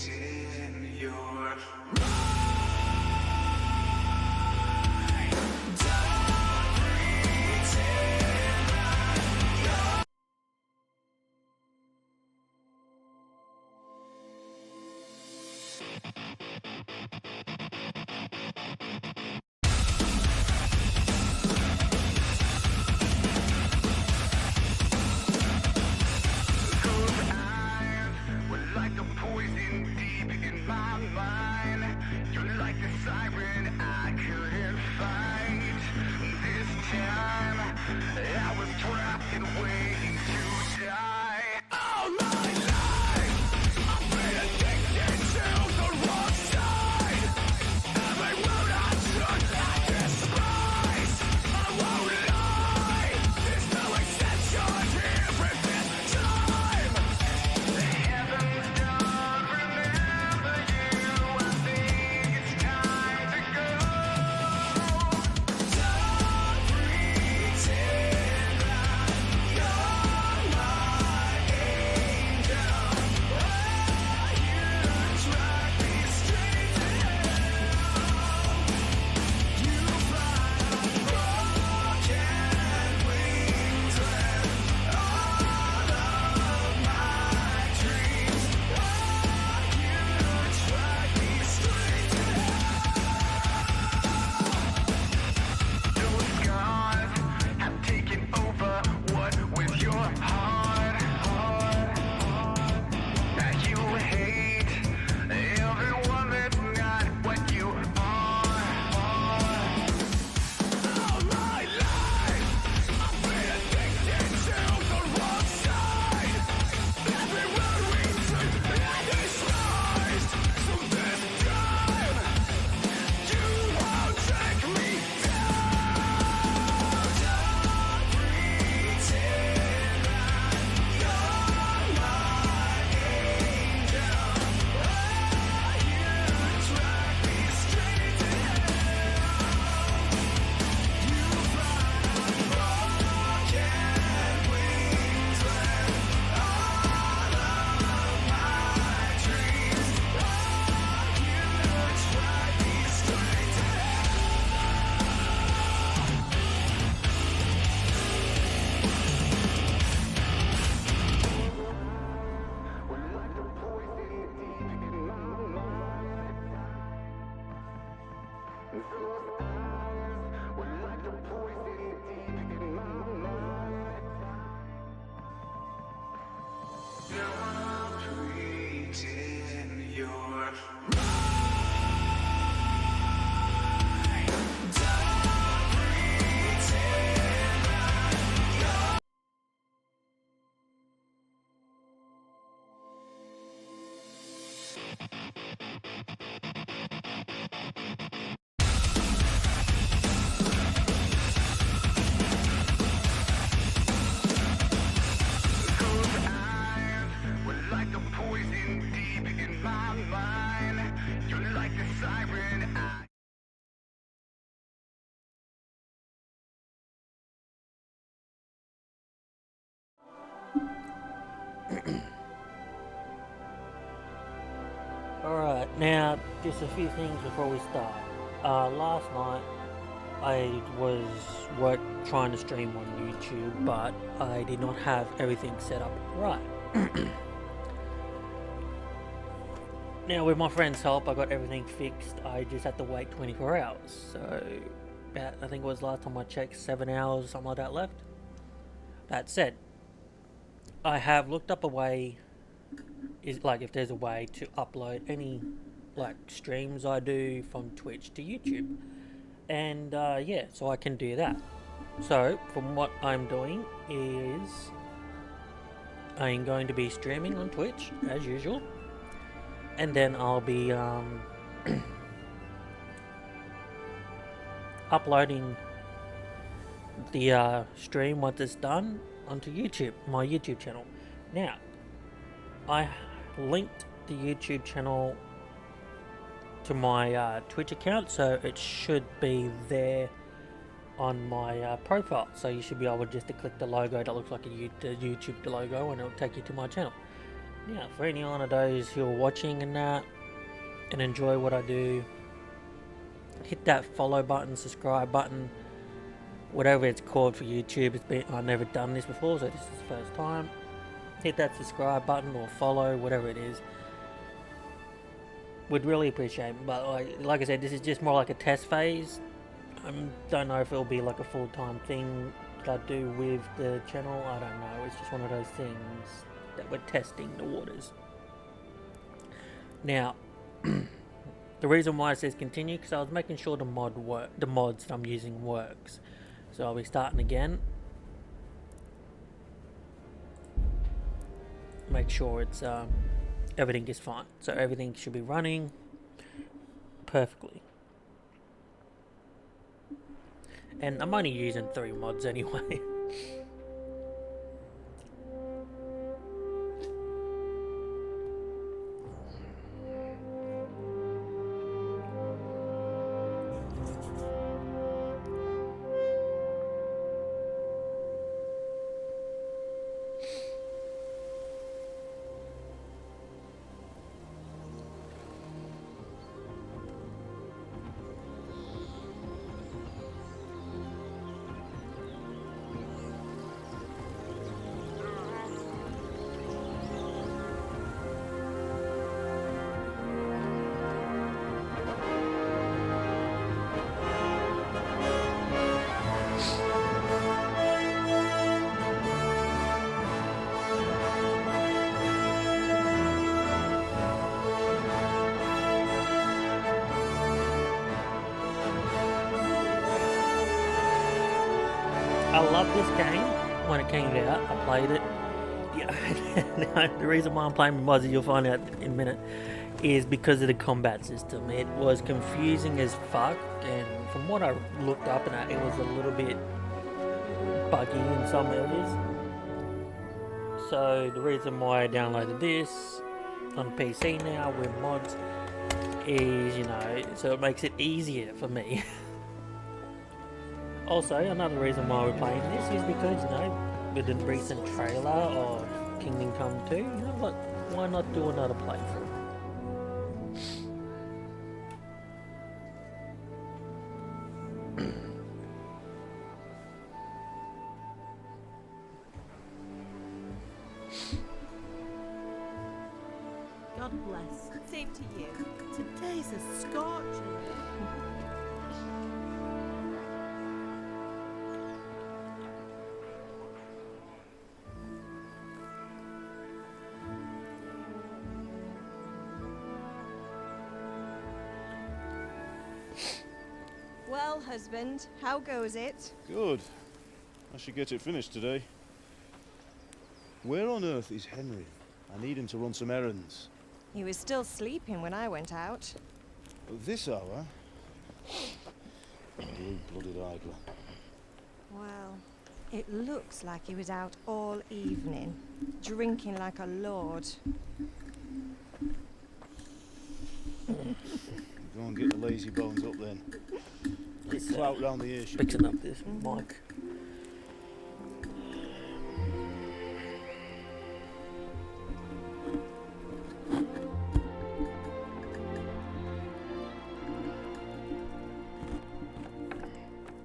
in your like a poison deep in my mind. You're like the siren I couldn't fight. This time I was trapped and waiting to die. All my life I've been addicted to the wrong side. Every road I took I despise. I won't lie, there's no exception here for this time. Heaven's done, remember you. I think it's time to go. Don't pretend like you're my angel. Oh, you drive me straight to hell. You fly on broken wings when all of my dreams. Oh, you drive me straight to hell. Those scars have taken over. What with your heart? Now you hate everyone that's not what you are. All my life I've been addicted to the wrong side. Everywhere we turn, I despise. So this time you won't take me down. Don't pretend like you're my angel. Oh, you drive me straight to hell. You fly on broken wings when all of my dreams. Oh, you drive me straight to hell. We're like the poison deep in my mind. Those eyes were like the poison deep in my mind. Don't pretend you're Those eyes were like a poison deep in my mind. You're like the siren I Alright, now just a few things before we start. Last night I was trying to stream on YouTube, but I did not have everything set up right. Now with my friend's help I got everything fixed. I just had to wait 24 hours. So I think it was last time I checked 7 hours or something like that left. That said, I have looked up a way, if there's a way to upload any streams I do from Twitch to YouTube, and yeah, so I can do that. So from what I'm doing is I'm going to be streaming on Twitch as usual, and then I'll be uploading the stream once it's done onto YouTube, my YouTube channel. Now I linked the YouTube channel to my Twitch account, so it should be there on my profile. So you should be able just to click the logo that looks like the YouTube logo, and it'll take you to my channel. yeah, for any one of those who are watching and that and enjoy what I do, hit that follow button, subscribe button, whatever it's called for YouTube. I've never done this before, so this is the first time. Hit that subscribe button or follow, whatever it is. Would really appreciate it. But like I said, this is just more like a test phase. I don't know if it'll be like a full-time thing that I do with the channel. I don't know. It's just one of those things that we're testing the waters. Now, the reason why it says continue, because I was making sure the mods that I'm using works. So I'll be starting again. Make sure it's everything is fine. So everything should be running perfectly. And I'm only using 3 mods anyway. I love this game. When it came out, I played it. Yeah, the reason why I'm playing with mods, you'll find out in a minute, is because of the combat system. It was confusing as fuck, and from what I looked up, and it was a little bit buggy in some areas. So the reason why I downloaded this on PC now with mods is, so it makes it easier for me. Also, another reason why we're playing this is because, with the recent trailer of Kingdom Come 2, what? Why not do another playthrough? God bless. Same to you. Today's a scorcher. Well, husband, how goes it? Good. I should get it finished today. Where on earth is Henry? I need him to run some errands. He was still sleeping when I went out. At this hour? Blue-blooded idler. Well, it looks like he was out all evening, drinking like a lord. Go and get the lazy bones up then. It's Clout round the airship. fixing up this mic.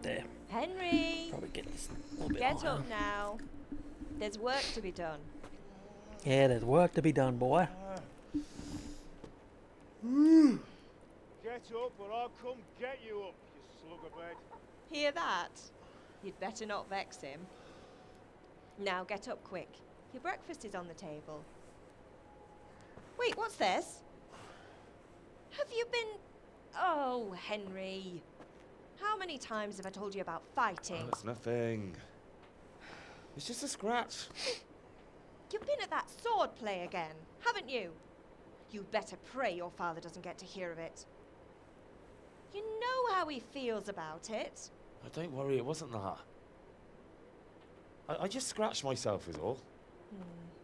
There. Henry! Probably get this a little bit Get higher. up now. There's work to be done. Yeah, there's work to be done, boy. Get up or I'll come get you up, you slug of bed. Hear that? You'd better not vex him. Now get up quick. Your breakfast is on the table. Wait, what's this? Have you been... Oh, Henry. How many times have I told you about fighting? Oh, it's nothing. It's just a scratch. You've been at that sword play again, haven't you? You'd better pray your father doesn't get to hear of it. You know how he feels about it. Oh, don't worry, it wasn't that. I just scratched myself is all.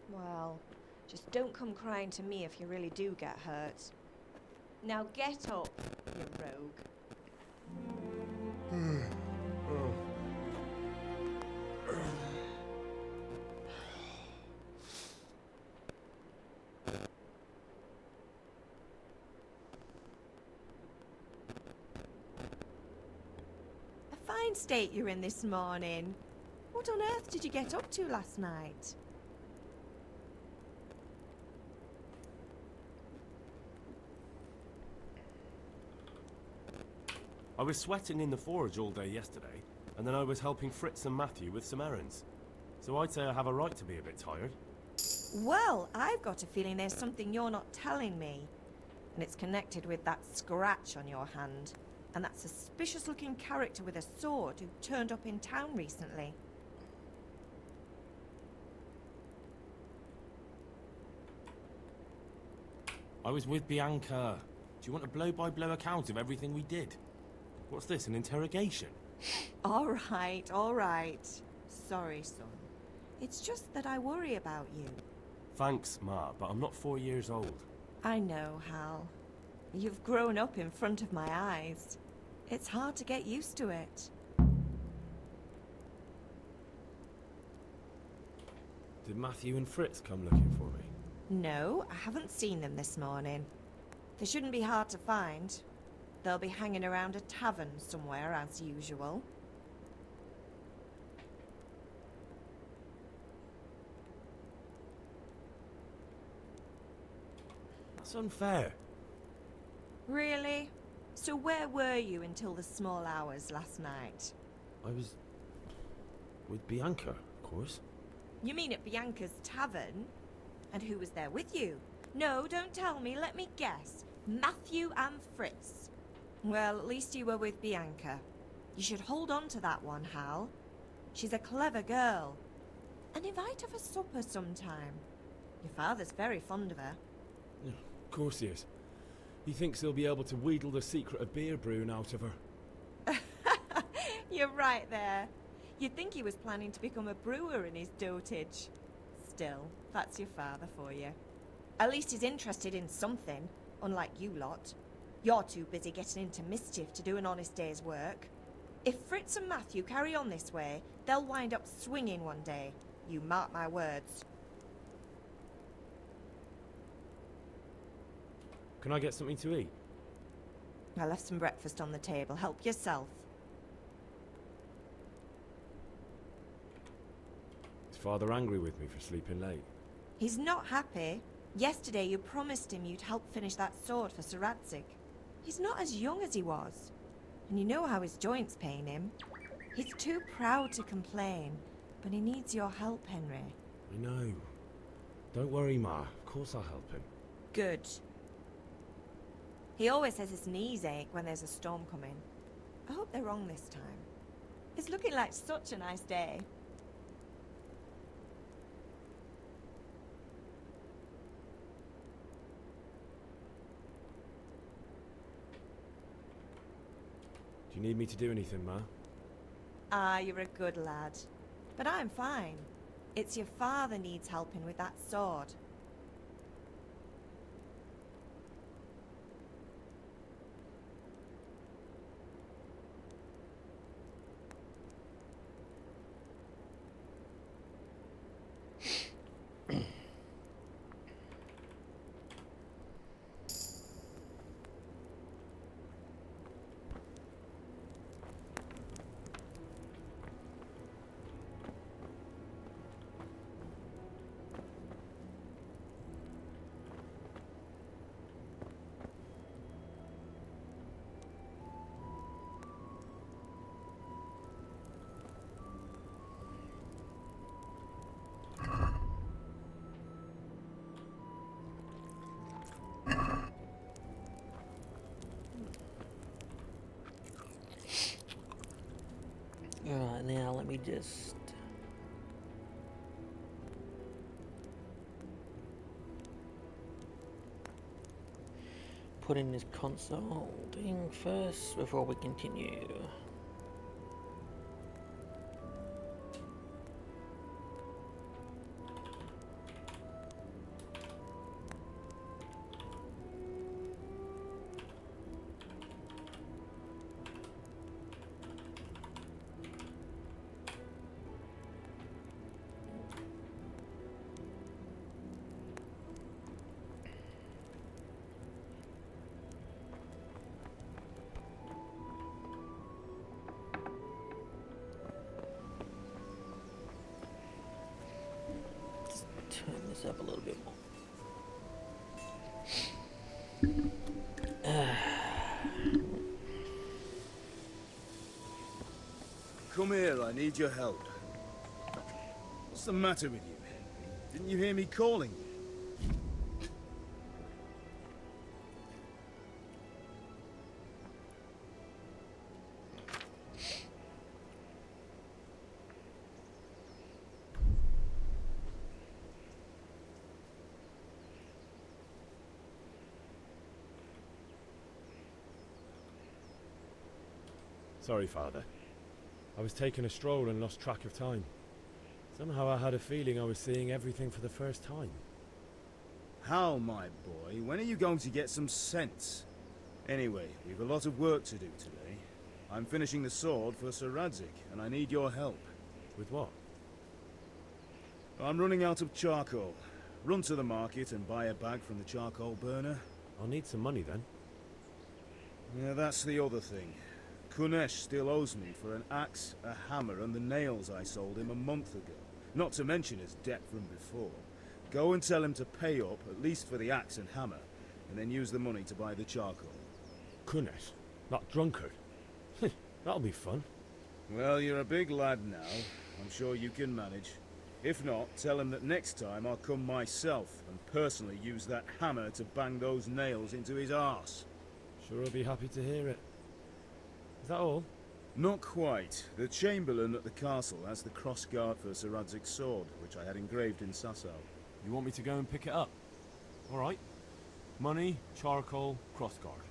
Well, just don't come crying to me if you really do get hurt. Now get up, you rogue. fine state you're in this morning. What on earth did you get up to last night? I was sweating in the forge all day yesterday, and then I was helping Fritz and Matthew with some errands. So I'd say I have a right to be a bit tired. Well, I've got a feeling there's something you're not telling me. And it's connected with that scratch on your hand. And that suspicious-looking character with a sword who turned up in town recently. I was with Bianca. Do you want a blow-by-blow account of everything we did? What's this, an interrogation? All right. Sorry, son. It's just that I worry about you. Thanks, Ma, but I'm not 4 years old. I know, Hal. You've grown up in front of my eyes. It's hard to get used to it. Did Matthew and Fritz come looking for me? No, I haven't seen them this morning. They shouldn't be hard to find. They'll be hanging around a tavern somewhere, as usual. That's unfair. Really? So where were you until the small hours last night? I was with Bianca, of course. You mean at Bianca's tavern? And who was there with you? No, don't tell me, let me guess. Matthew and Fritz. Well, at least you were with Bianca. You should hold on to that one, Hal. She's a clever girl. And invite her for supper sometime. Your father's very fond of her. Yeah, of course he is. He thinks he'll be able to wheedle the secret of beer brewing out of her. You're right there. You'd think he was planning to become a brewer in his dotage. Still, that's your father for you. At least he's interested in something, unlike you lot. You're too busy getting into mischief to do an honest day's work. If Fritz and Matthew carry on this way, they'll wind up swinging one day. You mark my words. Can I get something to eat? I left some breakfast on the table. Help yourself. Is Father angry with me for sleeping late? He's not happy. Yesterday you promised him you'd help finish that sword for Sir Radzig. He's not as young as he was. And you know how his joints pain him. He's too proud to complain, but he needs your help, Henry. I know. Don't worry, Ma. Of course I'll help him. Good. He always says his knees ache when there's a storm coming. I hope they're wrong this time. It's looking like such a nice day. Do you need me to do anything, Ma? Ah, you're a good lad. But I'm fine. It's your father needs helping with that sword. Alright, now let me just... put in this consulting first before we continue. myself a little bit more. Come here, I need your help. What's the matter with you? Didn't you hear me calling you? Sorry, Father. I was taking a stroll and lost track of time. Somehow I had a feeling I was seeing everything for the first time. How, my boy? When are you going to get some sense? Anyway, we've a lot of work to do today. I'm finishing the sword for Sir Radzig, and I need your help. With what? I'm running out of charcoal. Run to the market and buy a bag from the charcoal burner. I'll need some money then. Yeah, that's the other thing. Kunesh still owes me for an axe, a hammer, and the nails I sold him a month ago. Not to mention his debt from before. Go and tell him to pay up, at least for the axe and hammer, and then use the money to buy the charcoal. Kunesh? That drunkard? That'll be fun. Well, you're a big lad now. I'm sure you can manage. If not, tell him that next time I'll come myself and personally use that hammer to bang those nails into his arse. Sure I'll be happy to hear it. Is that all? Not quite. The Chamberlain at the castle has the cross-guard for Sir Radzig's sword, which I had engraved in Sasau. You want me to go and pick it up? Alright. Money, charcoal, crossguard.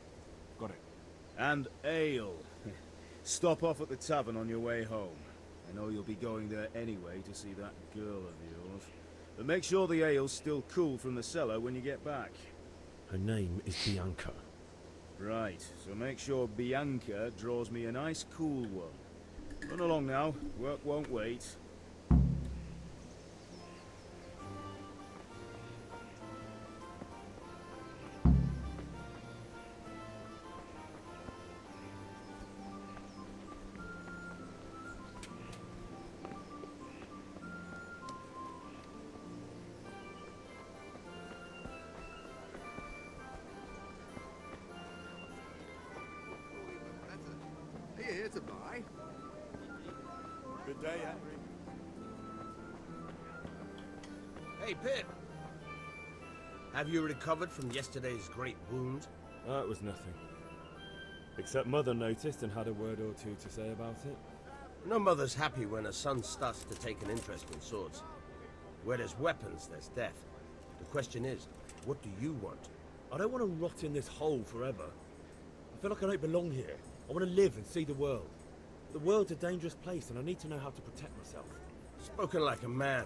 Got it. And ale. Stop off at the tavern on your way home. I know you'll be going there anyway to see that girl of yours. But make sure the ale's still cool from the cellar when you get back. Her name is Bianca. Right, so make sure Bianca draws me a nice cool one. Run along now, work won't wait. Are you here to buy? Good day, Henry. Hey, Pip. Have you recovered from yesterday's great wound? That was nothing. Except Mother noticed and had a word or two to say about it. No mother's happy when her son starts to take an interest in swords. Where there's weapons, there's death. The question is, what do you want? I don't want to rot in this hole forever. I feel like I don't belong here. I want to live and see the world. The world's a dangerous place and I need to know how to protect myself. Spoken like a man.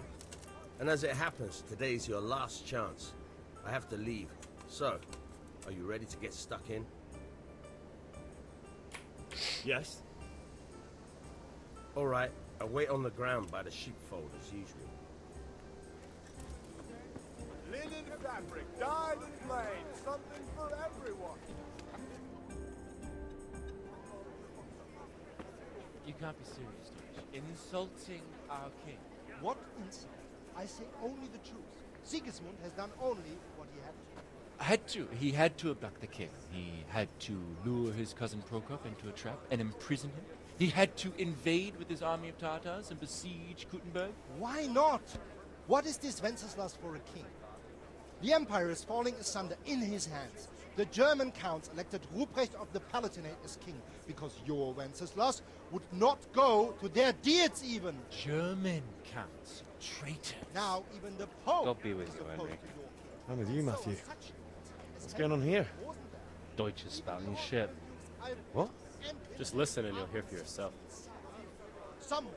And as it happens, today's your last chance. I have to leave. So, are you ready to get stuck in? Yes? All right, I'll wait on the ground by the sheepfold as usual. Linen fabric, dyed and plain, something for everyone. You can't be serious, George. Insulting our king. What insult? I say only the truth. Sigismund has done only what he had to. He had to abduct the king. He had to lure his cousin Prokop into a trap and imprison him. He had to invade with his army of Tartars and besiege Kuttenberg. Why not? What is this Wenceslas for a king? The empire is falling asunder in his hands. The German counts elected Ruprecht of the Palatinate as king because your Wenceslas would not go to their deeds even. German counts. Traitors. Now even the Pope God be with is you, opposed Henry. to your king. I'm with you, Matthew. So such What's going on here? wasn't there? Deutsche spouting shit. What? Just listen and you'll hear for yourself. someone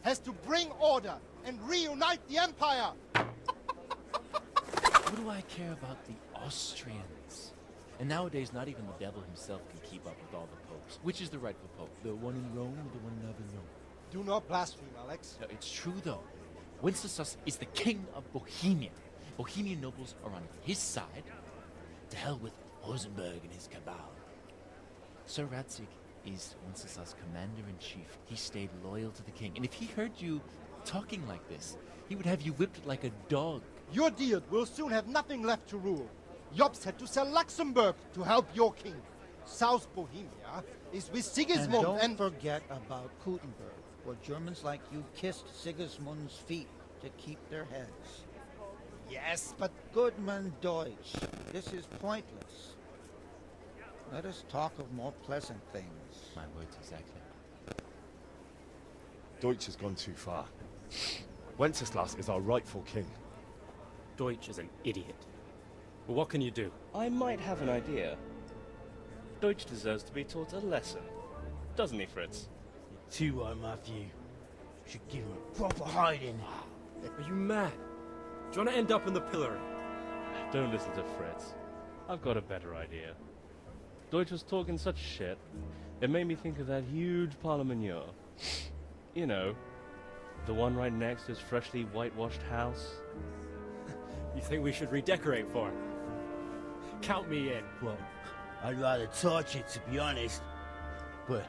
has to bring order and reunite the empire. What do I care about the Austrians? And nowadays, not even the devil himself can keep up with all the popes. Which is the rightful pope? The one in Rome or the one in Avignon? Do not blaspheme, Alex. No, it's true, though. Wenceslas is the king of Bohemia. Bohemian nobles are on his side. To hell with Rosenberg and his cabal. Sir Radzig is Wenceslas' commander-in-chief. He stayed loyal to the king. And if he heard you talking like this, he would have you whipped like a dog Your Diet will soon have nothing left to rule. Jobst had to sell Luxembourg to help your king. South Bohemia is with Sigismund And don't forget about Kuttenberg, where Germans like you kissed Sigismund's feet to keep their heads. Yes, but Goodman Deutsch, this is pointless. Let us talk of more pleasant things. My words exactly. Deutsch has gone too far. Wenceslas is our rightful king. Deutsch is an idiot. But what can you do? I might have an idea. Deutsch deserves to be taught a lesson. Doesn't he, Fritz? You're too right, Matthew. Should give him a proper hiding. Are you mad? Do you want to end up in the pillory? Don't listen to Fritz. I've got a better idea. Deutsch was talking such shit, it made me think of that huge parliament. You know, the one right next to his freshly whitewashed house. You think we should redecorate for him? Count me in. Well, I'd rather torch it, to be honest. But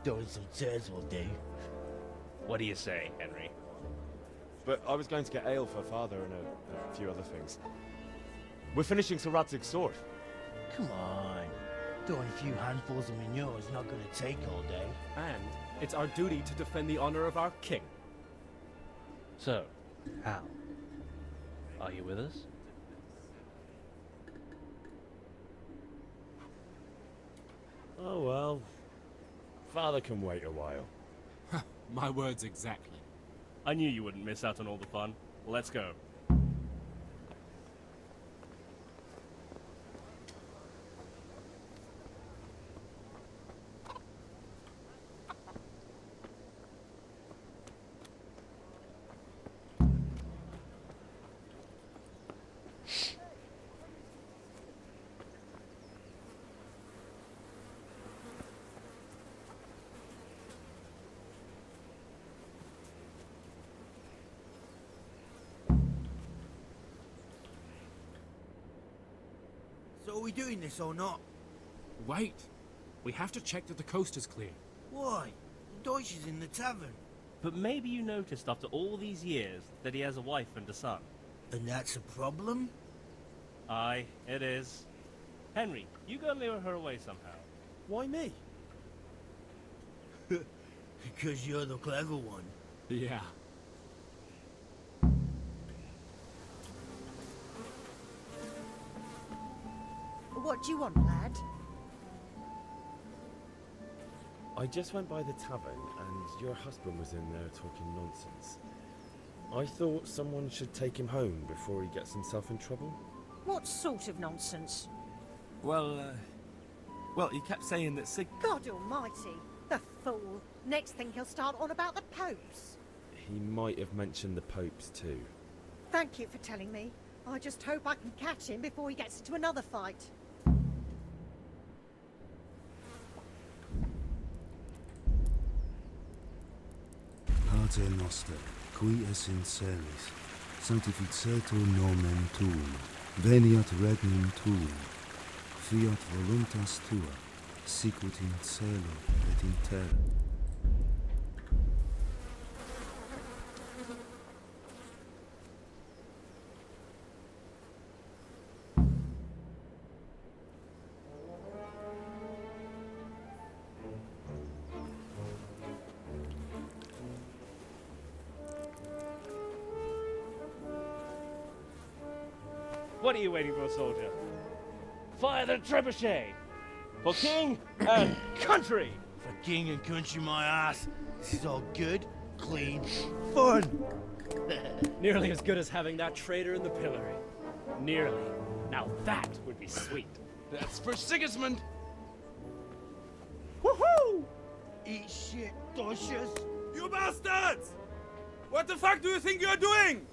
throwing some tears will do. What do you say, Henry? But I was going to get ale for father and a few other things. We're finishing Sir Radzig's sword. Come on. Throwing a few handfuls of manure is not going to take all day. And it's our duty to defend the honor of our king. So, Hal, are you with us? Oh well. Father can wait a while. My words exactly. I knew you wouldn't miss out on all the fun. Let's go. So are we doing this or not? Wait. We have to check that the coast is clear. Why? Deutsch is in the tavern. But maybe you noticed after all these years that he has a wife and a son. And that's a problem? Aye, it is. Henry, you go lure her away somehow. Why me? Because you're the clever one. Yeah. What do you want, lad? I just went by the tavern and your husband was in there talking nonsense. I thought someone should take him home before he gets himself in trouble. What sort of nonsense? Well, he kept saying that God almighty! The fool! Next thing he'll start on about the popes. He might have mentioned the popes too. Thank you for telling me. I just hope I can catch him before he gets into another fight. Pater noster, qui es in celis, sanctificetur nomen tuum, veniat regnum tuum, fiat voluntas tua, sicut in cielo et in terra. What are you waiting for, soldier? Fire the trebuchet! For king and country! For king and country, my ass. This is all good, clean, fun. Nearly as good as having that traitor in the pillory. Nearly. Now that would be sweet. That's for Sigismund. Woohoo! Eat shit, Deutsches. You bastards! What the fuck do you think you're doing?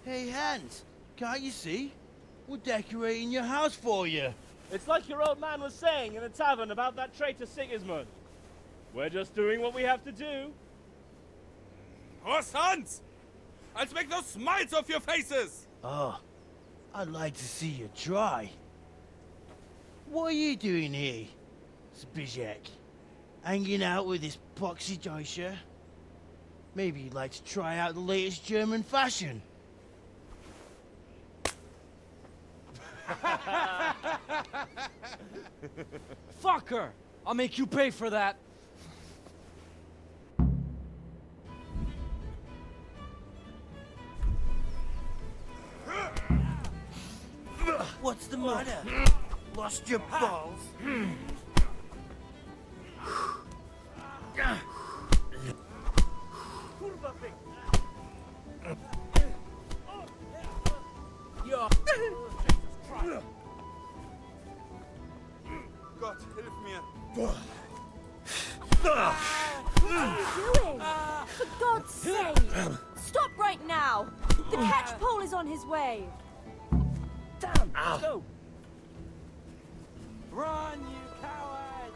Hey, Hans, can't you see? We're decorating your house for you. It's like your old man was saying in the tavern about that traitor Sigismund. We're just doing what we have to do. Horse Hans! I'll make those smiles off your faces! Oh, I'd like to see you try. What are you doing here, Zbyszek? Hanging out with this poxy Deutscher? Maybe you'd like to try out the latest German fashion. Fuck her! I'll make you pay for that. What's the matter? Lost your balls? Gott, hilf mir! What are you doing? For God's sake! Stop right now! The catch pole is on his way! Damn! Let's go! Run, you cowards!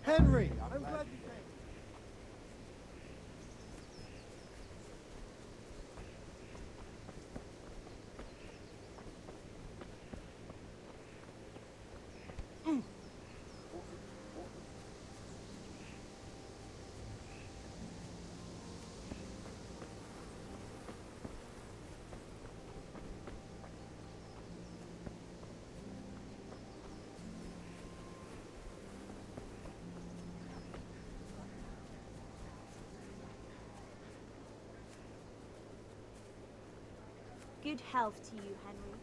Henry, I'm glad you came. Good health to you, Henry.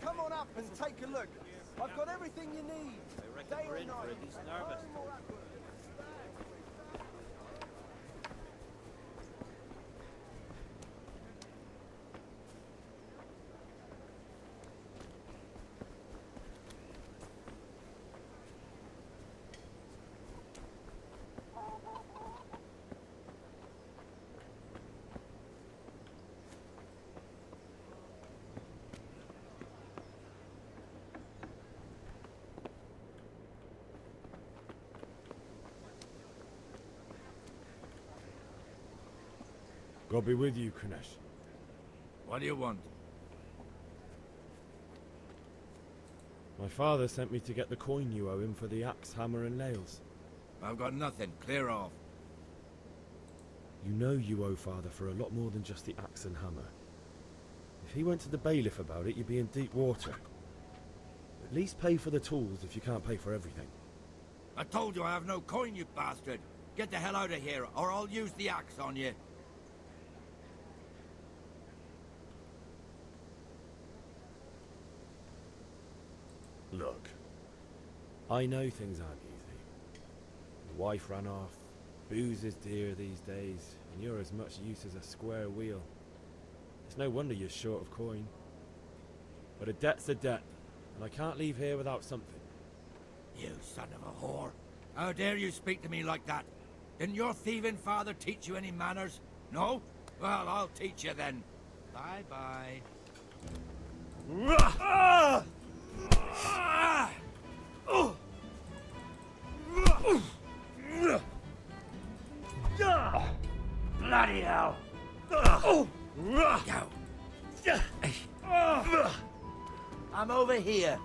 Come on up and take a look. I've got everything you need. Day or night. He's nervous. God be with you, Kunesh. What do you want? My father sent me to get the coin you owe him for the axe, hammer, and nails. I've got nothing. Clear off. You know you owe father for a lot more than just the axe and hammer. If he went to the bailiff about it, you'd be in deep water. At least pay for the tools if you can't pay for everything. I told you I have no coin, you bastard. Get the hell out of here, or I'll use the axe on you. Look, I know things aren't easy. Your wife ran off, booze is dear these days, and you're as much use as a square wheel. It's no wonder you're short of coin. But a debt's a debt, and I can't leave here without something. You son of a whore. How dare you speak to me like that? Didn't your thieving father teach you any manners? No? Well, I'll teach you then. Bye-bye. Bloody hell! I'm over here.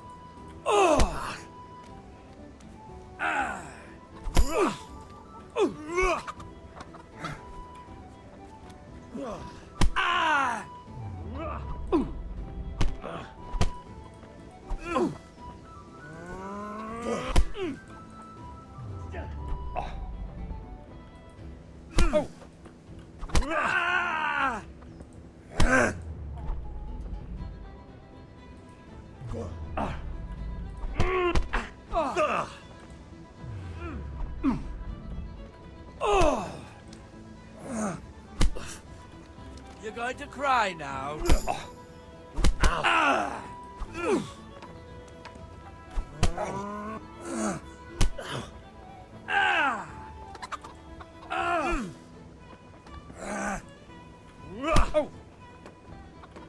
You're going to cry now.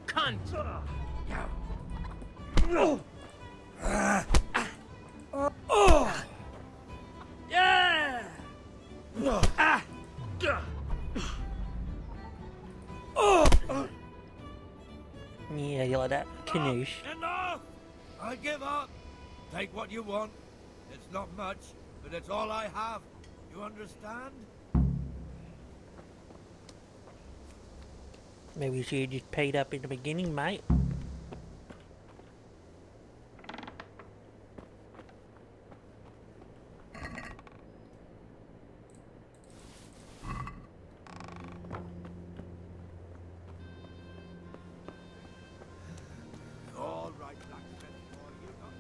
Cunt! Canoosh. Enough! I give up. Take what you want. It's not much, but it's all I have. You understand? Maybe you should have just paid up in the beginning, mate. All right, blacksmith. You got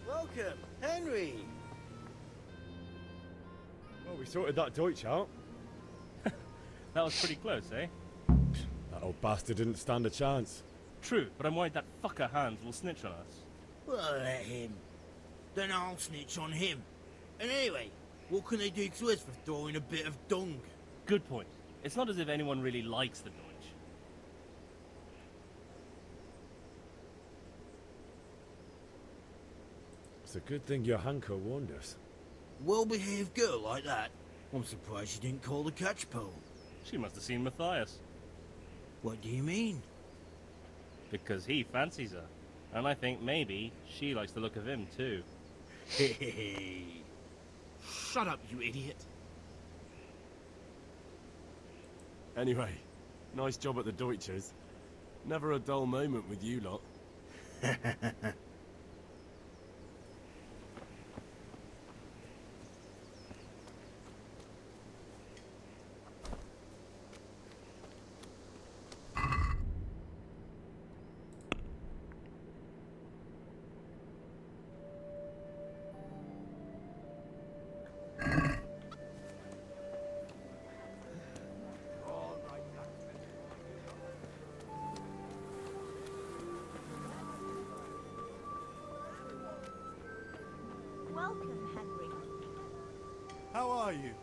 Welcome, Henry. Well, we sorted that Deutsch out. That was pretty close, eh? That old bastard didn't stand a chance. True, but I'm worried that fucker Hans will snitch on us. Well, let him. Then I'll snitch on him. And anyway, what can they do to us for throwing a bit of dung? Good point. It's not as if anyone really likes the Deutsch. It's a good thing your Hanko warned us. Well-behaved girl like that. I'm surprised she didn't call the catch pole. She must have seen Matthias. What do you mean? Because he fancies her. And I think maybe she likes the look of him too. Hey. Shut up, you idiot. Anyway, nice job at the Deutschers. Never a dull moment with you lot. Welcome, Henry. How are you?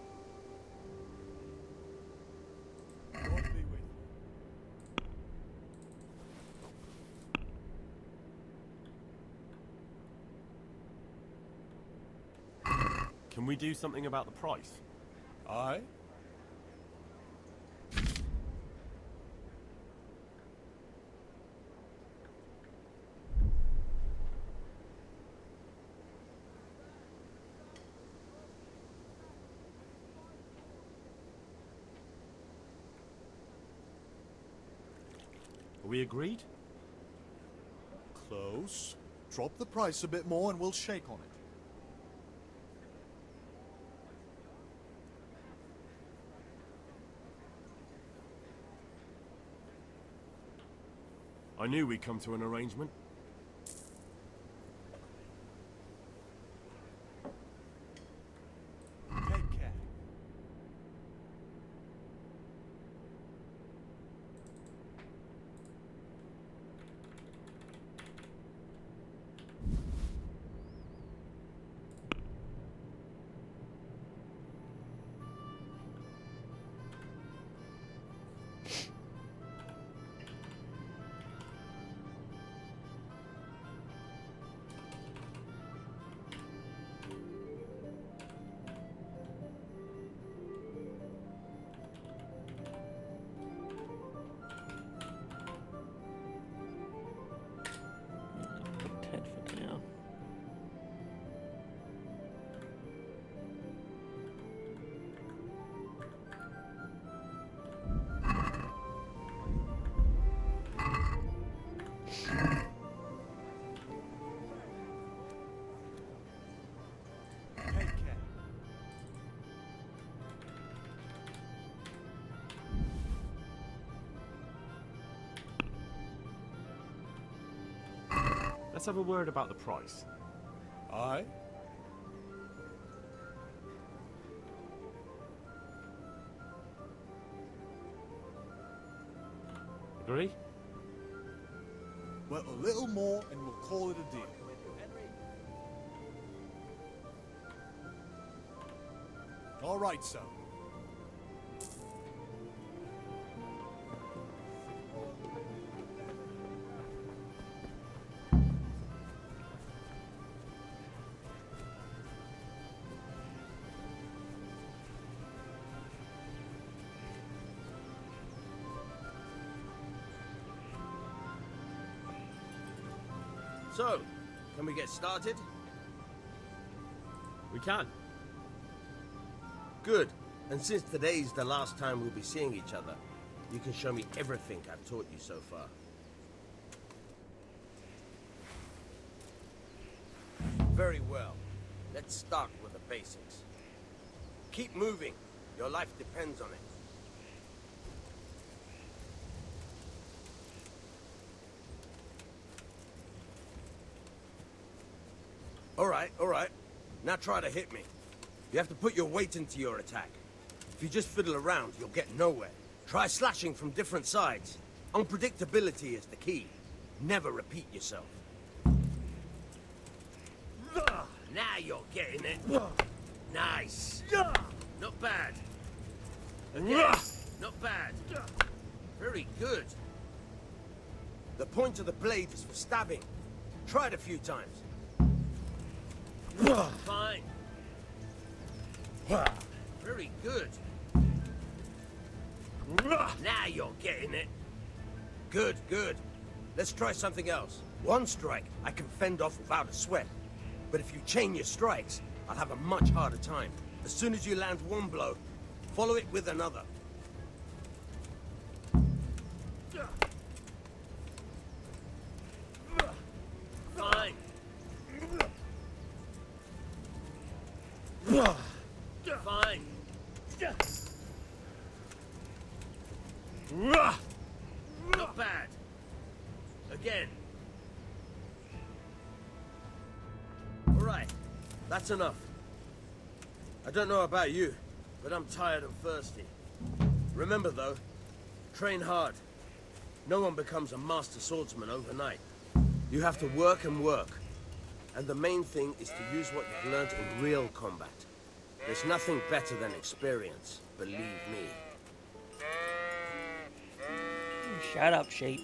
God be with Can we do something about the price? you. Aye? Are we agreed? Close. Drop the price a bit more and we'll shake on it. I knew we'd come to an arrangement. Take care. Ted for now. Take care. Let's have a word about the price. Aye? Agree? Well, a little more and we'll call it a deal. All right, so. So, can we get started? We can. Good. And since today's the last time we'll be seeing each other, you can show me everything I've taught you so far. Very well. Let's start with the basics. Keep moving. Your life depends on it. All right. Now try to hit me. You have to put your weight into your attack. If you just fiddle around, you'll get nowhere. Try slashing from different sides. Unpredictability is the key. Never repeat yourself. Now you're getting it. Nice. Not bad. Again. Not bad. Very good. The point of the blade is for stabbing. Try it a few times. Fine. Very good. Now you're getting it. Good, good. Let's try something else. One strike I can fend off without a sweat. But if you chain your strikes, I'll have a much harder time. As soon as you land one blow, follow it with another. Fine. Fine. Not bad. Again. All right, that's enough. I don't know about you, but I'm tired and thirsty. Remember though, train hard. No one becomes a master swordsman overnight. You have to work and work. And the main thing is to use what you've learned in real combat. There's nothing better than experience, believe me. Shut up, sheep.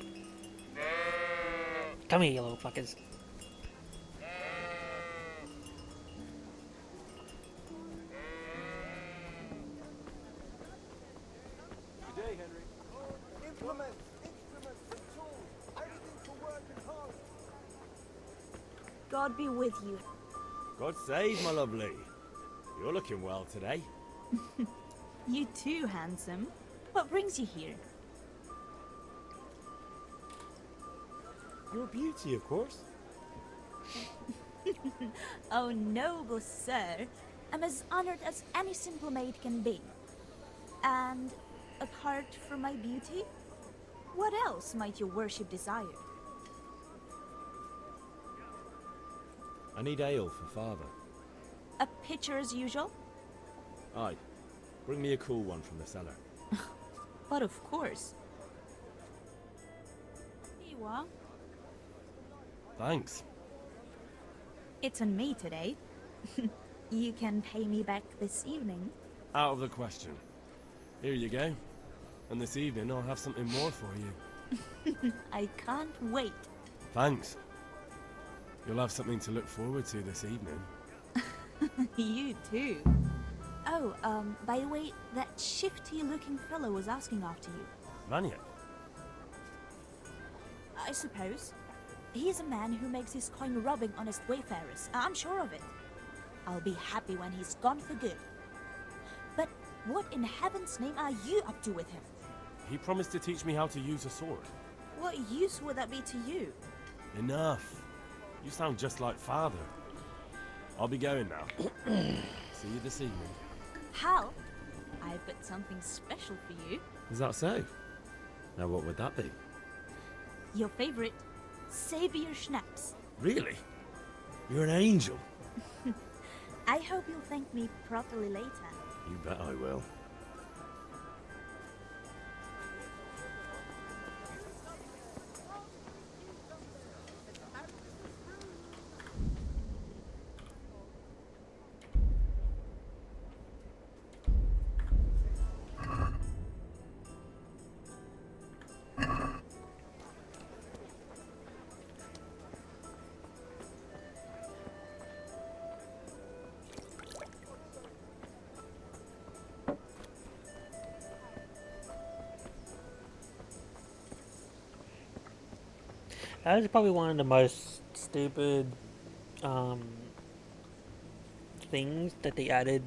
Come here, you little fuckers. Good day, Henry. Implements, instruments, and tools. Everything for work and home. God be with you. God save, my lovely. You're looking well today. You too, handsome. What brings you here? Your beauty, of course. Oh, noble sir. I'm as honored as any simple maid can be. And apart from my beauty, what else might your worship desire? I need ale for father. A pitcher as usual? Aye. Bring me a cool one from the cellar. But of course. Here you are. Thanks. It's on me today. You can pay me back this evening. Out of the question. Here you go. And this evening I'll have something more for you. I can't wait. Thanks. You'll have something to look forward to this evening. You too. Oh, by the way, that shifty-looking fellow was asking after you. Vanya? I suppose. He's a man who makes his coin robbing honest wayfarers. I'm sure of it. I'll be happy when he's gone for good. But what in heaven's name are you up to with him? He promised to teach me how to use a sword. What use would that be to you? Enough. You sound just like father. I'll be going now. See you this evening. Hal, I've got something special for you. Is that so? Now what would that be? Your favorite Savior Schnapps. Really? You're an angel. I hope you'll thank me properly later. You bet I will. That was probably one of the most stupid things that they added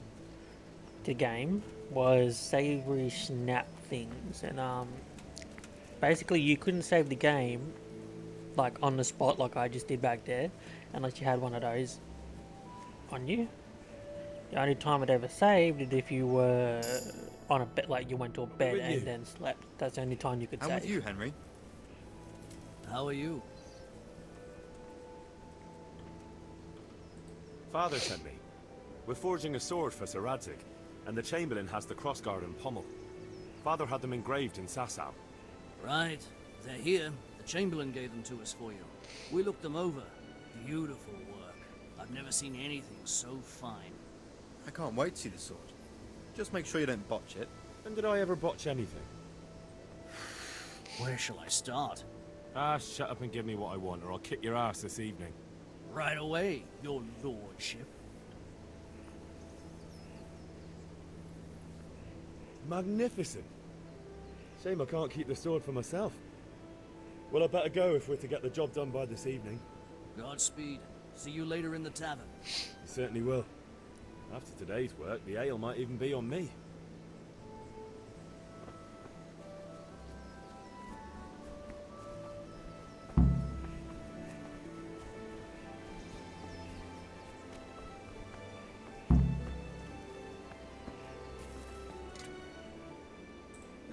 to game was savory snap things, and basically you couldn't save the game like on the spot like I just did back there unless you had one of those on you. The only time it ever saved is if you were on a bed, like you went to a bed and then slept. That's the only time you could save. I'm with you, Henry. How are you? Father sent me. We're forging a sword for Sir Radzig, and the Chamberlain has the crossguard and pommel. Father had them engraved in Sasau. Right. They're here. The Chamberlain gave them to us for you. We looked them over. Beautiful work. I've never seen anything so fine. I can't wait to see the sword. Just make sure you don't botch it. When did I ever botch anything? Where shall I start? Ah, shut up and give me what I want, or I'll kick your ass this evening. Right away, your lordship. Magnificent. Shame I can't keep the sword for myself. Well, I better go if we're to get the job done by this evening. Godspeed. See you later in the tavern. You certainly will. After today's work, the ale might even be on me.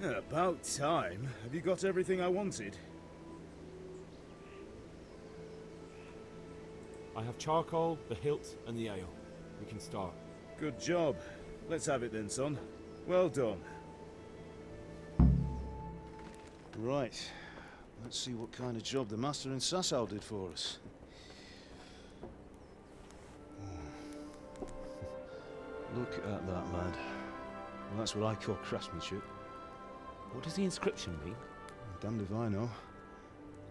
About time. Have you got everything I wanted? I have charcoal, the hilt, and the ale. We can start. Good job. Let's have it then, son. Well done. Right. Let's see what kind of job the master in Sasau did for us. Look at that, lad. Well, that's what I call craftsmanship. What does the inscription mean? Damned if I know.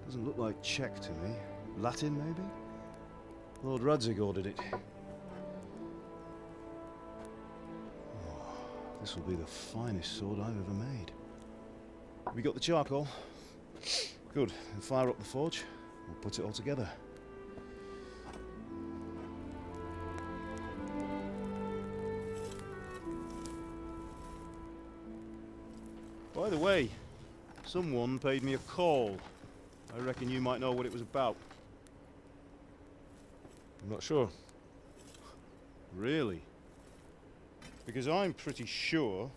Doesn't look like Czech to me. Latin, maybe? Lord Radzig ordered it. Oh, this will be the finest sword I've ever made. Have we got the charcoal? Good. Then fire up the forge. We'll put it all together. By the way, someone paid me a call. I reckon you might know what it was about. I'm not sure. Really? Because I'm pretty sure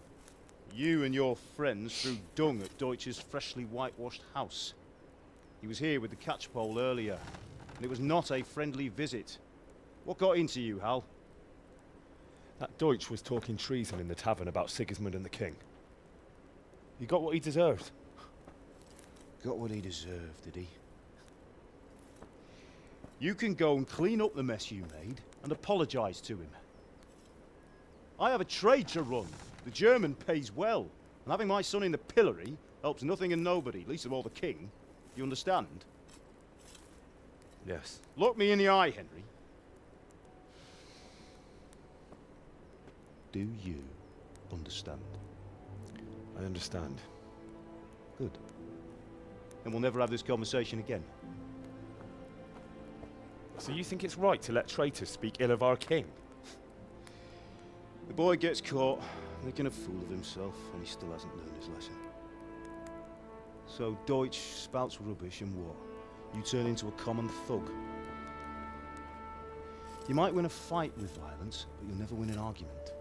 you and your friends threw dung at Deutsch's freshly whitewashed house. He was here with the catchpole earlier, and it was not a friendly visit. What got into you, Hal? That Deutsch was talking treason in the tavern about Sigismund and the king. He got what he deserved. Got what he deserved, did he? You can go and clean up the mess you made and apologise to him. I have a trade to run. The German pays well. And having my son in the pillory helps nothing and nobody, least of all the king. You understand? Yes. Look me in the eye, Henry. Do you understand? I understand. Good. Then we'll never have this conversation again. So you think it's right to let traitors speak ill of our king? The boy gets caught, making a fool of himself, and he still hasn't learned his lesson. So Deutsch spouts rubbish, and what? You turn into a common thug. You might win a fight with violence, but you'll never win an argument.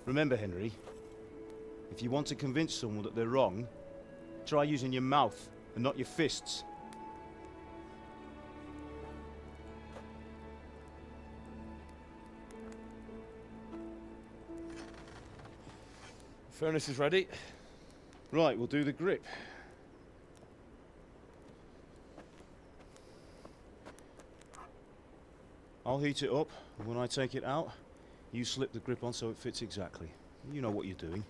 Remember, Henry, if you want to convince someone that they're wrong, try using your mouth and not your fists. Furnace is ready. Right, we'll do the grip. I'll heat it up, and when I take it out, you slip the grip on so it fits exactly. You know what you're doing.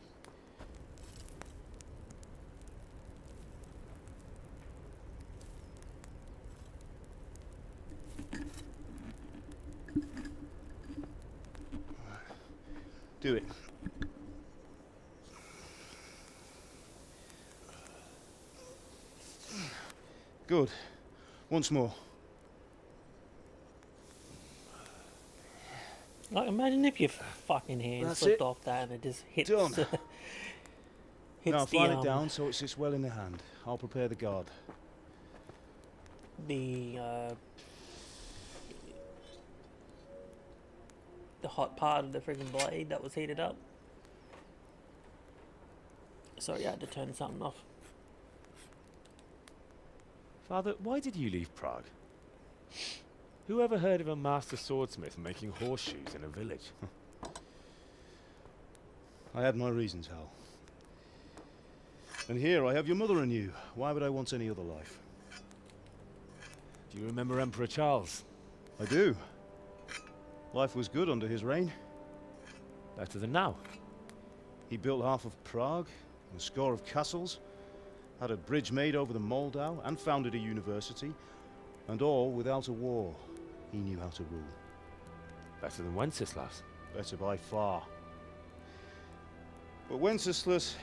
Do it. Good. Once more. Like, imagine if your fucking hand That's slipped it. off that and it just hits. Done. hits Now the, file it down so it sits well in the hand. I'll prepare the guard. The hot part of the friggin' blade that was heated up. Sorry, I had to turn something off. Father, why did you leave Prague? Who ever heard of a master swordsmith making horseshoes in a village? I had my reasons, Hal. And here I have your mother and you. Why would I want any other life? Do you remember Emperor Charles? I do. Life was good under his reign. Better than now. He built half of Prague, and a score of castles, had a bridge made over the Moldau, and founded a university, and all without a war. He knew how to rule. Better than Wenceslas. Better by far. But Wenceslas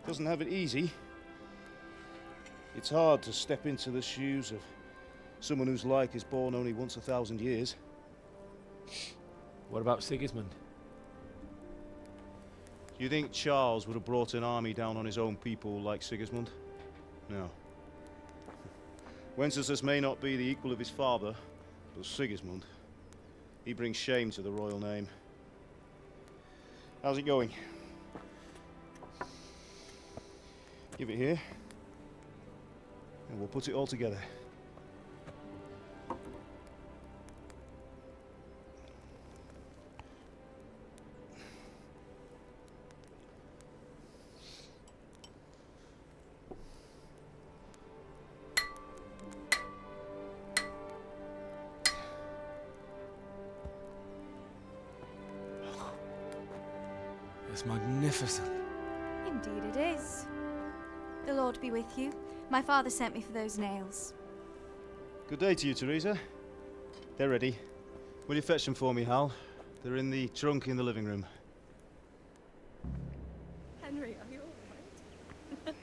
doesn't have it easy. It's hard to step into the shoes of someone whose like is born only once 1,000 years. What about Sigismund? Do you think Charles would have brought an army down on his own people like Sigismund? No. Wenceslas may not be the equal of his father, but Sigismund, he brings shame to the royal name. How's it going? Give it here, and we'll put it all together. It's magnificent. Indeed it is. The Lord be with you. My father sent me for those nails. Good day to you, Teresa. They're ready. Will you fetch them for me, Hal? They're in the trunk in the living room. Henry, are you all right?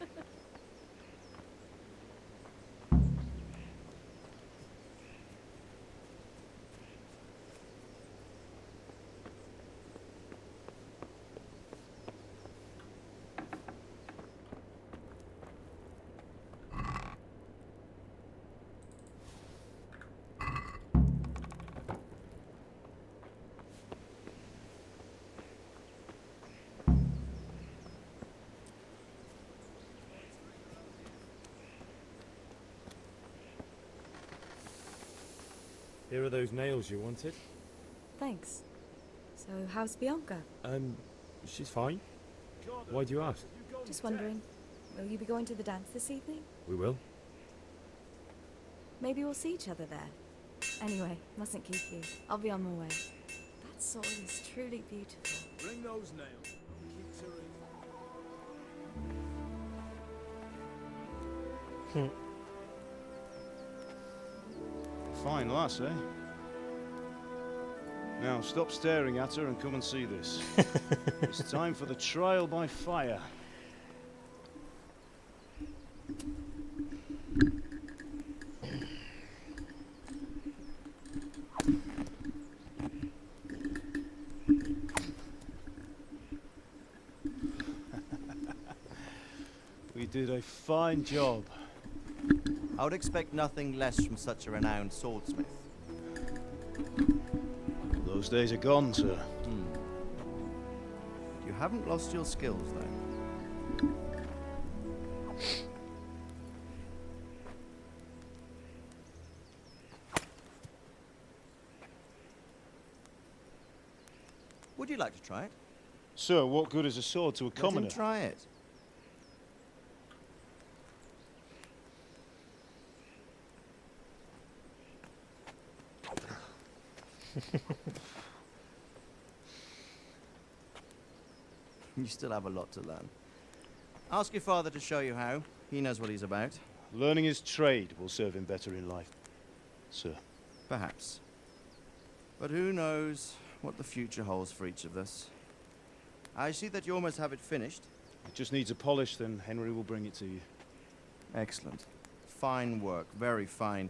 Here are those nails you wanted. Thanks. So, how's Bianca? She's fine. Why do you ask? Just wondering, will you be going to the dance this evening? We will. Maybe we'll see each other there. Anyway, mustn't keep you. I'll be on my way. That sword is truly beautiful. Bring those nails. Keep Teresa. Fine lass, eh? Now stop staring at her and come and see this. It's time for the trial by fire. We did a fine job. I would expect nothing less from such a renowned swordsmith. Those days are gone, sir. You haven't lost your skills, though. Would you like to try it? Sir, what good is a sword to a commoner? Let him try it. You still have a lot to learn. Ask your father to show you how. He knows what he's about. Learning his trade will serve him better in life, sir. Perhaps. But who knows what the future holds for each of us. I see that you almost have it finished. It just needs a polish, then Henry will bring it to you. Excellent. fine work, very fine.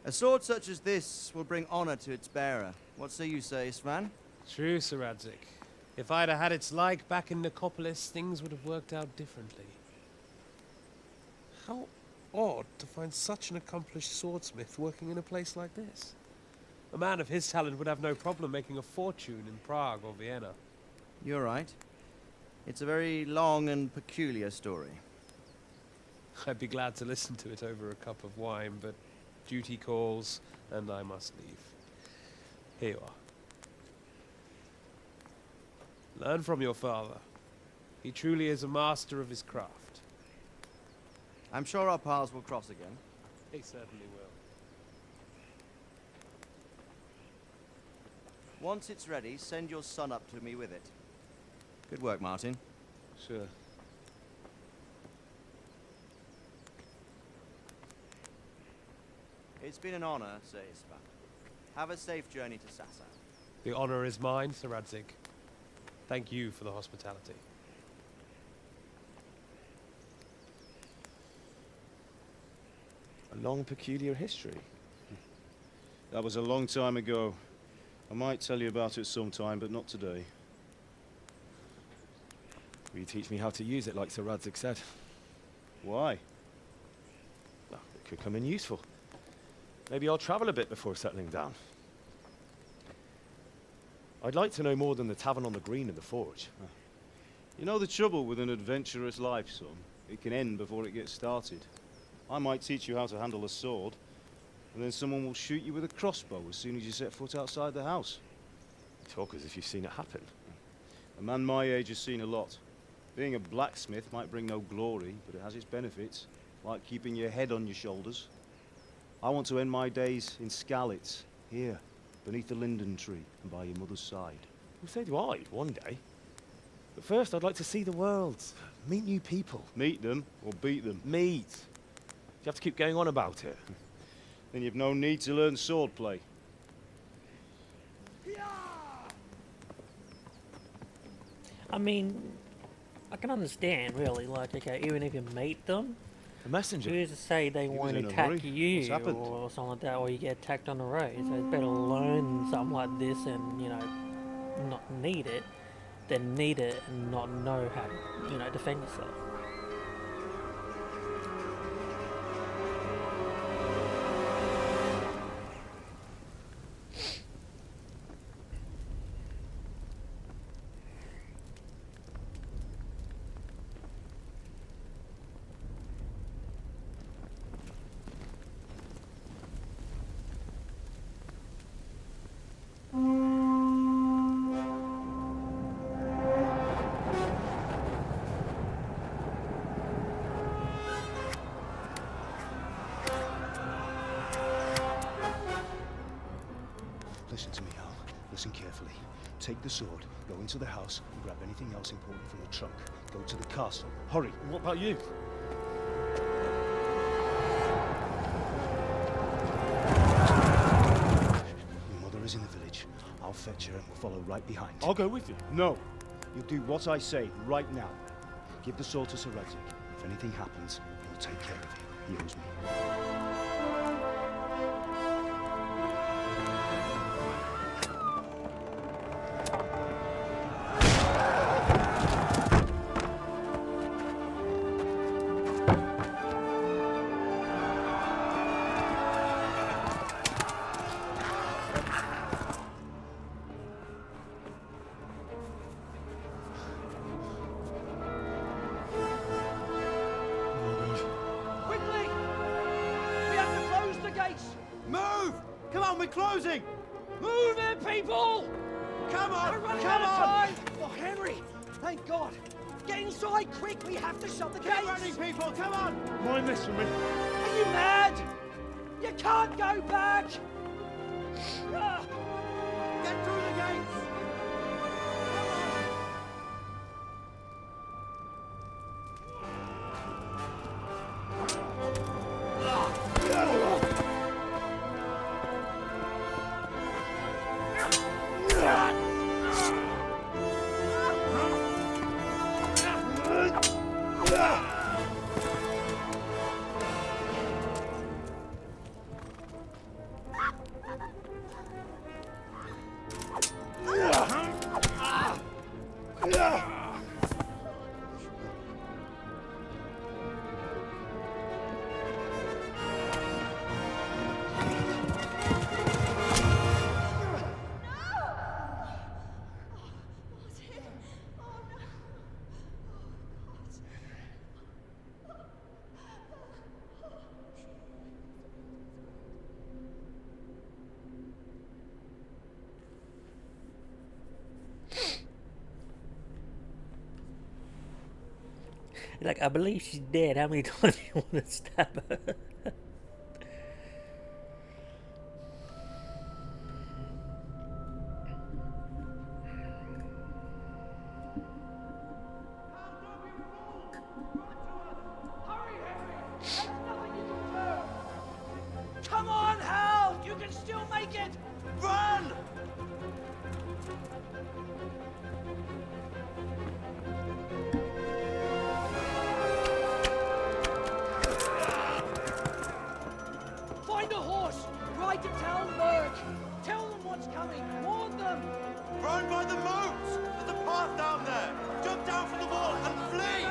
A sword such as this will bring honor to its bearer. What say you, Svan? True, Sir Radzig. If I'd have had its like back in Nicopolis, things would have worked out differently. How odd to find such an accomplished swordsmith working in a place like this. A man of his talent would have no problem making a fortune in Prague or Vienna. You're right. It's a very long and peculiar story. I'd be glad to listen to it over a cup of wine, but duty calls, and I must leave. Here you are. Learn from your father. He truly is a master of his craft. I'm sure our paths will cross again. He certainly will. Once it's ready, send your son up to me with it. Good work, Martin. Sure. It's been an honor, Sir Ispan. Have a safe journey to Sasau. The honor is mine, Sir Radzig. Thank you for the hospitality. A long, peculiar history. That was a long time ago. I might tell you about it sometime, but not today. Will you teach me how to use it, like Sir Radzig said? Why? Well, it could come in useful. Maybe I'll travel a bit before settling down. I'd like to know more than the tavern on the green and the forge. You know the trouble with an adventurous life, son? It can end before it gets started. I might teach you how to handle a sword, and then someone will shoot you with a crossbow as soon as you set foot outside the house. You talk as if you've seen it happen. A man my age has seen a lot. Being a blacksmith might bring no glory, but it has its benefits, like keeping your head on your shoulders. I want to end my days in Skalitz, here, beneath the linden tree and by your mother's side. Well, so do I, one day. But first, I'd like to see the world, meet new people. Meet them or beat them? Meet. You have to keep going on about it. Then you've no need to learn swordplay. I mean, I can understand, really. Like, okay, even if you meet them, a messenger. Who's to say they won't attack you or something like that, or you get attacked on the road? So it's better learn something like this and, you know, not need it than need it and not know how to, you know, defend yourself. Listen to me, Al. Listen carefully. Take the sword, go into the house, and grab anything else important from the trunk. Go to the castle. Hurry. And what about you? Your mother is in the village. I'll fetch her and we'll follow right behind. I'll go with you. No. You'll do what I say right now. Give the sword to Sir Radzig. If anything happens, he'll take care of you. He owes me. Closing! Move it, people! Come on! We're running out of time! Oh, Henry! Thank God! Get inside, quick! We have to shut the gates! Get running, people! Come on! Mind this for me. Are you mad? You can't go back! Get through the gates! Like, I believe she's dead. How many times do you want to stab her? Come on, Hal! You can still make it! Run! Find a horse! Ride to Talmberg! Tell them what's coming! Warn them! Run by the moat! There's a path down there! Jump down from the wall and flee!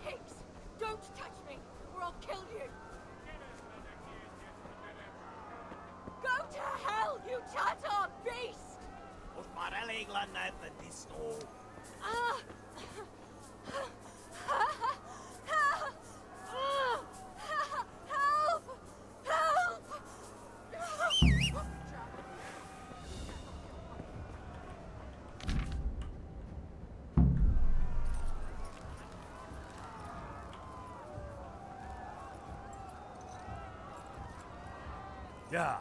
Pigs! Don't touch me, or I'll kill you! Go to hell, you Tatar beast! Ah! Help! Help! Yeah.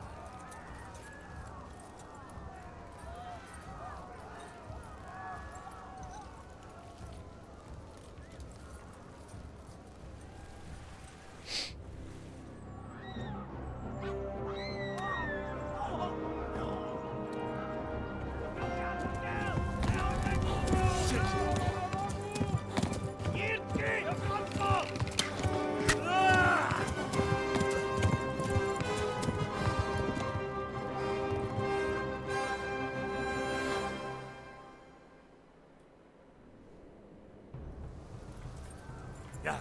Yeah.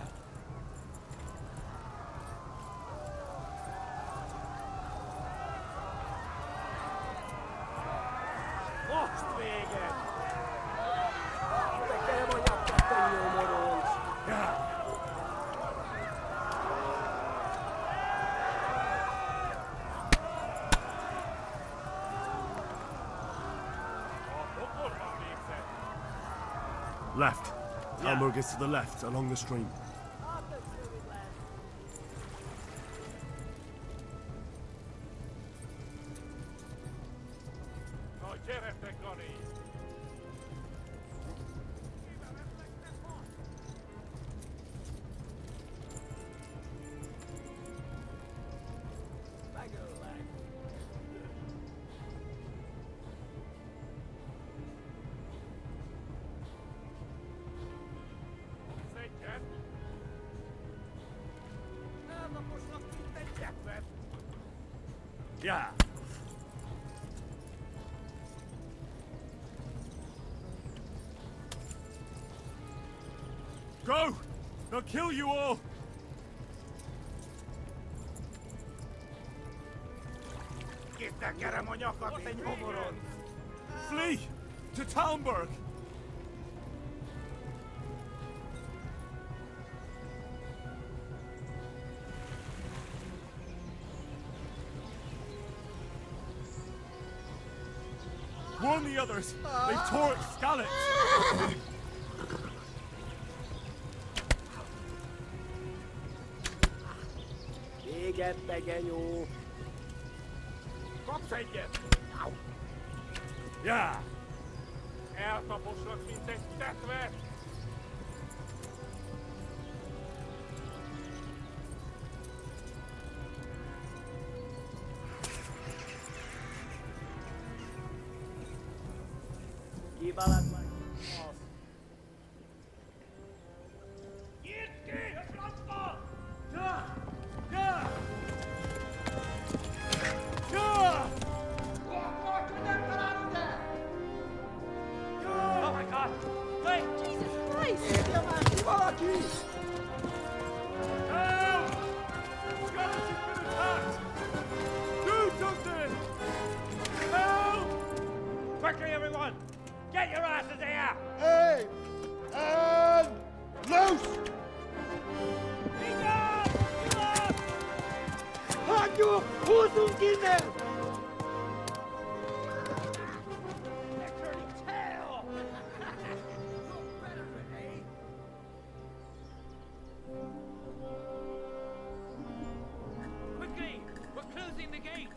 Left. Talmberg is to the left, along the stream. Yeah. Go! They'll kill you all! Flee! To Talmberg! Warn the others! They've torched Skalitz! Véget tegenyó! Kapsz egyet! Yeah! Eltaposlak, mint egy tetvet! Oh my God! Hey! Jesus Christ! Help! Skeleton's been attacked! Do something! Help! Quickly, everyone! Get your asses here! Hey! And loose! Hanju, Husungine! They're turning tail! Quickly! We're closing the gate!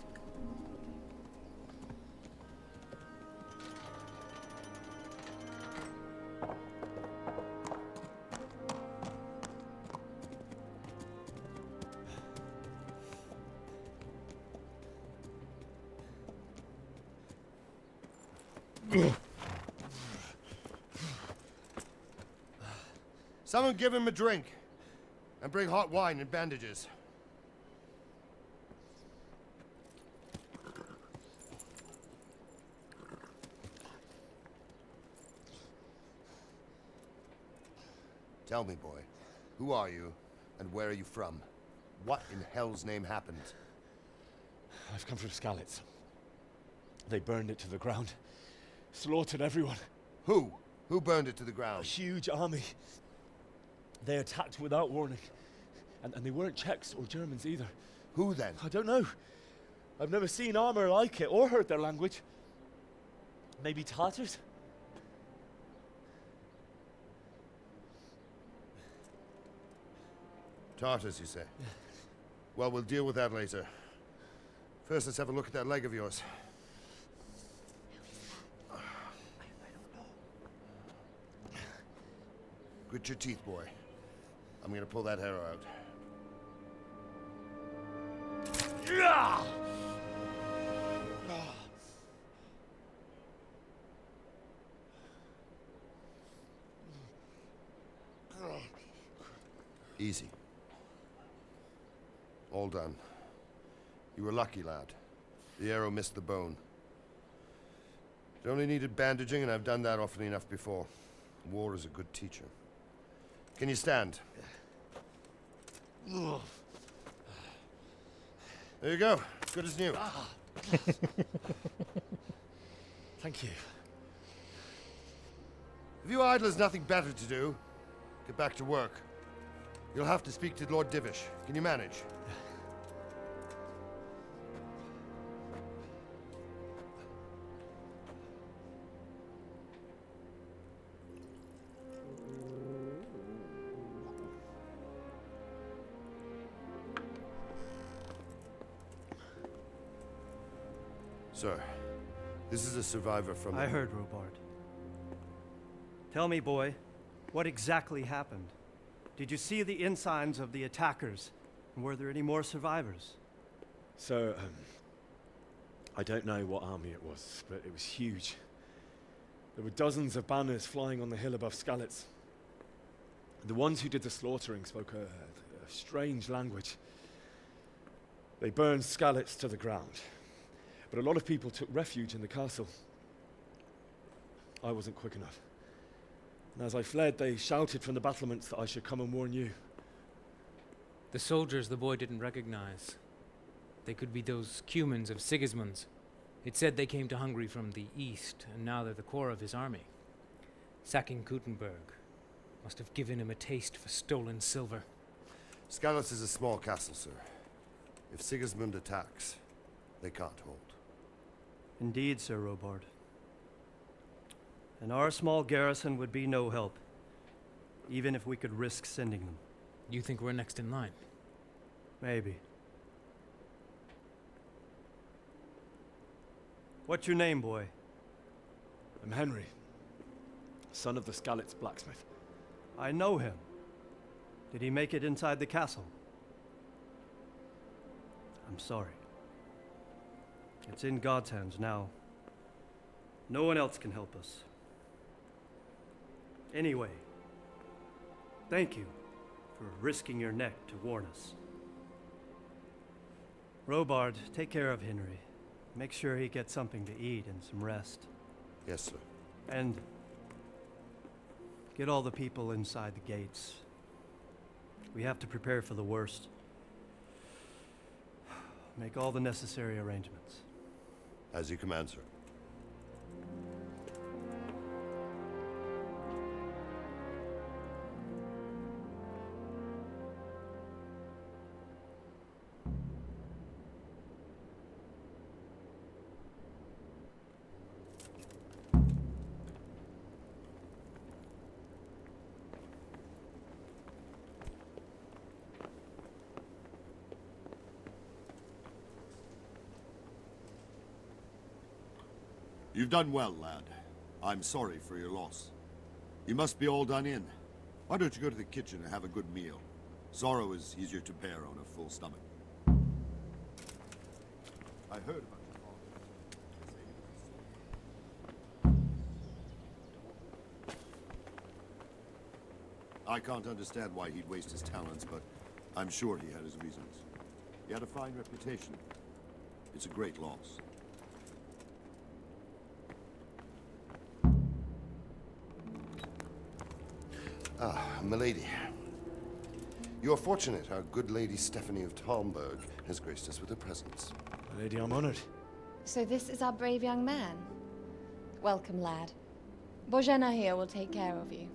Someone give him a drink. And bring hot wine and bandages. Tell me, boy, who are you, and where are you from? What in hell's name happened? I've come from Skalitz. They burned it to the ground. Slaughtered everyone. Who? Who burned it to the ground? A huge army. They attacked without warning. And they weren't Czechs or Germans either. Who then? I don't know. I've never seen armor like it or heard their language. Maybe Tatars? Tartars, you say? Well, we'll deal with that later. First, let's have a look at that leg of yours. Grit your teeth, boy. I'm gonna pull that arrow out. Easy. All done. You were lucky, lad. The arrow missed the bone. It only needed bandaging, and I've done that often enough before. War is a good teacher. Can you stand? There you go. Good as new. Thank you. If you idlers nothing better to do, get back to work. You'll have to speak to Lord Divish. Can you manage? Sir, this is a survivor from... I heard, Robard. Tell me, boy, what exactly happened? Did you see the ensigns of the attackers? And were there any more survivors? So, I don't know what army it was, but it was huge. There were dozens of banners flying on the hill above Skalitz. The ones who did the slaughtering spoke a strange language. They burned Skalitz to the ground. But a lot of people took refuge in the castle. I wasn't quick enough. And as I fled, they shouted from the battlements that I should come and warn you. The soldiers the boy didn't recognize. They could be those Cumans of Sigismund's. It said they came to Hungary from the east, and now they're the core of his army. Sacking Gutenberg must have given him a taste for stolen silver. Skalitz is a small castle, sir. If Sigismund attacks, they can't hold. Indeed, Sir Robard. And our small garrison would be no help, even if we could risk sending them. You think we're next in line? Maybe. What's your name, boy? I'm Henry, son of the Skalitz blacksmith. I know him. Did he make it inside the castle? I'm sorry. It's in God's hands now. No one else can help us. Anyway, thank you for risking your neck to warn us. Robard, take care of Henry. Make sure he gets something to eat and some rest. Yes, sir. And get all the people inside the gates. We have to prepare for the worst. Make all the necessary arrangements. As you command, sir. You've done well, lad. I'm sorry for your loss. You must be all done in. Why don't you go to the kitchen and have a good meal? Sorrow is easier to bear on a full stomach. I heard about your father. I can't understand why he'd waste his talents, but I'm sure he had his reasons. He had a fine reputation. It's a great loss. Ah, milady. You are fortunate our good lady Stephanie of Talmberg has graced us with her presence. My lady, I'm honored. So this is our brave young man. Welcome, lad. Bojena here will take care of you.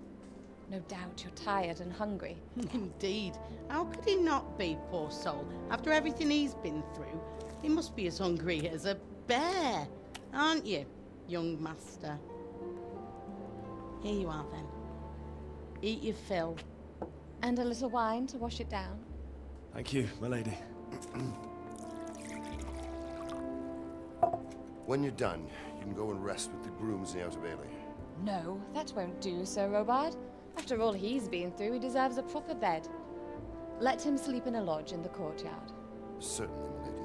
No doubt you're tired and hungry. Indeed. How could he not be, poor soul? After everything he's been through, he must be as hungry as a bear, aren't you, young master? Here you are, then. Eat your fill. And a little wine to wash it down. Thank you, my lady. When you're done, you can go and rest with the grooms in the Outer Bailey. No, that won't do, Sir Robard. After all he's been through, he deserves a proper bed. Let him sleep in a lodge in the courtyard. Certainly, milady.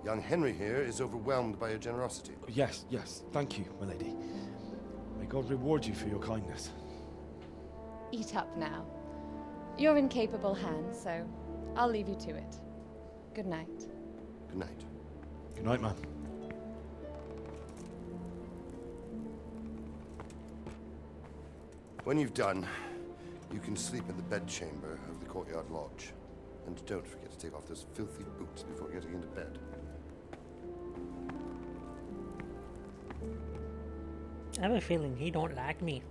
Young Henry here is overwhelmed by your generosity. Yes, yes. Thank you, my lady. May God reward you for your kindness. Eat up now. You're in capable hands, so I'll leave you to it. Good night. Good night. Good night, man. When you've done, you can sleep in the bedchamber of the courtyard lodge. And don't forget to take off those filthy boots before getting into bed. I have a feeling he don't like me.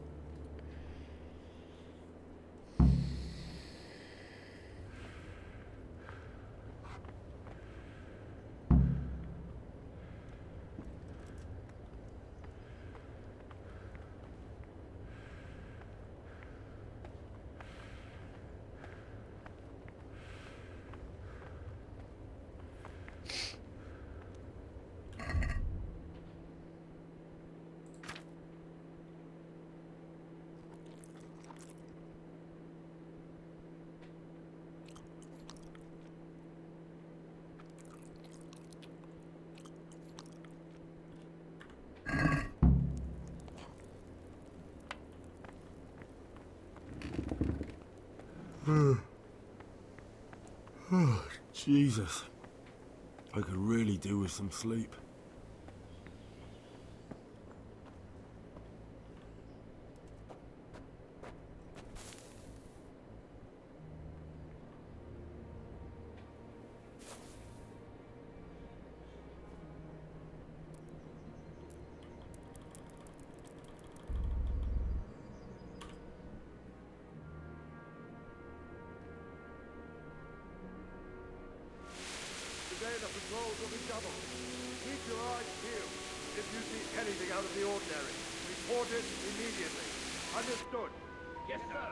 Oh, Jesus. I could really do with some sleep. Today the patrols will be doubled. Keep your eyes peeled. If you see anything out of the ordinary, report it immediately. Understood? Yes, sir.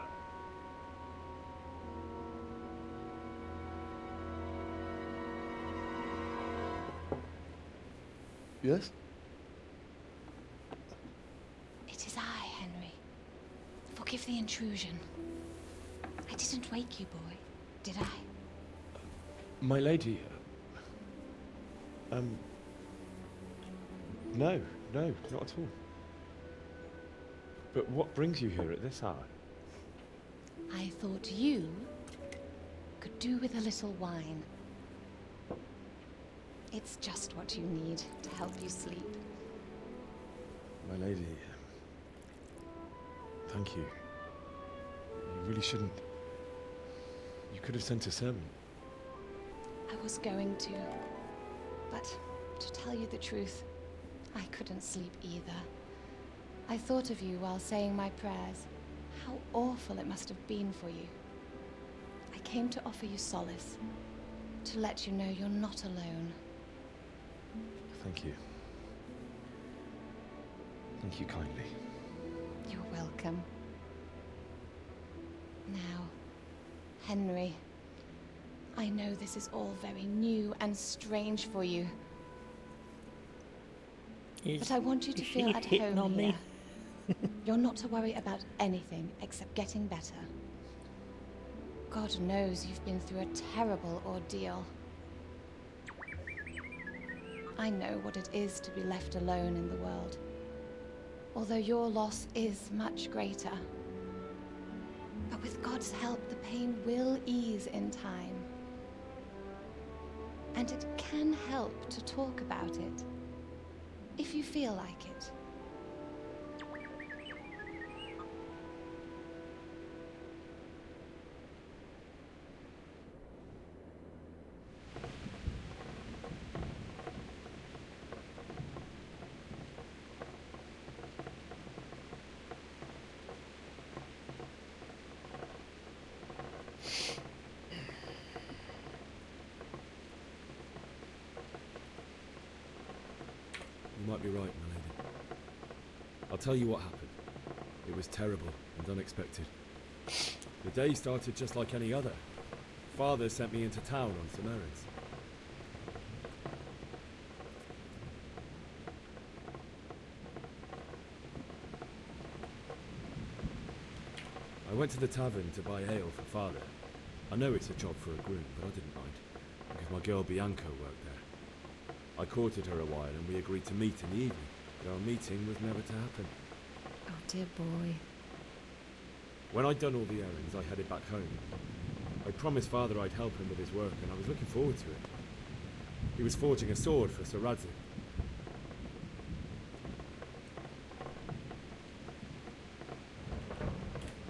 Yes? It is I, Henry. Forgive the intrusion. I didn't wake you, boy, did I? My lady, no, not at all. But what brings you here at this hour? I thought you could do with a little wine. It's just what you need to help you sleep. My lady, thank you. You really shouldn't. You could have sent a servant. I was going to, but to tell you the truth, I couldn't sleep either. I thought of you while saying my prayers. How awful it must have been for you. I came to offer you solace, to let you know you're not alone. Thank you. Thank you kindly. You're welcome. Now, Henry, I know this is all very new and strange for you. But I want you to feel at home here. You're not to worry about anything except getting better. God knows you've been through a terrible ordeal. I know what it is to be left alone in the world, although your loss is much greater. But with God's help, the pain will ease in time. And it can help to talk about it, if you feel like it. You might be right, my lady. I'll tell you what happened. It was terrible and unexpected. The day started just like any other. Father sent me into town on some errands. I went to the tavern to buy ale for Father. I know it's a job for a groom, but I didn't mind, because my girl Bianca worked there. I courted her a while and we agreed to meet in the evening, but our meeting was never to happen. Oh, dear boy. When I'd done all the errands, I headed back home. I promised Father I'd help him with his work, and I was looking forward to it. He was forging a sword for Sir Radzig.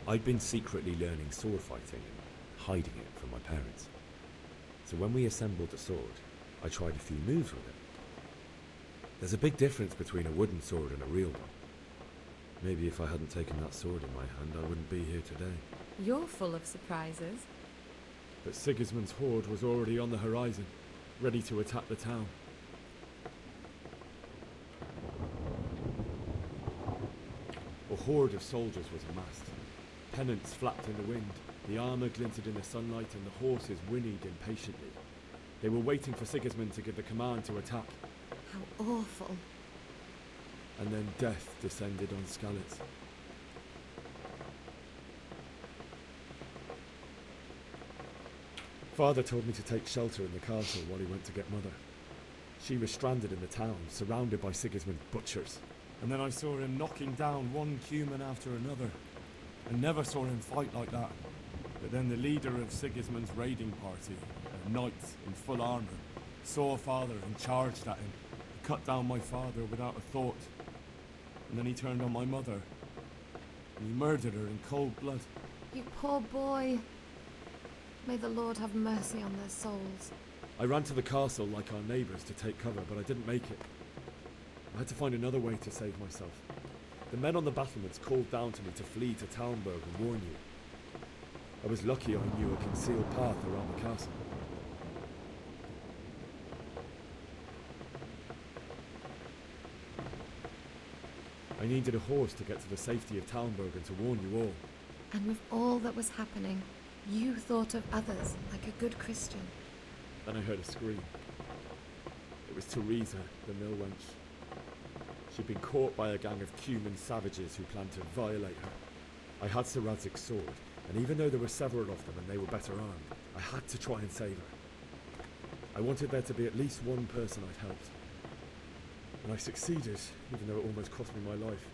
I'd been secretly learning sword fighting and hiding it from my parents. So when we assembled the sword, I tried a few moves with it. There's a big difference between a wooden sword and a real one. Maybe if I hadn't taken that sword in my hand, I wouldn't be here today. You're full of surprises. But Sigismund's horde was already on the horizon, ready to attack the town. A horde of soldiers was amassed. Pennants flapped in the wind, the armour glinted in the sunlight, and the horses whinnied impatiently. They were waiting for Sigismund to give the command to attack. How awful. And then death descended on Skalitz. Father told me to take shelter in the castle while he went to get Mother. She was stranded in the town, surrounded by Sigismund's butchers. And then I saw him knocking down one Cuman after another. I never saw him fight like that. But then the leader of Sigismund's raiding party, a knight in full armour, saw Father and charged at him. He cut down my father without a thought. And then he turned on my mother. And he murdered her in cold blood. You poor boy. May the Lord have mercy on their souls. I ran to the castle like our neighbours to take cover, but I didn't make it. I had to find another way to save myself. The men on the battlements called down to me to flee to Talmberg and warn you. I was lucky I knew a concealed path around the castle. I needed a horse to get to the safety of Talmberg and to warn you all. And with all that was happening, you thought of others like a good Christian. Then I heard a scream. It was Teresa, the mill wench. She'd been caught by a gang of Cuman savages who planned to violate her. I had Sir Radzig's sword, and even though there were several of them and they were better armed, I had to try and save her. I wanted there to be at least one person I'd helped. And I succeeded, even though it almost cost me my life.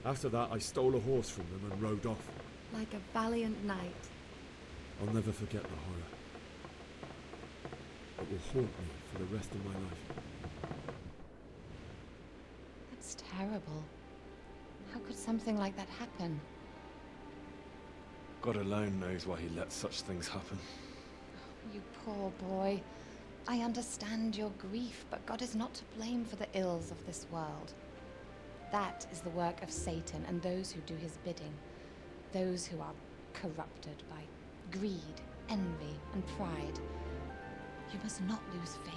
After that, I stole a horse from them and rode off. Like a valiant knight. I'll never forget the horror. It will haunt me for the rest of my life. That's terrible. How could something like that happen? God alone knows why he lets such things happen. You poor boy. I understand your grief, but God is not to blame for the ills of this world. That is the work of Satan and those who do his bidding. Those who are corrupted by greed, envy, and pride. You must not lose faith,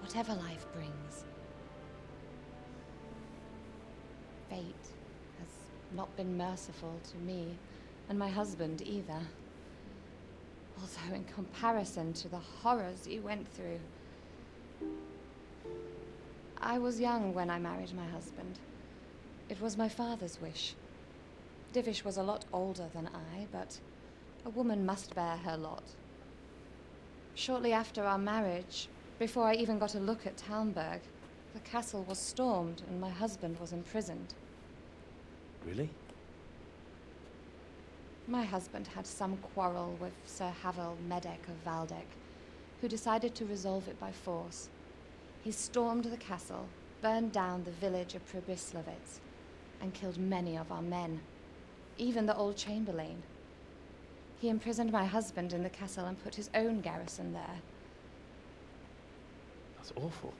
whatever life brings. Fate has not been merciful to me, and my husband either. Although in comparison to the horrors you went through. I was young when I married my husband. It was my father's wish. Divish was a lot older than I, but a woman must bear her lot. Shortly after our marriage, before I even got a look at Talmberg, the castle was stormed and my husband was imprisoned. Really? My husband had some quarrel with Sir Havel Medek of Valdek, who decided to resolve it by force. He stormed the castle, burned down the village of Pribyslavitz, and killed many of our men, even the old chamberlain. He imprisoned my husband in the castle and put his own garrison there. That's awful.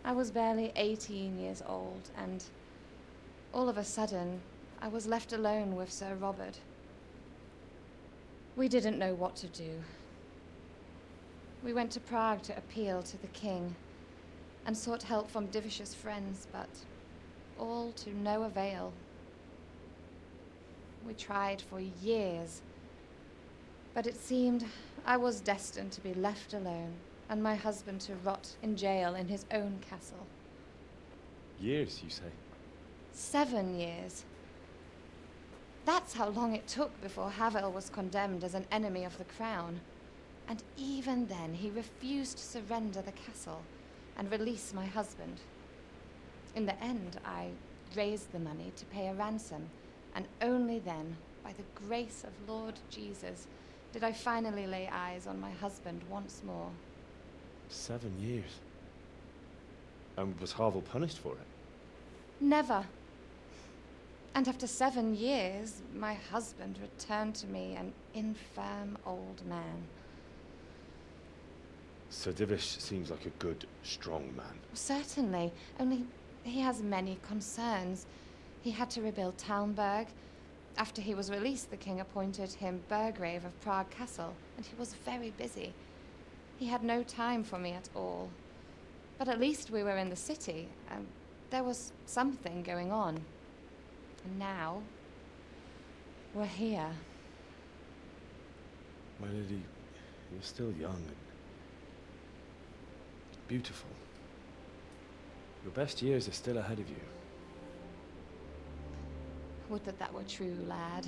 I was barely 18 years old, and all of a sudden, I was left alone with Sir Robert. We didn't know what to do. We went to Prague to appeal to the king, and sought help from Divish's friends, but all to no avail. We tried for years, but it seemed I was destined to be left alone, and my husband to rot in jail in his own castle. Years, you say? 7 years. That's how long it took before Havel was condemned as an enemy of the crown. And even then, he refused to surrender the castle and release my husband. In the end, I raised the money to pay a ransom, and only then, by the grace of Lord Jesus, did I finally lay eyes on my husband once more. 7 years? And was Havel punished for it? Never. And after 7 years, my husband returned to me an infirm old man. Sir Divish seems like a good, strong man. Certainly, only he has many concerns. He had to rebuild Talmberg. After he was released, the king appointed him Burgrave of Prague Castle, and he was very busy. He had no time for me at all. But at least we were in the city, and there was something going on. And now, we're here. My lady, you're still young and beautiful. Your best years are still ahead of you. Would that that were true, lad.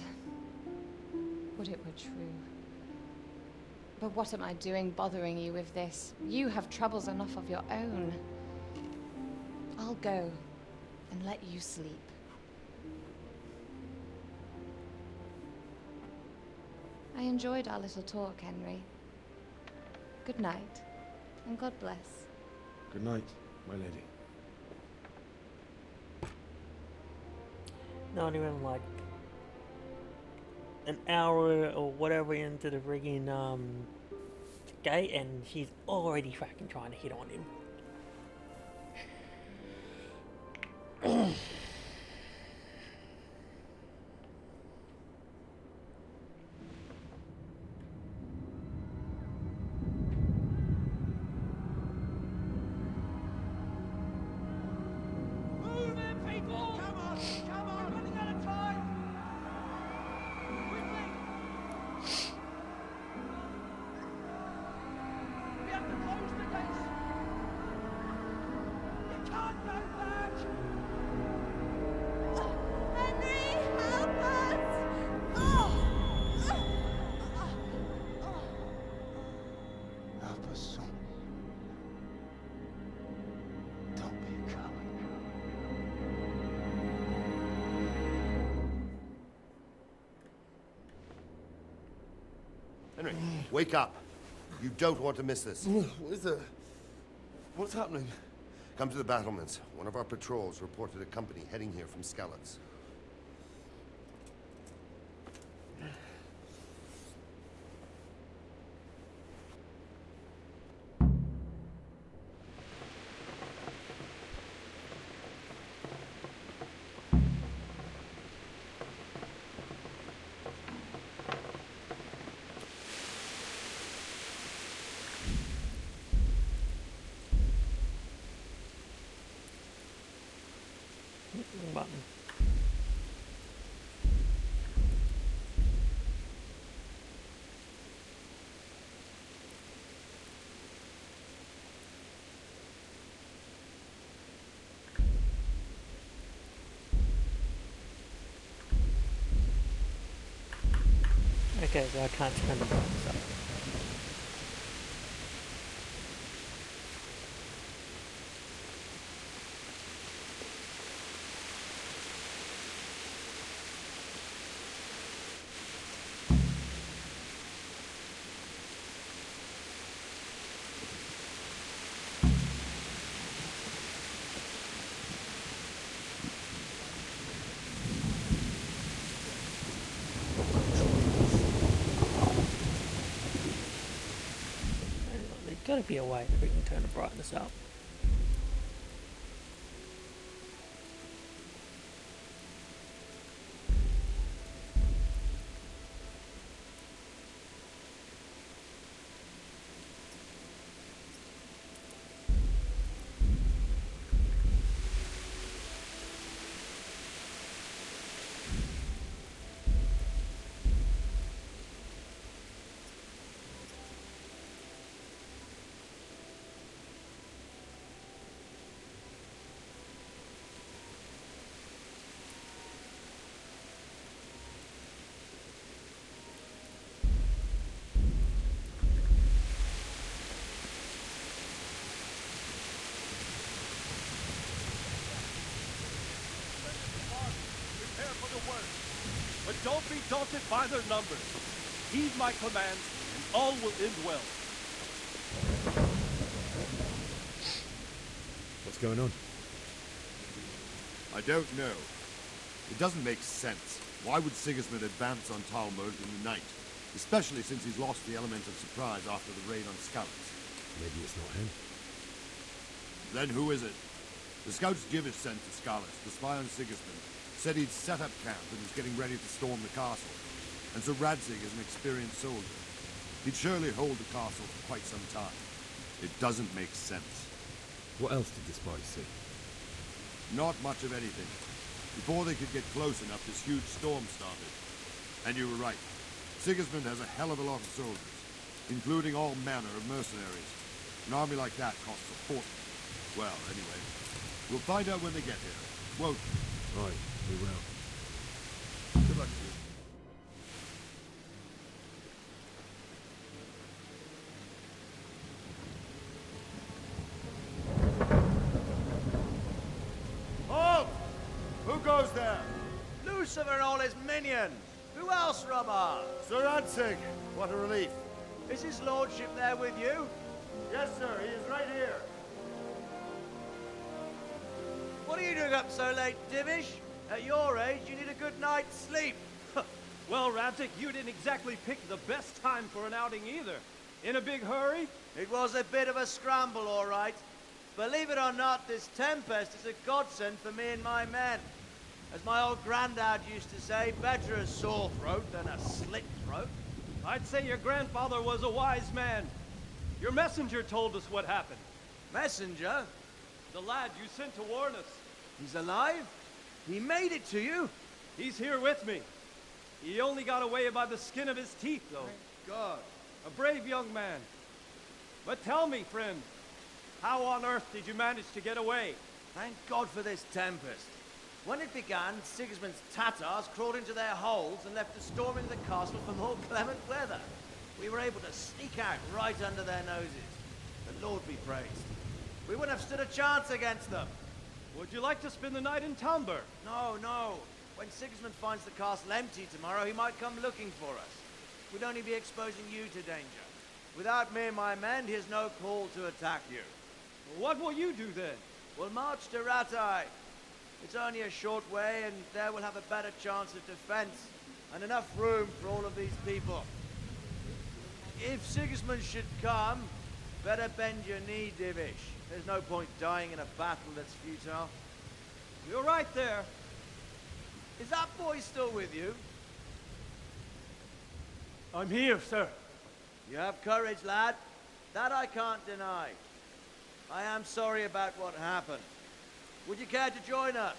Would it were true. But what am I doing bothering you with this? You have troubles enough of your own. I'll go and let you sleep. I enjoyed our little talk, Henry. Good night, and God bless. Good night, my lady. Not even like an hour or whatever into the friggin' gate, and she's already fucking trying to hit on him. Move it, people! Come on, come on! We're running out of time! Quickly! We have to close the gates! You can't go back! Henry, wake up. You don't want to miss this. What is it? What's happening? Come to the battlements. One of our patrols reported a company heading here from Skalitz. Button. Okay, so I can't turn the buttons up. There's gotta be a way that we can turn the brightness up. Prepare for the worst. But don't be daunted by their numbers. Heed my commands, and all will end well. What's going on? I don't know. It doesn't make sense. Why would Sigismund advance on Talmud in the night? Especially since he's lost the element of surprise after the raid on scouts. Maybe it's not him. Then who is it? The scouts Jivish sent to Skalitz to spy on Sigismund said he'd set up camp and was getting ready to storm the castle. And so Radzig is an experienced soldier. He'd surely hold the castle for quite some time. It doesn't make sense. What else did the spies see? Not much of anything. Before they could get close enough, this huge storm started. And you were right. Sigismund has a hell of a lot of soldiers, including all manner of mercenaries. An army like that costs a fortune. Well, anyway, we'll find out when they get here, won't we? Right, we will. Good luck to you. Halt! Who goes there? Lucifer and all his minions! Who else, Robber? Sir Radzig! What a relief. Is his lordship there with you? Yes, sir. He is right here. What are you doing up so late, Divish? At your age, you need a good night's sleep. Well, Radzig, you didn't exactly pick the best time for an outing either. In a big hurry? It was a bit of a scramble, all right. Believe it or not, this tempest is a godsend for me and my men. As my old granddad used to say, better a sore throat than a slit throat. I'd say your grandfather was a wise man. Your messenger told us what happened. Messenger? The lad you sent to warn us. He's alive? He made it to you? He's here with me. He only got away by the skin of his teeth, though. Thank God. A brave young man. But tell me, friend, how on earth did you manage to get away? Thank God for this tempest. When it began, Sigismund's Tatars crawled into their holes and left us storming the castle for more clement weather. We were able to sneak out right under their noses. The Lord be praised. We wouldn't have stood a chance against them. Would you like to spend the night in Talmber? No, no. When Sigismund finds the castle empty tomorrow, he might come looking for us. would only be exposing you to danger. Without me and my men, here's no call to attack you. What will you do then? We'll march to Rattay. It's only a short way, and there we'll have a better chance of defense, and enough room for all of these people. If Sigismund should come, better bend your knee, Divish. There's no point dying in a battle that's futile. You're right there. Is that boy still with you? I'm here, sir. You have courage, lad. That I can't deny. I am sorry about what happened. Would you care to join us?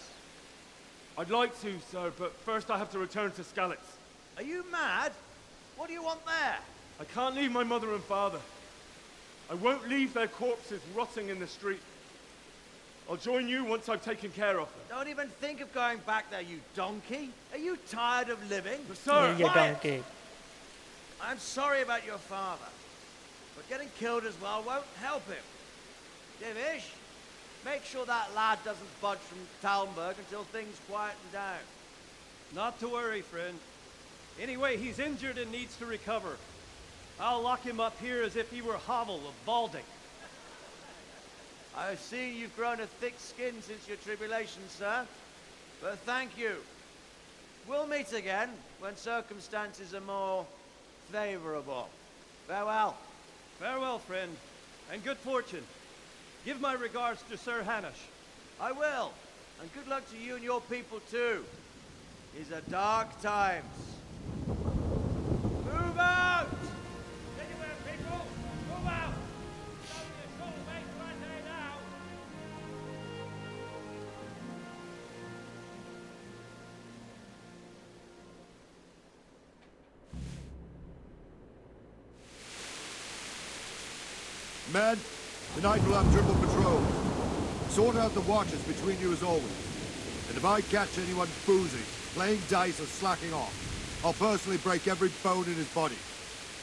I'd like to, sir, but first I have to return to Skalitz. Are you mad? What do you want there? I can't leave my mother and father. I won't leave their corpses rotting in the street. I'll join you once I've taken care of them. Don't even think of going back there, you donkey. Are you tired of living? But sir, Yeah, you donkey. I'm sorry about your father, but getting killed as well won't help him. Divish, make sure that lad doesn't budge from Talmberg until things quieten down. Not to worry, friend. Anyway, he's injured and needs to recover. I'll lock him up here as if he were Havel of Balding. I've seen you've grown a thick skin since your tribulation, sir. But thank you. We'll meet again when circumstances are more favorable. Farewell. Farewell, friend, and good fortune. Give my regards to Sir Hanush. I will. And good luck to you and your people too. These are dark times. Move out! Anywhere, people! Move out! It's only a short way to Rattay now. Men, tonight we'll have triple patrol. Sort out the watches between you as always. And if I catch anyone boozing, playing dice or slacking off, I'll personally break every bone in his body.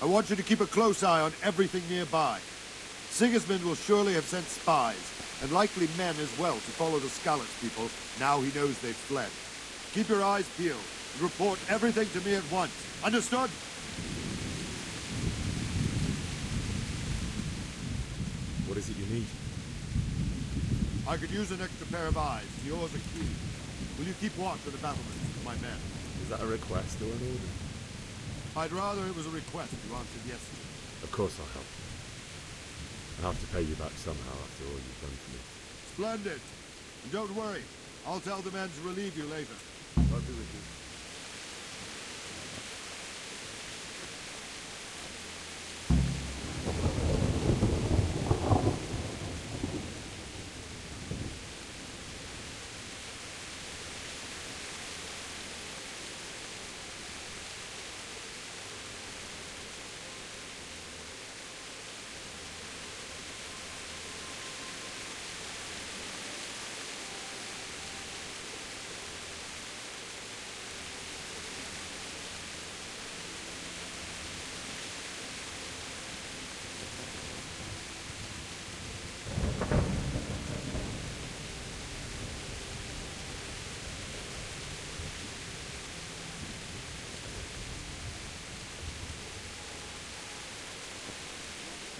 I want you to keep a close eye on everything nearby. Sigismund will surely have sent spies, and likely men as well, to follow the Skalitz people now he knows they've fled. Keep your eyes peeled, and report everything to me at once. Understood? What is it you need? I could use an extra pair of eyes. Yours are key. Will you keep watch of the battlements with my men? Is that a request or an order? I'd rather it was a request you answered yes to. Of course I'll help. I'll have to pay you back somehow after all you've done for me. Splendid. And don't worry. I'll tell the men to relieve you later. I'll be with you.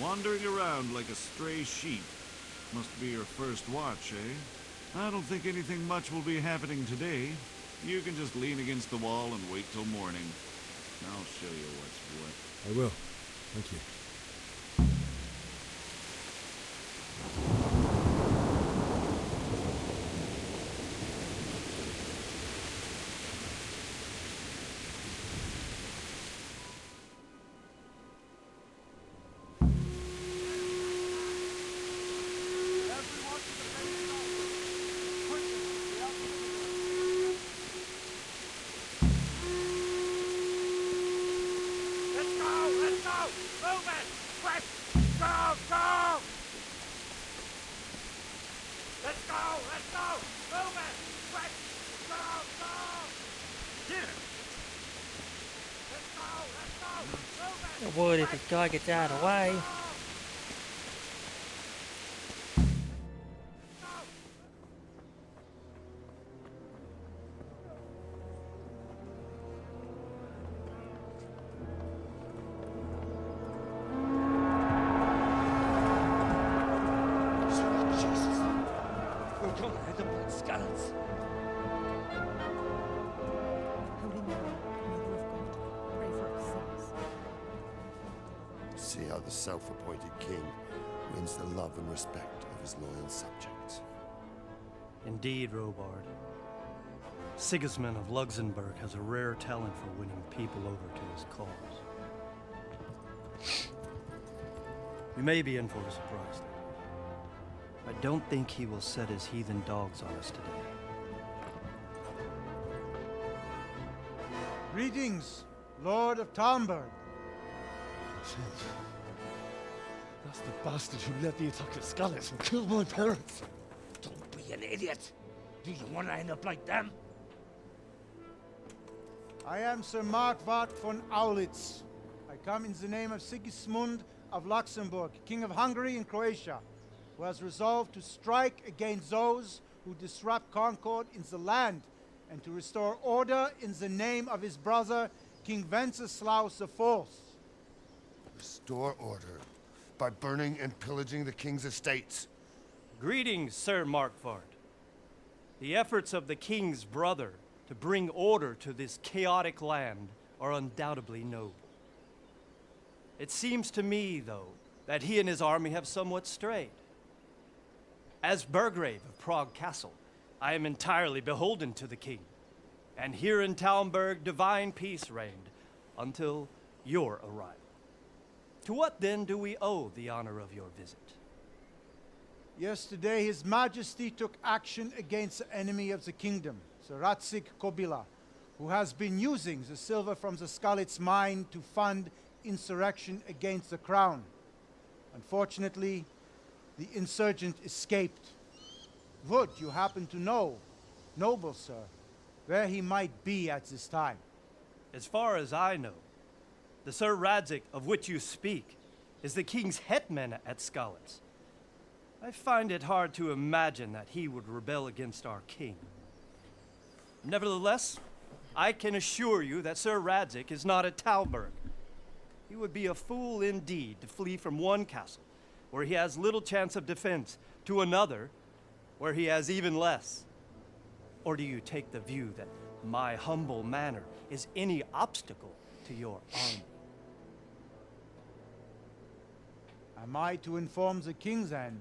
Wandering around like a stray sheep. Must be your first watch, eh? I don't think anything much will be happening today. You can just lean against the wall and wait till morning. I'll show you what's what. I will. Thank you. I would if this guy gets out of the way. Don't let them put scallops. Holy Mary, Mother of God, pray for us sinners. See how the self-appointed king wins the love and respect of his loyal subjects. Indeed, Robard. Sigismund of Luxembourg has a rare talent for winning people over to his cause. We may be in for a surprise, though. I don't think he will set his heathen dogs on us today. Greetings, Lord of Talmberg. That's the bastard who led the attack at Scarlet and killed my parents. Don't be an idiot. Do you want to end up like them? I am Sir Markwart von Aulitz. I come in the name of Sigismund of Luxembourg, King of Hungary and Croatia, who has resolved to strike against those who disrupt concord in the land and to restore order in the name of his brother, King Wenceslaus IV. Restore order by burning and pillaging the king's estates. Greetings, Sir Markwart. The efforts of the king's brother to bring order to this chaotic land are undoubtedly noble. It seems to me, though, that he and his army have somewhat strayed. As Burgrave of Prague Castle, I am entirely beholden to the king, and here in Talmberg divine peace reigned until your arrival. To what then do we owe the honor of your visit? Yesterday, His Majesty took action against the enemy of the kingdom, Sir Radzig Kobyla, who has been using the silver from the Skalitz mine to fund insurrection against the crown. Unfortunately, the insurgent escaped. Would you happen to know, noble sir, where he might be at this time? As far as I know, the Sir Radzig of which you speak is the king's hetman at Skalitz. I find it hard to imagine that he would rebel against our king. Nevertheless, I can assure you that Sir Radzig is not at Talmberg. He would be a fool indeed to flee from one castle, where he has little chance of defense, to another, where he has even less. Or do you take the view that my humble manner is any obstacle to your army? Am I to inform the king then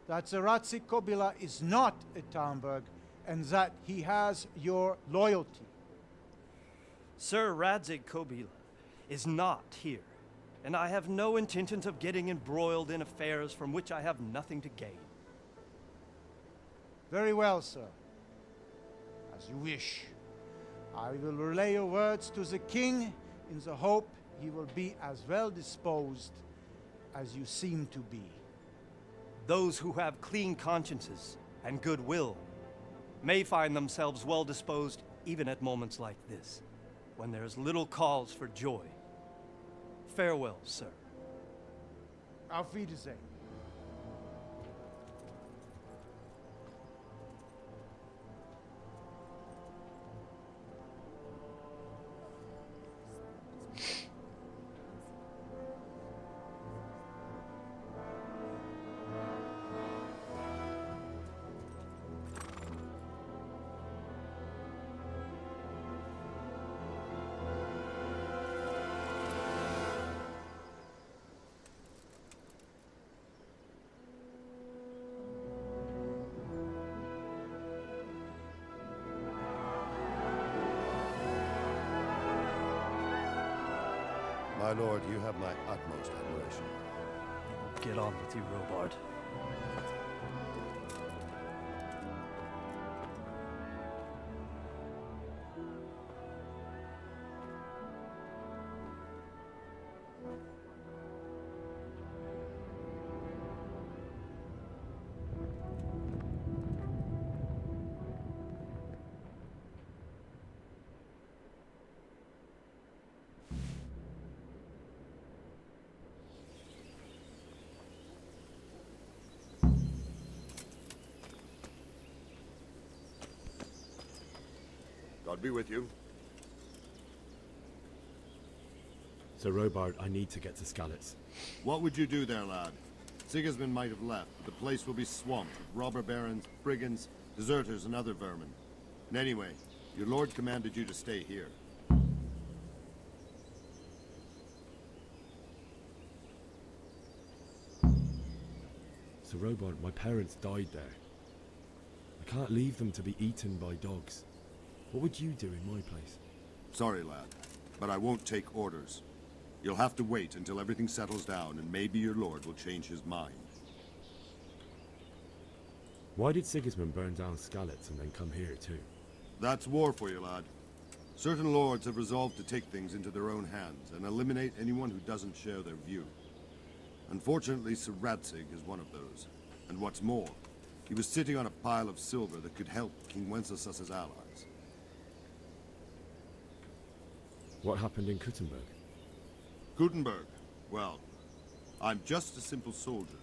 that Sir Radzig Kobyla is not at Talmberg and that he has your loyalty? Sir Radzig Kobyla is not here, and I have no intentions of getting embroiled in affairs from which I have nothing to gain. Very well, sir. As you wish. I will relay your words to the king in the hope he will be as well disposed as you seem to be. Those who have clean consciences and goodwill may find themselves well disposed even at moments like this, when there is little cause for joy. Farewell, sir. Auf Wiedersehen. My lord, you have my utmost admiration. Get on with you, Robard. God be with you. Sir Robard, I need to get to Skalitz. What would you do there, lad? Sigismund might have left, but the place will be swamped with robber barons, brigands, Deserters and other vermin. And anyway, your lord commanded you to stay here. So, Robert, my parents died there. I can't leave them to be eaten by dogs. What would you do in my place? Sorry, lad, but I won't take orders. You'll have to wait until everything settles down, and maybe your lord will change his mind. Why did Sigismund burn down Skalitz and then come here too? That's war for you, lad. Certain lords have resolved to take things into their own hands and eliminate anyone who doesn't share their view. Unfortunately, Sir Radzig is one of those. And what's more, he was sitting on a pile of silver that could help King Wenceslas's allies. What happened in Kuttenberg? Kuttenberg? Well, I'm just a simple soldier,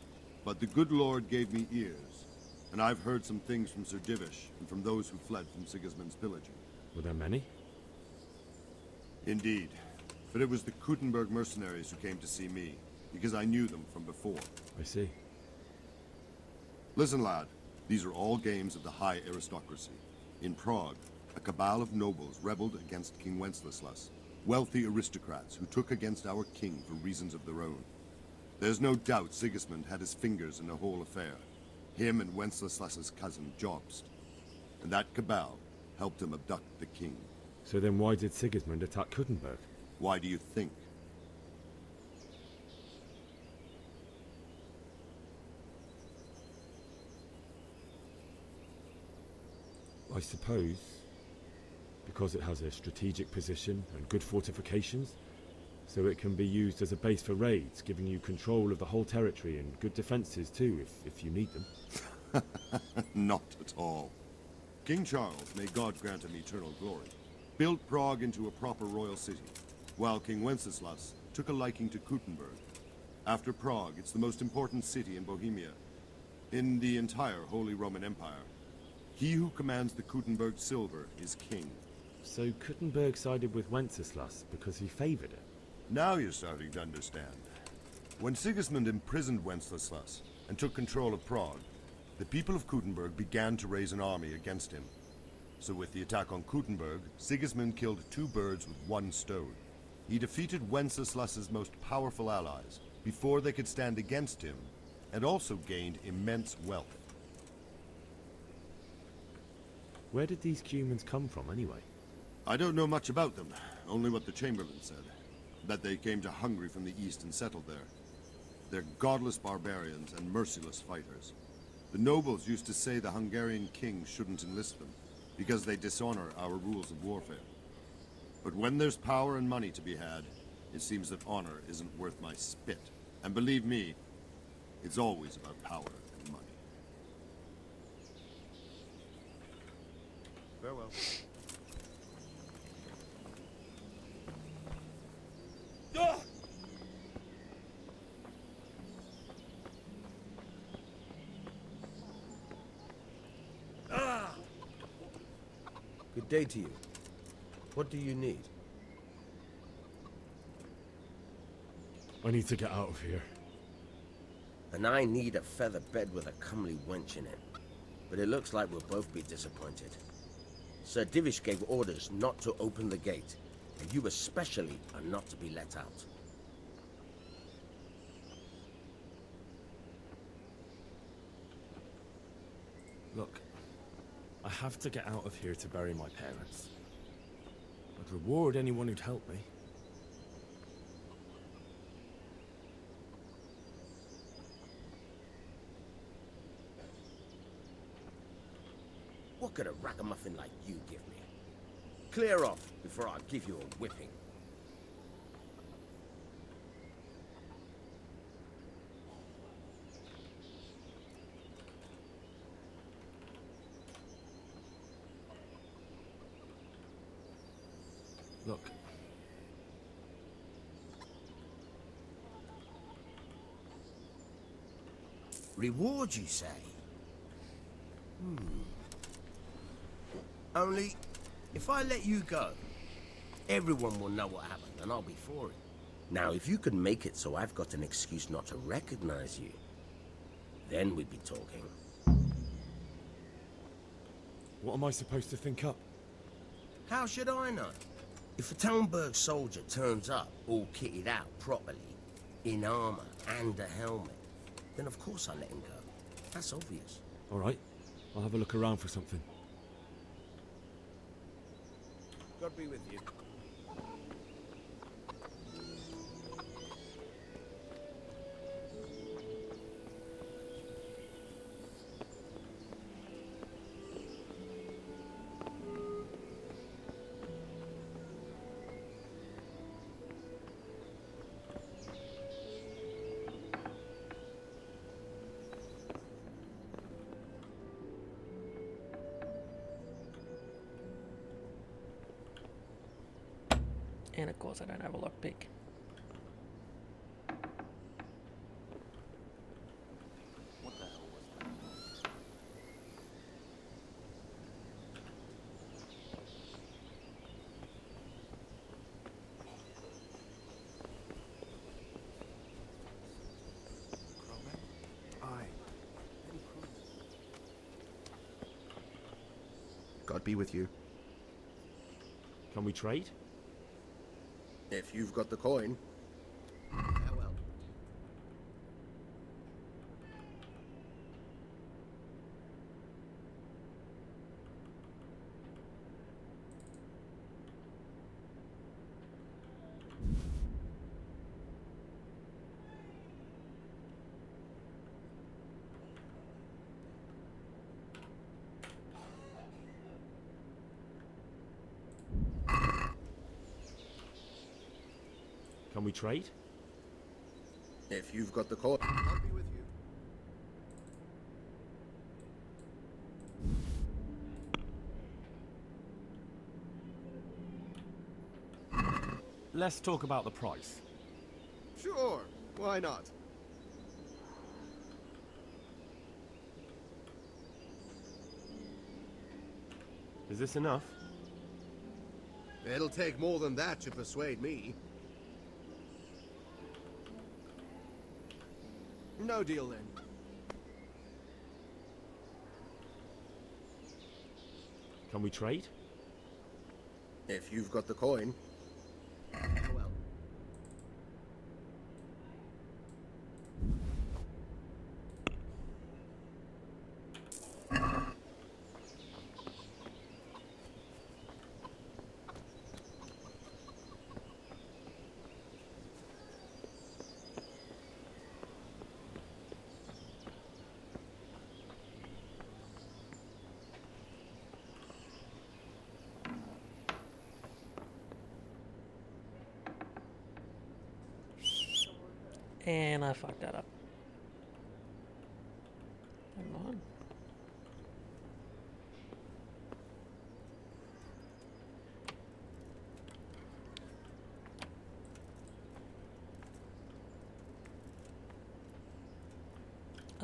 but the good lord gave me ears, and I've heard some things from Sir Divish and from those who fled from Sigismund's pillaging. Were there many? Indeed, but it was the Kuttenberg mercenaries who came to see me, because I knew them from before. I see. Listen, lad, these are all games of the high aristocracy. In Prague, a cabal of nobles rebelled against King Wenceslas, wealthy aristocrats who took against our king for reasons of their own. There's no doubt Sigismund had his fingers in the whole affair. Him and Wenceslas's cousin, Jobst. And that cabal helped him abduct the king. So then why did Sigismund attack Kuttenberg? Why do you think? I suppose because it has a strategic position and good fortifications, so it can be used as a base for raids, giving you control of the whole territory and good defenses too, if you need them. Not at all. King Charles, may God grant him eternal glory, built Prague into a proper royal city, while King Wenceslas took a liking to Kuttenberg. After Prague, it's the most important city in Bohemia, in the entire Holy Roman Empire. He who commands the Kuttenberg silver is king. So Kuttenberg sided with Wenceslas because he favored it? Now you're starting to understand. When Sigismund imprisoned Wenceslas and took control of Prague, the people of Kuttenberg began to raise an army against him. So with the attack on Kuttenberg, Sigismund killed two birds with one stone. He defeated Wenceslas's most powerful allies before they could stand against him, and also gained immense wealth. Where did these Cumans come from, anyway? I don't know much about them, only what the Chamberlain said. That they came to Hungary from the east and settled there. They're godless barbarians and merciless fighters. The nobles used to say the Hungarian king shouldn't enlist them, because they dishonor our rules of warfare. But when there's power and money to be had, it seems that honor isn't worth my spit. And believe me, it's always about power and money. Farewell. Good day to you. What do you need? I need to get out of here. And I need a feather bed with a comely wench in it. But it looks like we'll both be disappointed. Sir Divish gave orders not to open the gate, and you especially are not to be let out. Look, I have to get out of here to bury my parents. I'd reward anyone who'd help me. What could a ragamuffin like you give me? Clear off before I give you a whipping. Look. Reward, you say? Only, if I let you go, everyone will know what happened, and I'll be for it. Now, if you can make it so I've got an excuse not to recognize you, then we'd be talking. What am I supposed to think up? How should I know? If a Talmberg soldier turns up all kitted out properly, in armor and a helmet, then of course I let him go. That's obvious. All right. I'll have a look around for something. God be with you. And of course I don't have a lockpick. What the hell was that? Aye. God be with you. Can we trade? If you've got the coin. Farewell. Can we trade? If you've got the coin. God be with you. Let's talk about the price. Sure, why not? Is this enough? It'll take more than that to persuade me. No deal then. Can we trade? If you've got the coin. Farewell. And I fucked that up. Come on.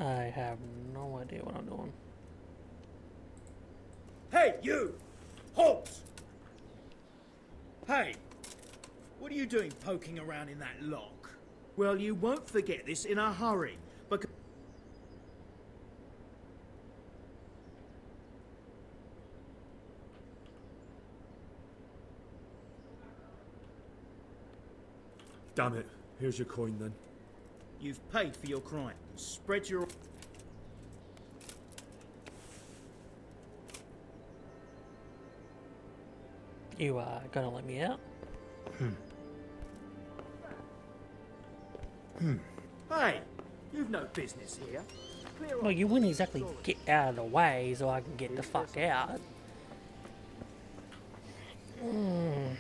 I have no idea what I'm doing. Hey, you! Halt! Hey! What are you doing poking around in that lock? Well, you won't forget this in a hurry, because... Damn it. Here's your coin then. You've paid for your crime. Spread your... You gonna let me out? Hey! You've no business here. Well, you wouldn't exactly get out of the way so I can get the fuck out. Hey,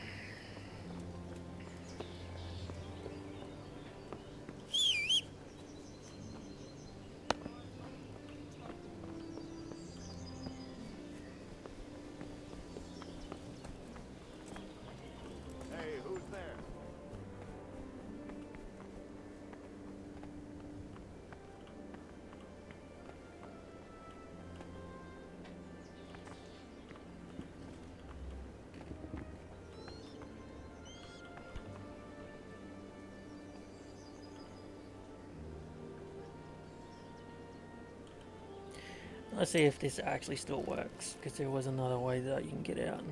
who's there? Let's see if this actually still works, because there was another way that you can get out.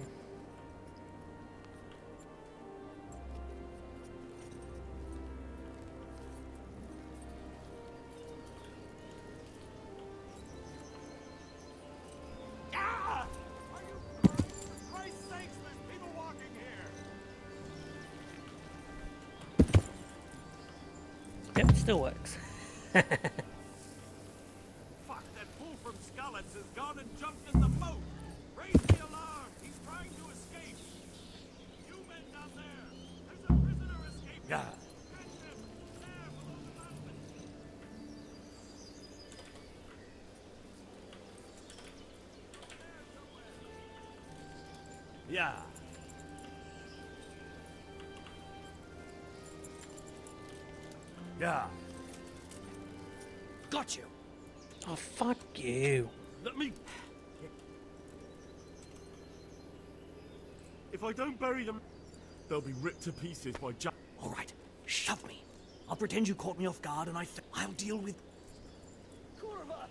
Yep, it still works. Fuck, that fool from Skalitz has gone and jumped in the boat! Raise the alarm! He's trying to escape! You men down there! There's a prisoner escaping! Yeah. Catch him! There, below the mountain! Yeah. Yeah. Got you! Oh, fuck you. Let me... If I don't bury them, they'll be ripped to pieces by All right, shove me. I'll pretend you caught me off guard and I'll deal with... Kurva!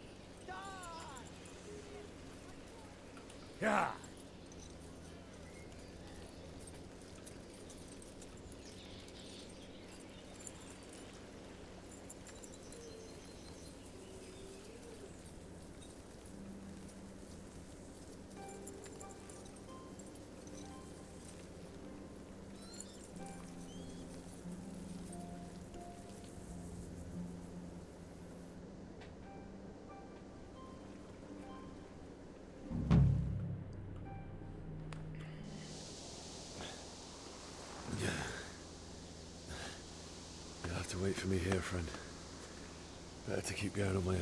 Yeah. You'll have to wait for me here, friend. Better to keep going on my own.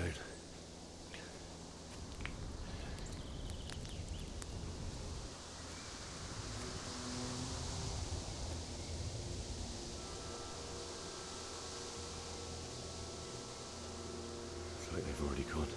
It's like they've already gone.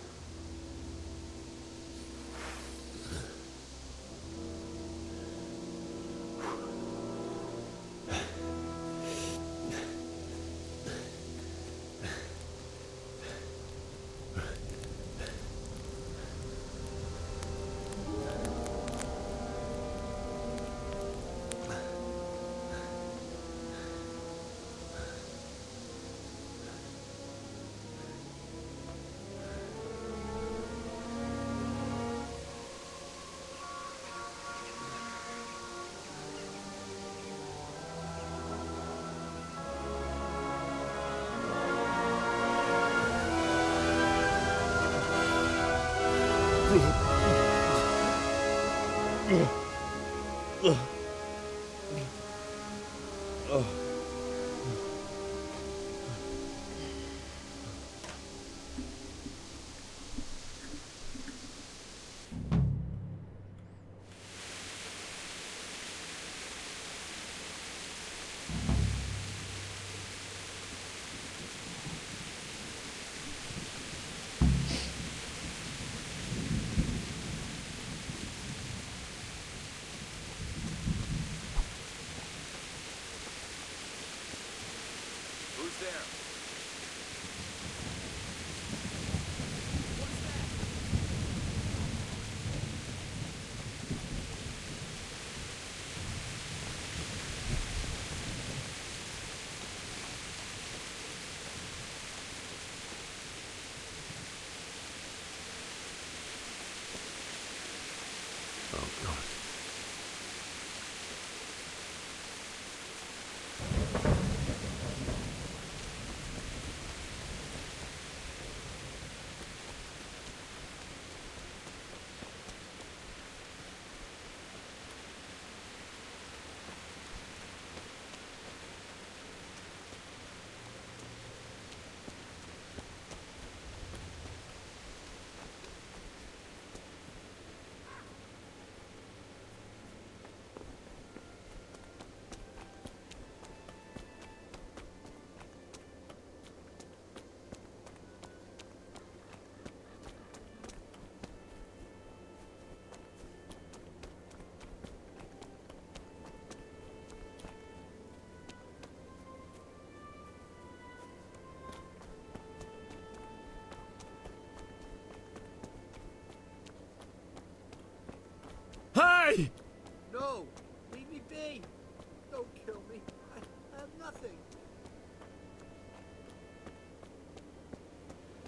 Who's there? Oh, God.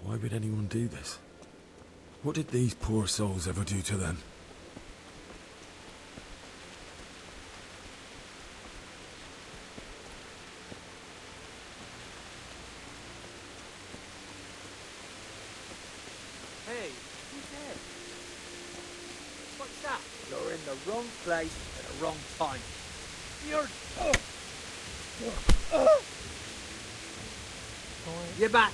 Why would anyone do this? What did these poor souls ever do to them? Hey, who's there? What's that? You're in the wrong place at the wrong time. You're... You're back.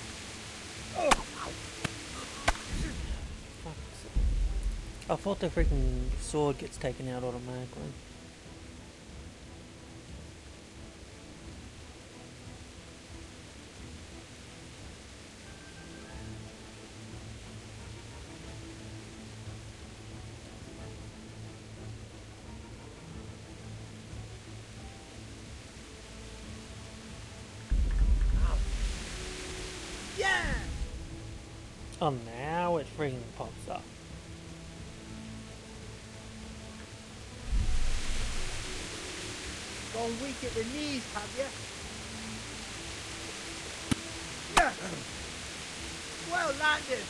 I thought the freaking sword gets taken out automatically. Yeah! Oh, now it freaking pops up. Gone weak at the knees, have you? Well landed.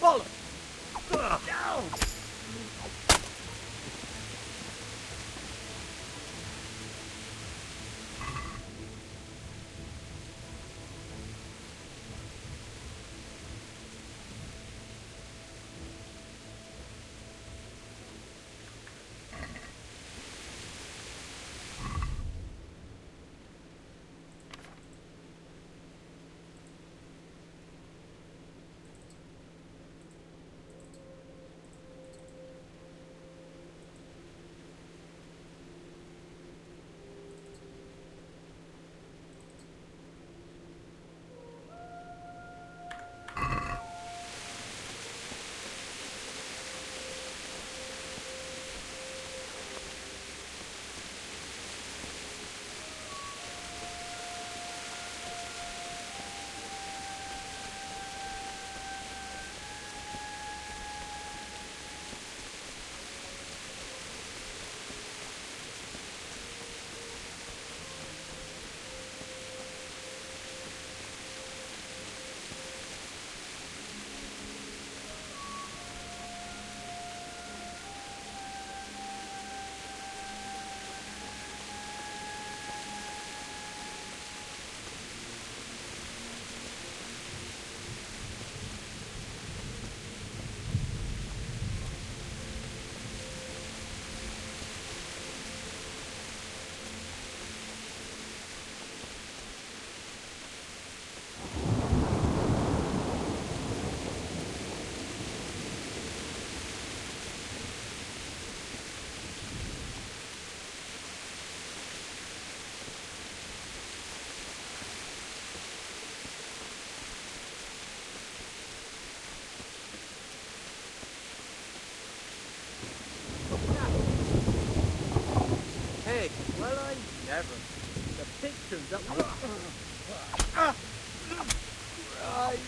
Bollocks! Down! Hey, well I never. The pictures that Right.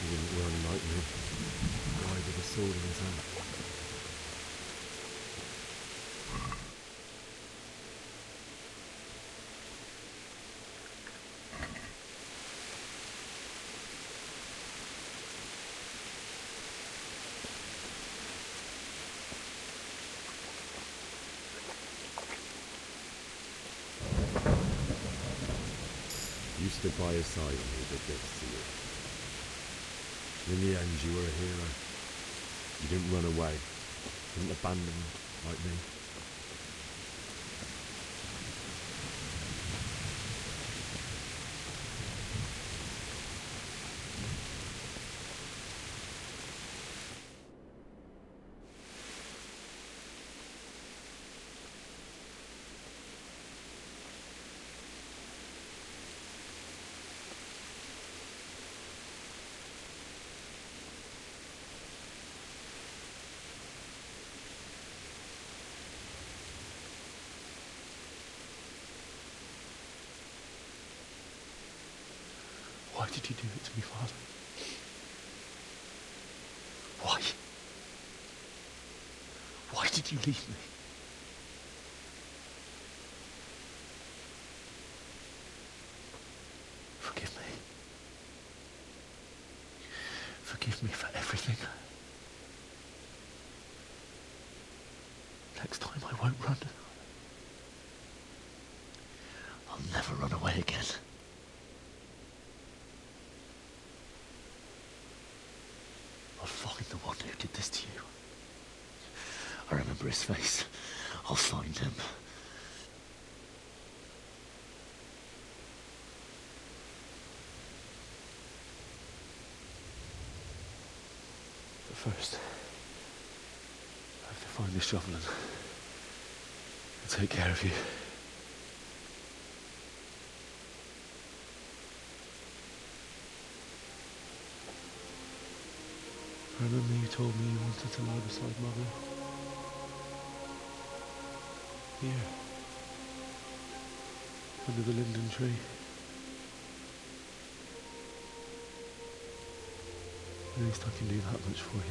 He didn't run like me. Guy with a sword in his hand. You stood by his side when he did this to you. In the end, you were a hero. You didn't run away. Didn't abandon him like me. did you do it to me, Father? Why? Why did you leave me? Forgive me. Forgive me for everything. Next time I won't run. I'll never run away again. I'll find the one who did this to you. I remember his face. I'll find him. But first, I have to find this shovel and take care of you. Remember you told me you wanted to lie beside Mother? Here. Under the linden tree. At least I can do that much for you.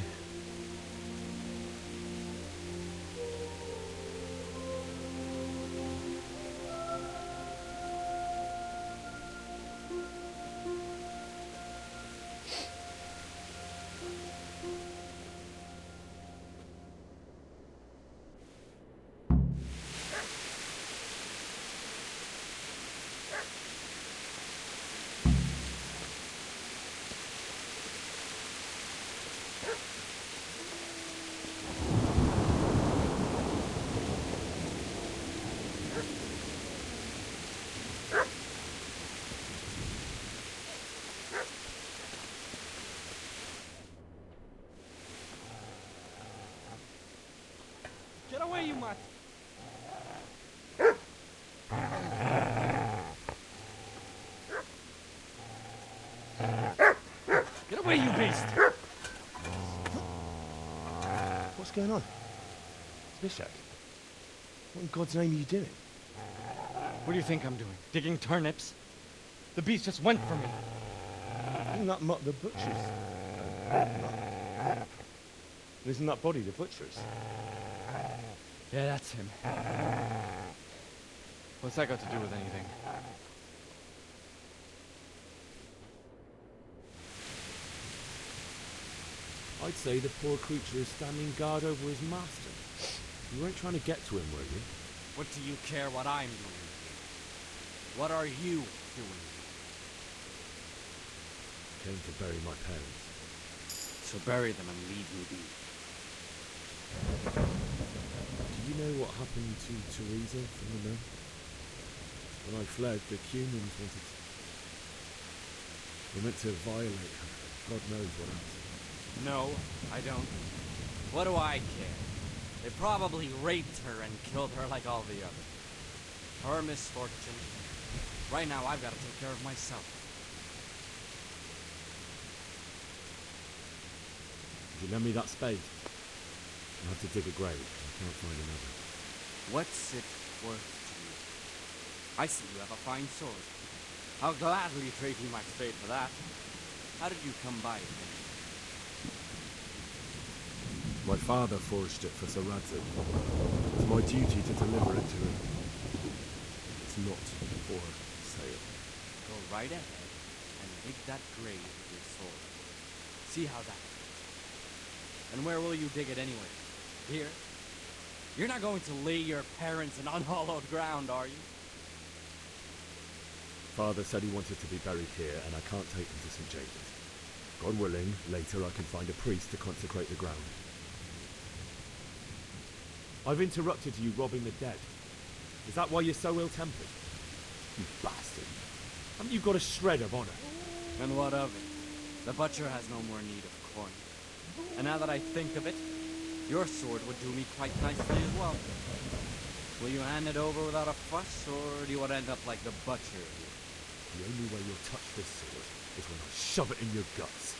Get away, you mutt! Get away, you beast! What's going on? Bishak? What in God's name are you doing? What do you think I'm doing? Digging turnips? The beast just went for me. Isn't that Mutt the butcher's? Isn't that body the butcher's? Yeah, that's him. What's that got to do with anything? I'd say the poor creature is standing guard over his master. You weren't trying to get to him, were you? What do you care what I'm doing? What are you doing? Came to bury my parents. So bury them and leave me be. Do you know what happened to Teresa from the men? When I fled, the Cumans wanted to... They meant to violate her. God knows what else. No, I don't. What do I care? They probably raped her and killed her like all the others. Her misfortune. Right now, I've got to take care of myself. If you lend me that spade, I'll have to dig a grave. I can't find another. What's it worth to you? I see you have a fine sword. I'll gladly trade you my spade for that. How did you come by it? My father forged it for Sir Radzig. It's my duty to deliver it to him. It's not for sale. Go right ahead and dig that grave with your sword. See how that goes. And where will you dig it anyway? Here? You're not going to lay your parents in unhallowed ground, are you? Father said he wanted to be buried here, and I can't take him to St. James's. God willing, later I can find a priest to consecrate the ground. I've interrupted you robbing the dead. Is that why you're so ill-tempered? You bastard. Haven't you got a shred of honor? And what of it? The butcher has no more need of coin. And now that I think of it, your sword would do me quite nicely as well. Will you hand it over without a fuss, or do you want to end up like the butcher here? The only way you'll touch this sword is when I shove it in your guts.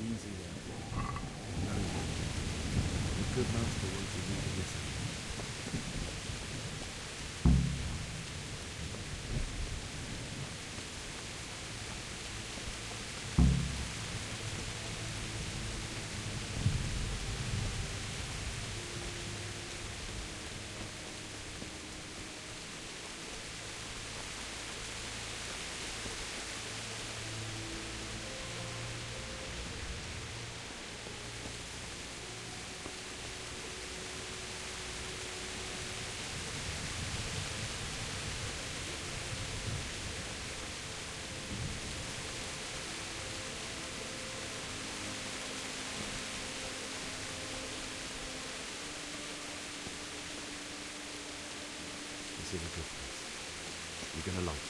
Easy there. No, a good master wants you to listen. This is a good place. You're gonna like it.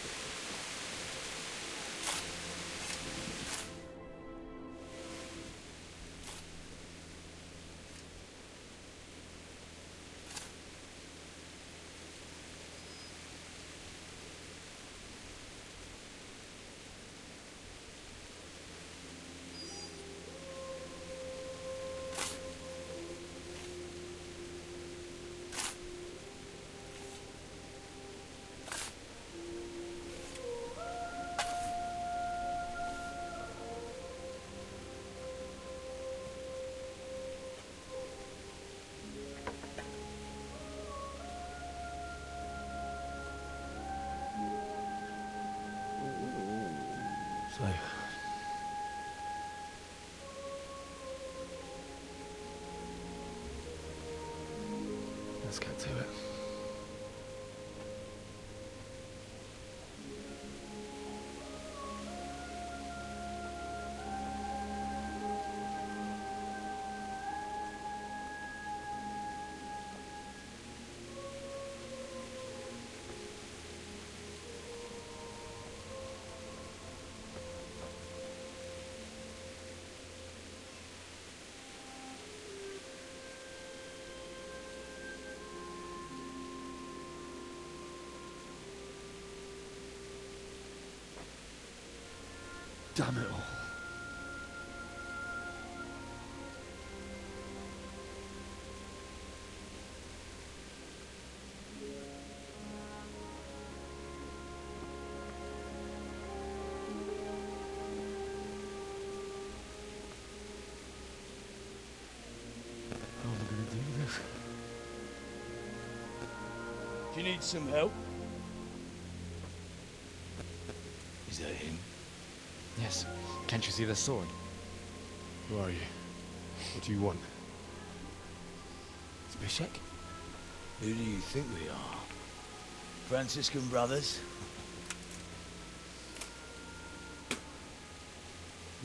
So, let's get to it. Damn it all. How am I gonna do this? Do you need some help? Is that him? Yes. Can't you see the sword? Who are you? What do you want? Zbyszek? Who do you think we are? Franciscan brothers?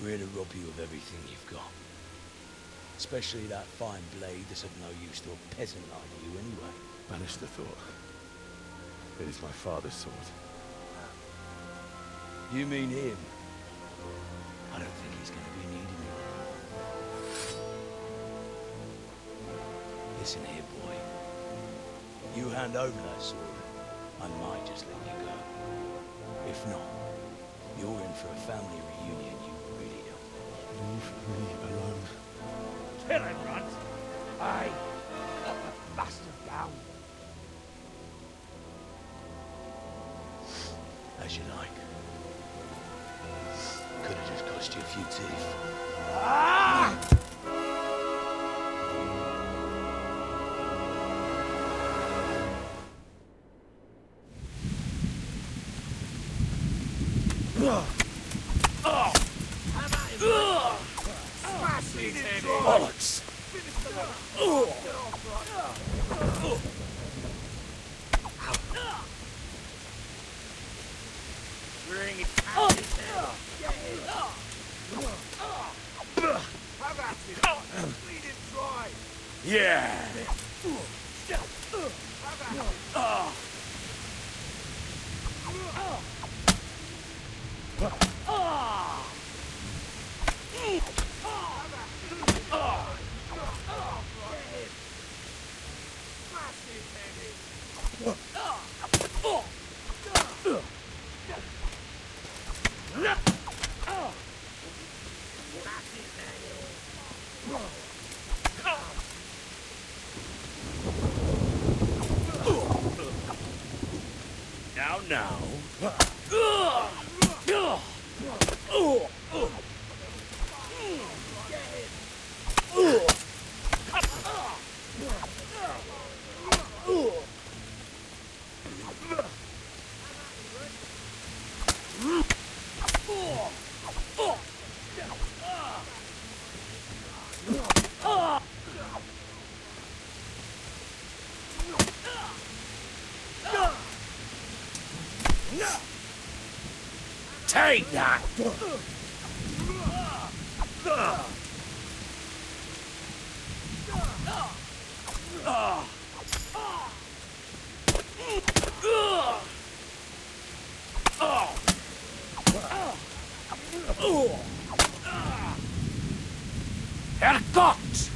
We're here to rob you of everything you've got. Especially that fine blade that's of no use to a peasant like you anyway. Banish the thought. It is my father's sword. You mean him? I don't think he's going to be needing it. Listen here, boy. You hand over that sword, I might just let you go. If not, you're in for a family reunion you really don't. Leave me alone. Kill him, Runt! Aye! Cut the bastard down! As you like. Could have just cost you a few teeth. Ah! Bollocks! Bring it out. Have at it! Bleed it dry! Yeah! Now. Take that! Herrgott!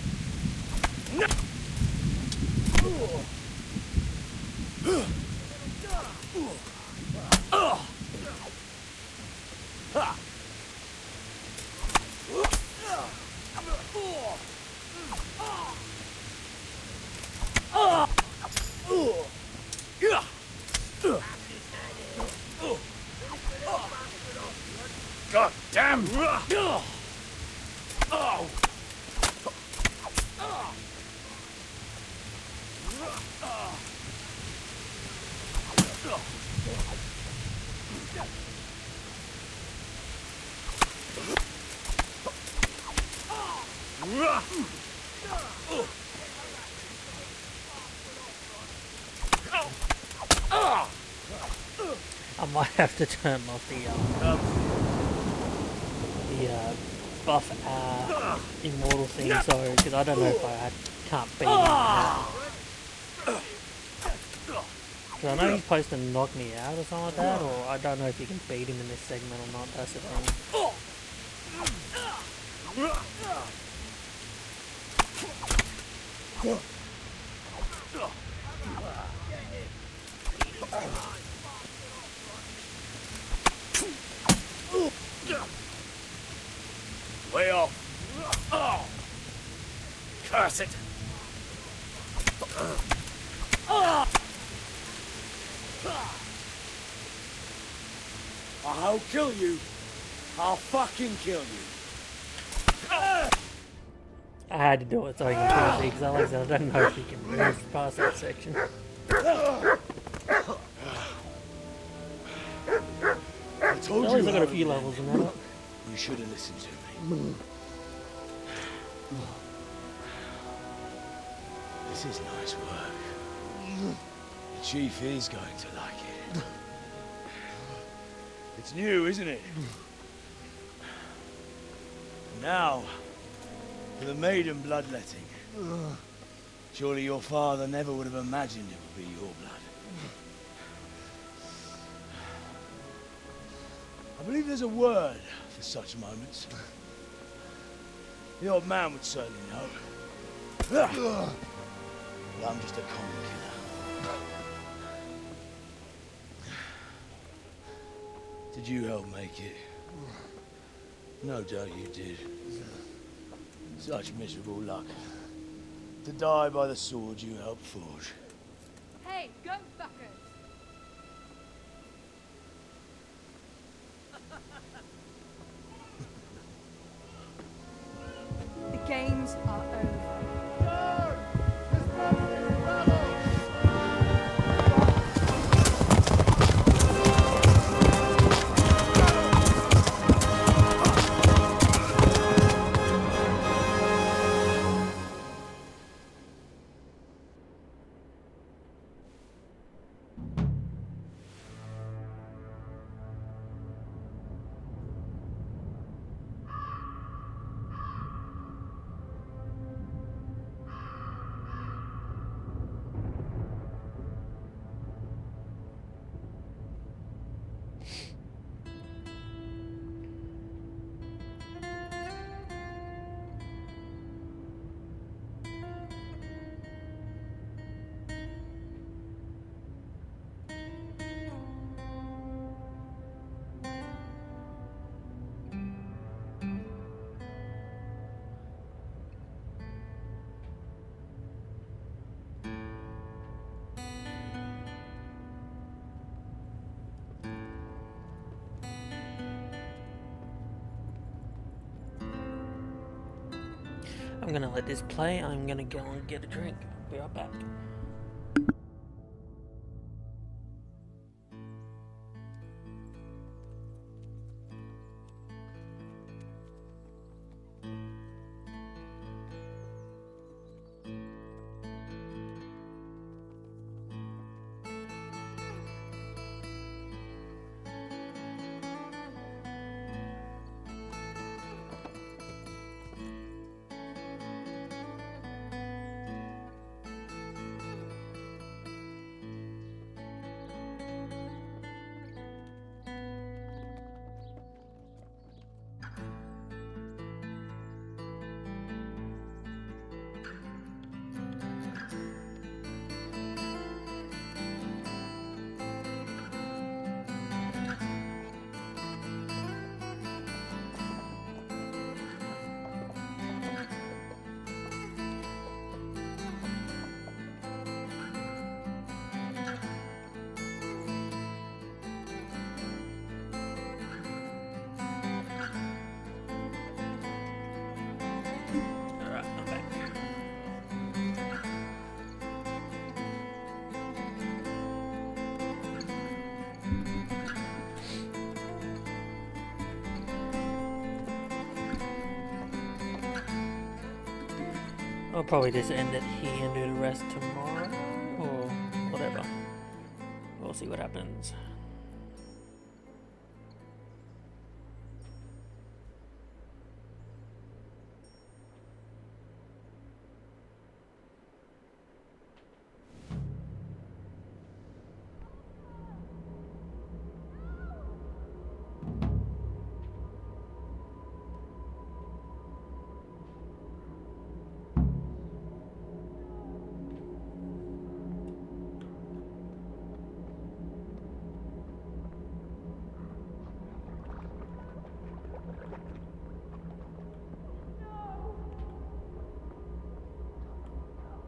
God damn! I might have to turn off the buff immortal thing, so because I don't know if I can't beat him. Because I know he's supposed to knock me out or something like that, or I don't know if you can beat him in this segment or not. That's the thing. Way off. Oh. Curse it. I'll kill you. I'll fucking kill you. I had to do it so I can kill it, because otherwise I don't know if you can move past that section. I told At you least I got a I few would. levels in that. You should have listened to me. This is nice work. The chief is going to like it. It's new, isn't it? Now, for the maiden bloodletting. Surely your father never would have imagined it would be your blood. I believe there's a word for such moments. The old man would certainly know. But I'm just a common killer. Did you help make it? No doubt you did. Such miserable luck. To die by the sword you helped forge. Hey, go fuckers! The games are over. I'm gonna let this play. I'm gonna go and get a drink. Be right back. I'll probably just end it here and do the rest tomorrow, or whatever. We'll see what happens.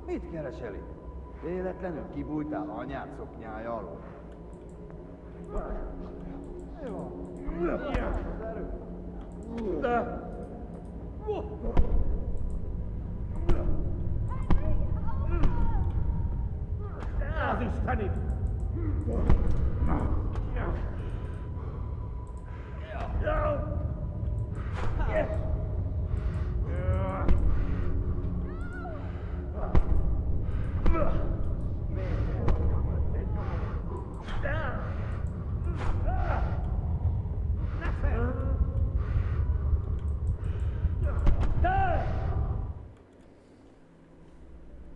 Mit keresel itt? Véletlenül kibújtál anyád szoknyája alól? Mi van? Az Istenit!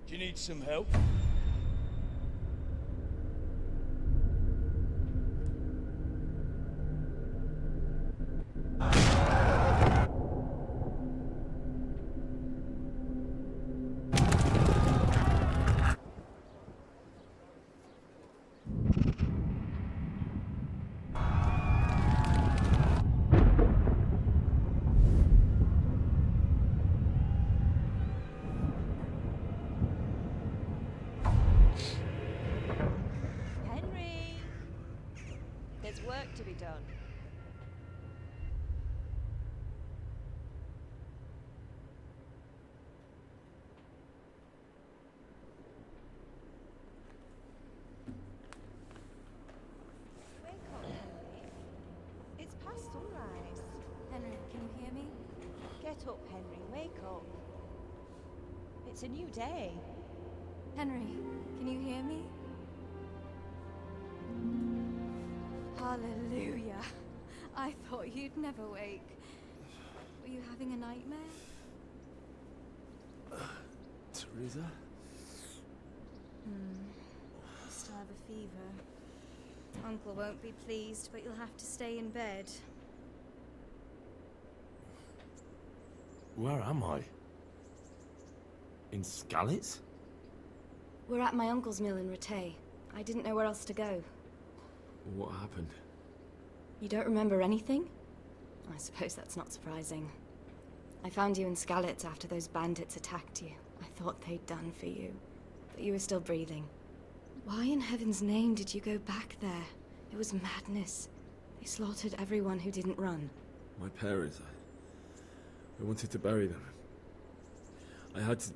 Do you need some help? Henry! There's work to be done. Wake up, Henry. It's past sunrise. Henry, can you hear me? Get up, Henry. Wake up. It's a new day. Henry, can you hear me? Hallelujah. I thought you'd never wake. Were you having a nightmare? Teresa? I still have a fever. Uncle won't be pleased, but you'll have to stay in bed. Where am I? In Skalitz? We're at my uncle's mill in Rattay. I didn't know where else to go. What happened? You don't remember anything? I suppose that's not surprising. I found you in Skalitz after those bandits attacked you. I thought they'd done for you, but you were still breathing. Why in heaven's name did you go back there? It was madness. They slaughtered everyone who didn't run. My parents, I wanted to bury them. I had to...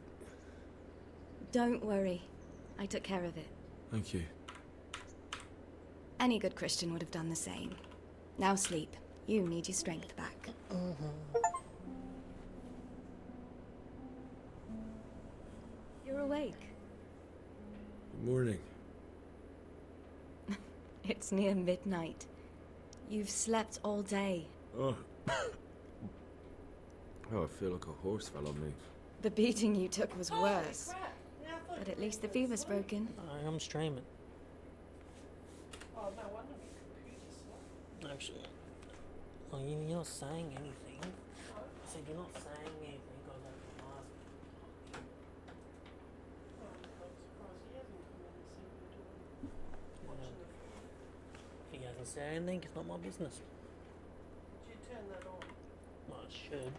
Don't worry. I took care of it. Thank you. Any good Christian would have done the same. Now sleep. You need your strength back. You're awake. Good morning. It's near midnight. You've slept all day. Oh. Oh, I feel like a horse fell on me. The beating you took was worse. But at least the fever's broken. I am streaming. Actually, oh, you're not saying anything. I said you're not saying anything. If he hasn't said anything, it's not my business. Did you turn that on? Well, it should.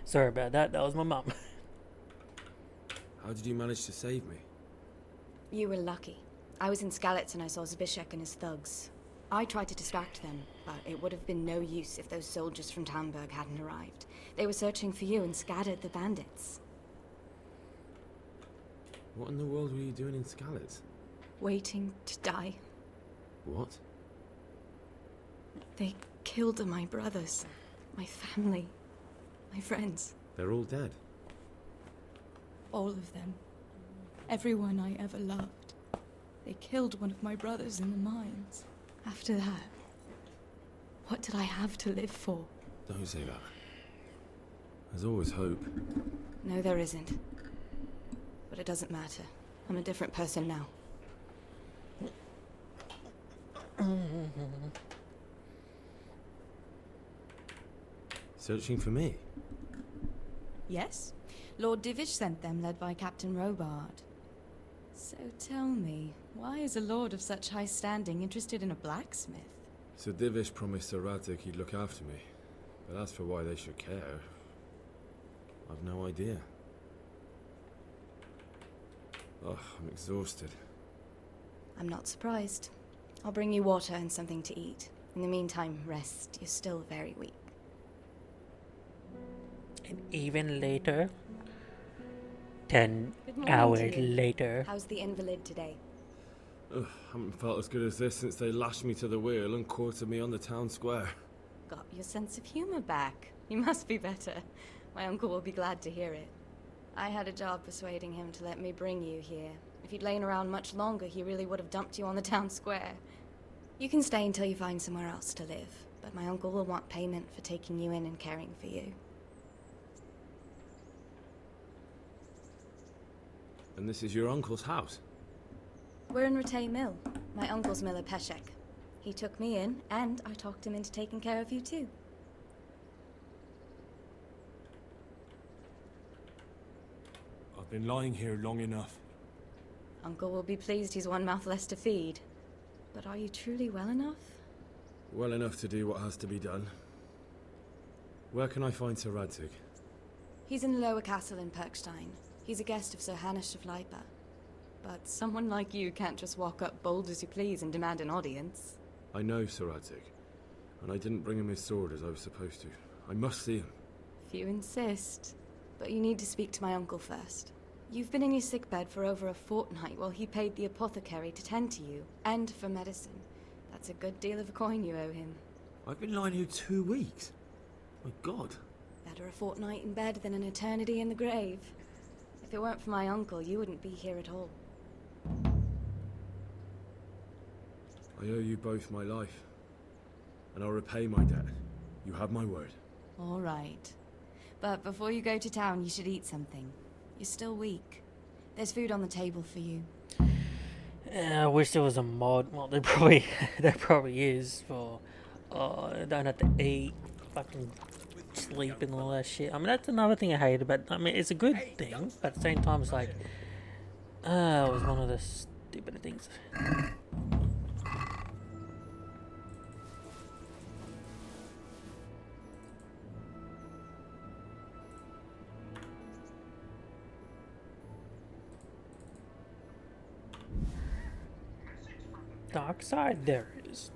Sorry about that. That was my mum. How did you manage to save me? You were lucky. I was in Skalitz and I saw Zbyszek and his thugs. I tried to distract them, but it would have been no use if those soldiers from Talmberg hadn't arrived. They were searching for you and scattered the bandits. What in the world were you doing in Skalitz? Waiting to die. What? They killed my brothers, my family, my friends. They're all dead. All of them. Everyone I ever loved. They killed one of my brothers in the mines. After that, what did I have to live for? Don't say that. There's always hope. No, there isn't. But it doesn't matter. I'm a different person now. Searching for me? Yes. Lord Divish sent them, led by Captain Robard. So tell me, why is a lord of such high standing interested in a blacksmith? Sir Divish promised Sir Radzig he'd look after me. But as for why they should care, I've no idea. Oh, I'm exhausted. I'm not surprised. I'll bring you water and something to eat. In the meantime, rest. You're still very weak. And even later, 10 Good morning hours to you. later. How's the invalid today? Ugh, haven't felt as good as this since they lashed me to the wheel and quartered me on the town square. Got your sense of humor back. You must be better. My uncle will be glad to hear it. I had a job persuading him to let me bring you here. If you'd lain around much longer, he really would have dumped you on the town square. You can stay until you find somewhere else to live, but my uncle will want payment for taking you in and caring for you. And this is your uncle's house? We're in Rattay Mill. My uncle's miller Peshek. He took me in, and I talked him into taking care of you too. I've been lying here long enough. Uncle will be pleased he's one mouth less to feed. But are you truly well enough? Well enough to do what has to be done. Where can I find Sir Radzig? He's in the lower castle in Perkstein. He's a guest of Sir Hanush of Leipa. But someone like you can't just walk up bold as you please and demand an audience. I know Sir Radzig, and I didn't bring him his sword as I was supposed to. I must see him. If you insist. But you need to speak to my uncle first. You've been in your sickbed for over a fortnight while he paid the apothecary to tend to you, and for medicine. That's a good deal of a coin you owe him. I've been lying here 2 weeks. My God. Better a fortnight in bed than an eternity in the grave. If it weren't for my uncle, you wouldn't be here at all. I owe you both my life, and I'll repay my debt. You have my word. All right. But before you go to town, you should eat something. You're still weak. There's food on the table for you. I wish there was a mod. Well, there probably is for. I don't have to eat, fucking sleep and all that shit. I mean, that's another thing I hate about. I mean, it's a good thing, but at the same time, it's like, it was one of the stupid things. dark side there is.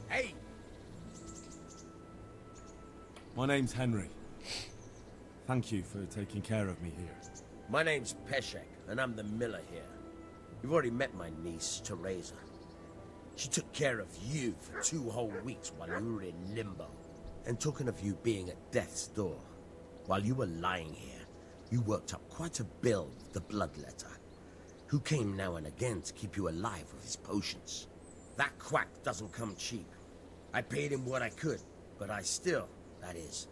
Hey! My name's Henry. Thank you for taking care of me here. My name's Peshek, and I'm the miller here. You've already met my niece, Teresa. She took care of you for 2 whole weeks while you were in limbo. And talking of you being at death's door, while you were lying here, you worked up quite a bill with the Bloodletter, who came now and again to keep you alive with his potions. That quack doesn't come cheap. I paid him what I could, but I still, that is,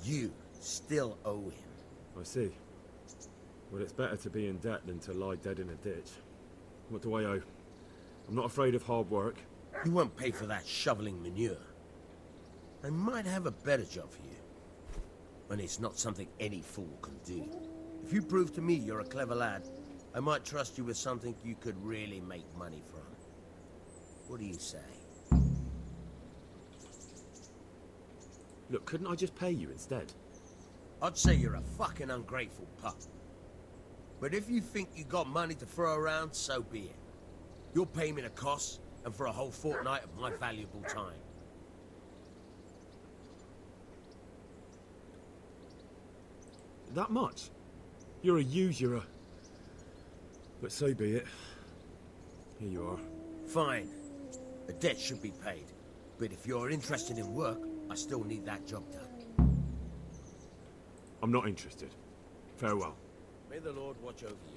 you still owe him. I see. Well, it's better to be in debt than to lie dead in a ditch. What do I owe? I'm not afraid of hard work. You won't pay for that shoveling manure. I might have a better job for you. And it's not something any fool can do. If you prove to me you're a clever lad, I might trust you with something you could really make money from. What do you say? Look, couldn't I just pay you instead? I'd say you're a fucking ungrateful pup. But if you think you got money to throw around, so be it. You'll pay me the costs, and for a whole fortnight of my valuable time. That much? You're a usurer. But so be it. Here you are. Fine. The debt should be paid. But if you're interested in work, I still need that job done. I'm not interested. Farewell. May the Lord watch over you.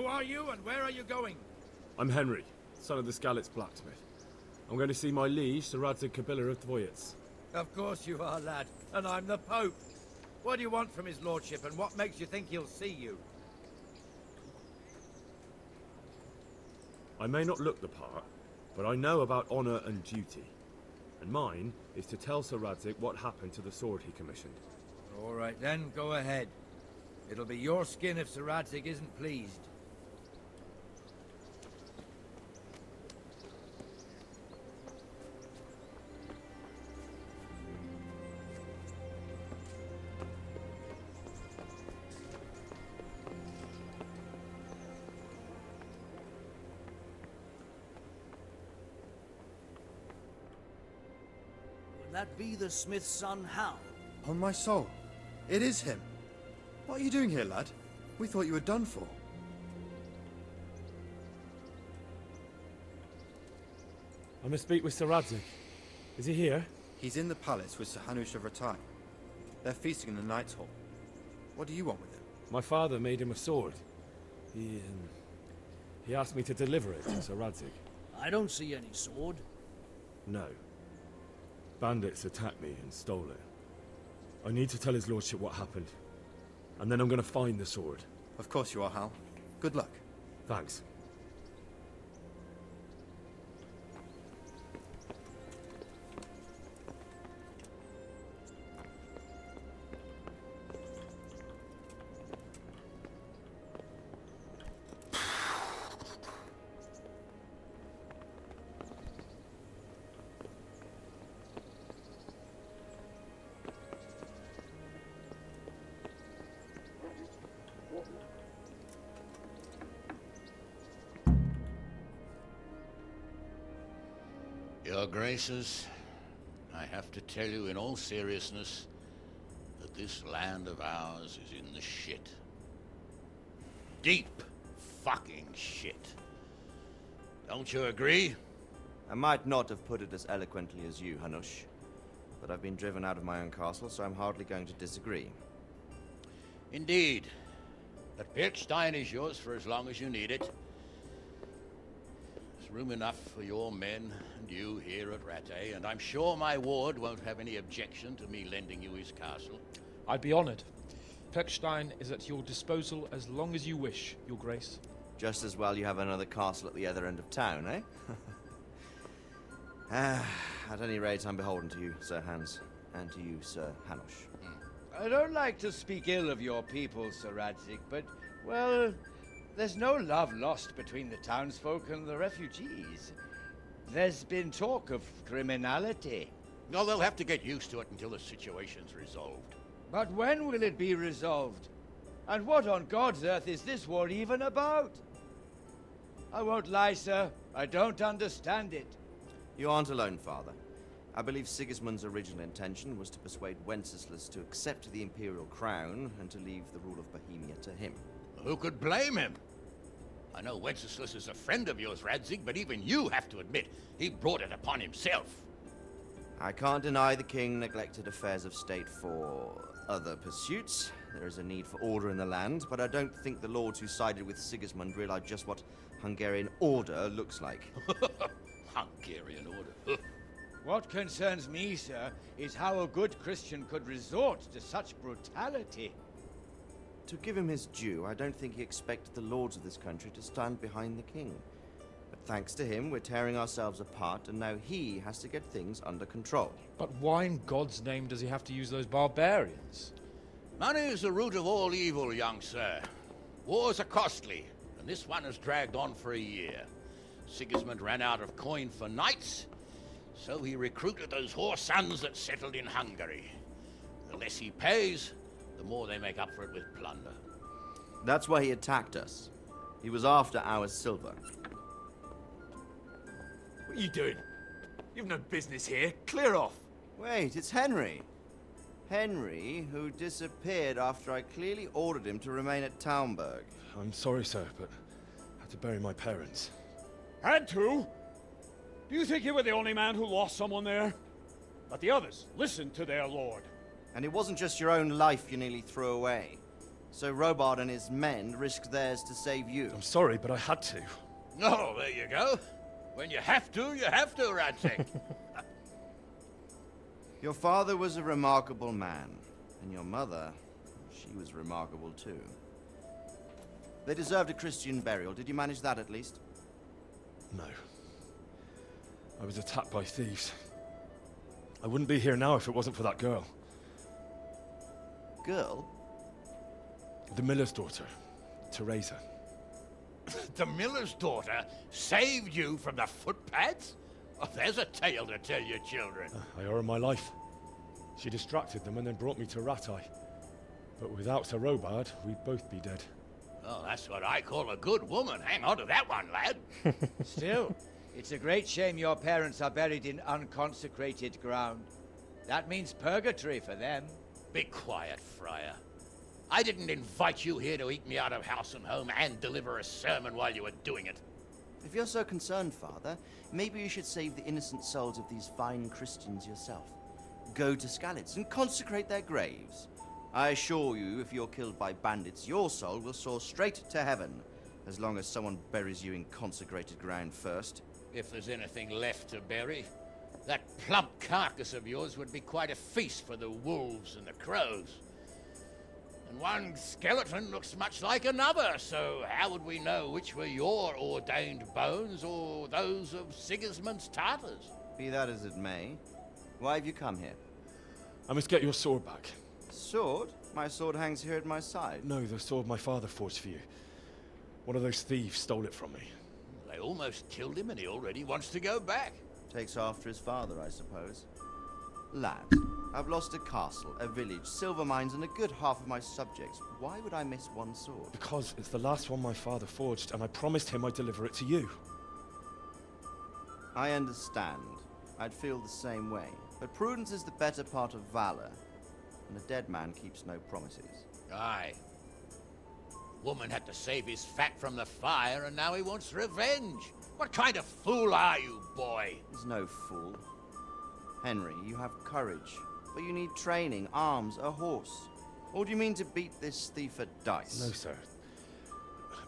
Who are you and where are you going? I'm Henry, son of the Skalitz blacksmith. I'm going to see my liege, Sir Radzig Kobyla of Dvoyets. Of course you are, lad. And I'm the Pope. What do you want from his lordship, and what makes you think he'll see you? I may not look the part, but I know about honor and duty. And mine is to tell Sir Radzig what happened to the sword he commissioned. All right then, go ahead. It'll be your skin if Sir Radzig isn't pleased. Would that be the smith's son, Hal? On my soul, it is him. What are you doing here, lad? We thought you were done for. I must speak with Sir Radzig. Is he here? He's in the palace with Sir Hanush of Rattay. They're feasting in the Knight's Hall. What do you want with him? My father made him a sword. He asked me to deliver it to Sir Radzig. I don't see any sword. No. Bandits attacked me and stole it. I need to tell his lordship what happened. And then I'm going to find the sword. Of course you are, Hal. Good luck. Thanks. Your Graces, I have to tell you in all seriousness that this land of ours is in the shit. Deep fucking shit. Don't you agree? I might not have put it as eloquently as you, Hanush, but I've been driven out of my own castle, so I'm hardly going to disagree. Indeed. But Pirkstein is yours for as long as you need it. There's room enough for your men and you here at Rattay, and I'm sure my ward won't have any objection to me lending you his castle. I'd be honored. Pirkstein is at your disposal as long as you wish, Your Grace. Just as well you have another castle at the other end of town, eh? At any rate, I'm beholden to you, Sir Hans, and to you, Sir Hanush. I don't like to speak ill of your people, Sir Radzig, but, well, there's no love lost between the townsfolk and the refugees. There's been talk of criminality. No, they'll have to get used to it until the situation's resolved. But when will it be resolved? And what on God's earth is this war even about? I won't lie, sir. I don't understand it. You aren't alone, Father. I believe Sigismund's original intention was to persuade Wenceslas to accept the imperial crown and to leave the rule of Bohemia to him. Who could blame him? I know Wenceslas is a friend of yours, Radzig, but even you have to admit he brought it upon himself. I can't deny the king neglected affairs of state for other pursuits. There is a need for order in the land, but I don't think the lords who sided with Sigismund realize just what Hungarian order looks like. Hungarian order? What concerns me, sir, is how a good Christian could resort to such brutality. To give him his due, I don't think he expected the lords of this country to stand behind the king. But thanks to him, we're tearing ourselves apart, and now he has to get things under control. But why in God's name does he have to use those barbarians? Money is the root of all evil, young sir. Wars are costly, and this one has dragged on for a year. Sigismund ran out of coin for knights, so he recruited those whore sons that settled in Hungary. The less he pays, the more they make up for it with plunder. That's why he attacked us. He was after our silver. What are you doing? You've no business here. Clear off. Wait, it's Henry. Henry, who disappeared after I clearly ordered him to remain at Taumberg. I'm sorry, sir, but I had to bury my parents. Had to? Do you think you were the only man who lost someone there? But the others listened to their lord. And it wasn't just your own life you nearly threw away. So Robard and his men risked theirs to save you. I'm sorry, but I had to. Oh, there you go. When you have to, Radzig. Your father was a remarkable man, and your mother, she was remarkable too. They deserved a Christian burial. Did you manage that at least? No. I was attacked by thieves. I wouldn't be here now if it wasn't for that girl. Girl? The miller's daughter, Teresa. The miller's daughter saved you from the footpads? Oh, there's a tale to tell your children. I owe her my life. She distracted them and then brought me to Rattay. But without Sir Robard, we'd both be dead. Oh, that's what I call a good woman. Hang on to that one, lad. Still, it's a great shame your parents are buried in unconsecrated ground. That means purgatory for them. Be quiet, Friar. I didn't invite you here to eat me out of house and home and deliver a sermon while you were doing it. If you're so concerned, Father, maybe you should save the innocent souls of these fine Christians yourself. Go to Skalitz and consecrate their graves. I assure you, if you're killed by bandits, your soul will soar straight to heaven, as long as someone buries you in consecrated ground first. If there's anything left to bury, that plump carcass of yours would be quite a feast for the wolves and the crows. And one skeleton looks much like another, so how would we know which were your ordained bones or those of Sigismund's Tartars? Be that as it may, why have you come here? I must get your sword back. Sword? My sword hangs here at my side. No, the sword my father forged for you. One of those thieves stole it from me. They almost killed him and he already wants to go back. Takes after his father, I suppose. Lad, I've lost a castle, a village, silver mines, and a good half of my subjects. Why would I miss one sword? Because it's the last one my father forged, and I promised him I'd deliver it to you. I understand. I'd feel the same way. But prudence is the better part of valor, and a dead man keeps no promises. Aye. Woman had to save his fat from the fire, and now he wants revenge. What kind of fool are you, boy? He's no fool. Henry, you have courage, but you need training, arms, a horse. Or do you mean to beat this thief at dice? No, sir.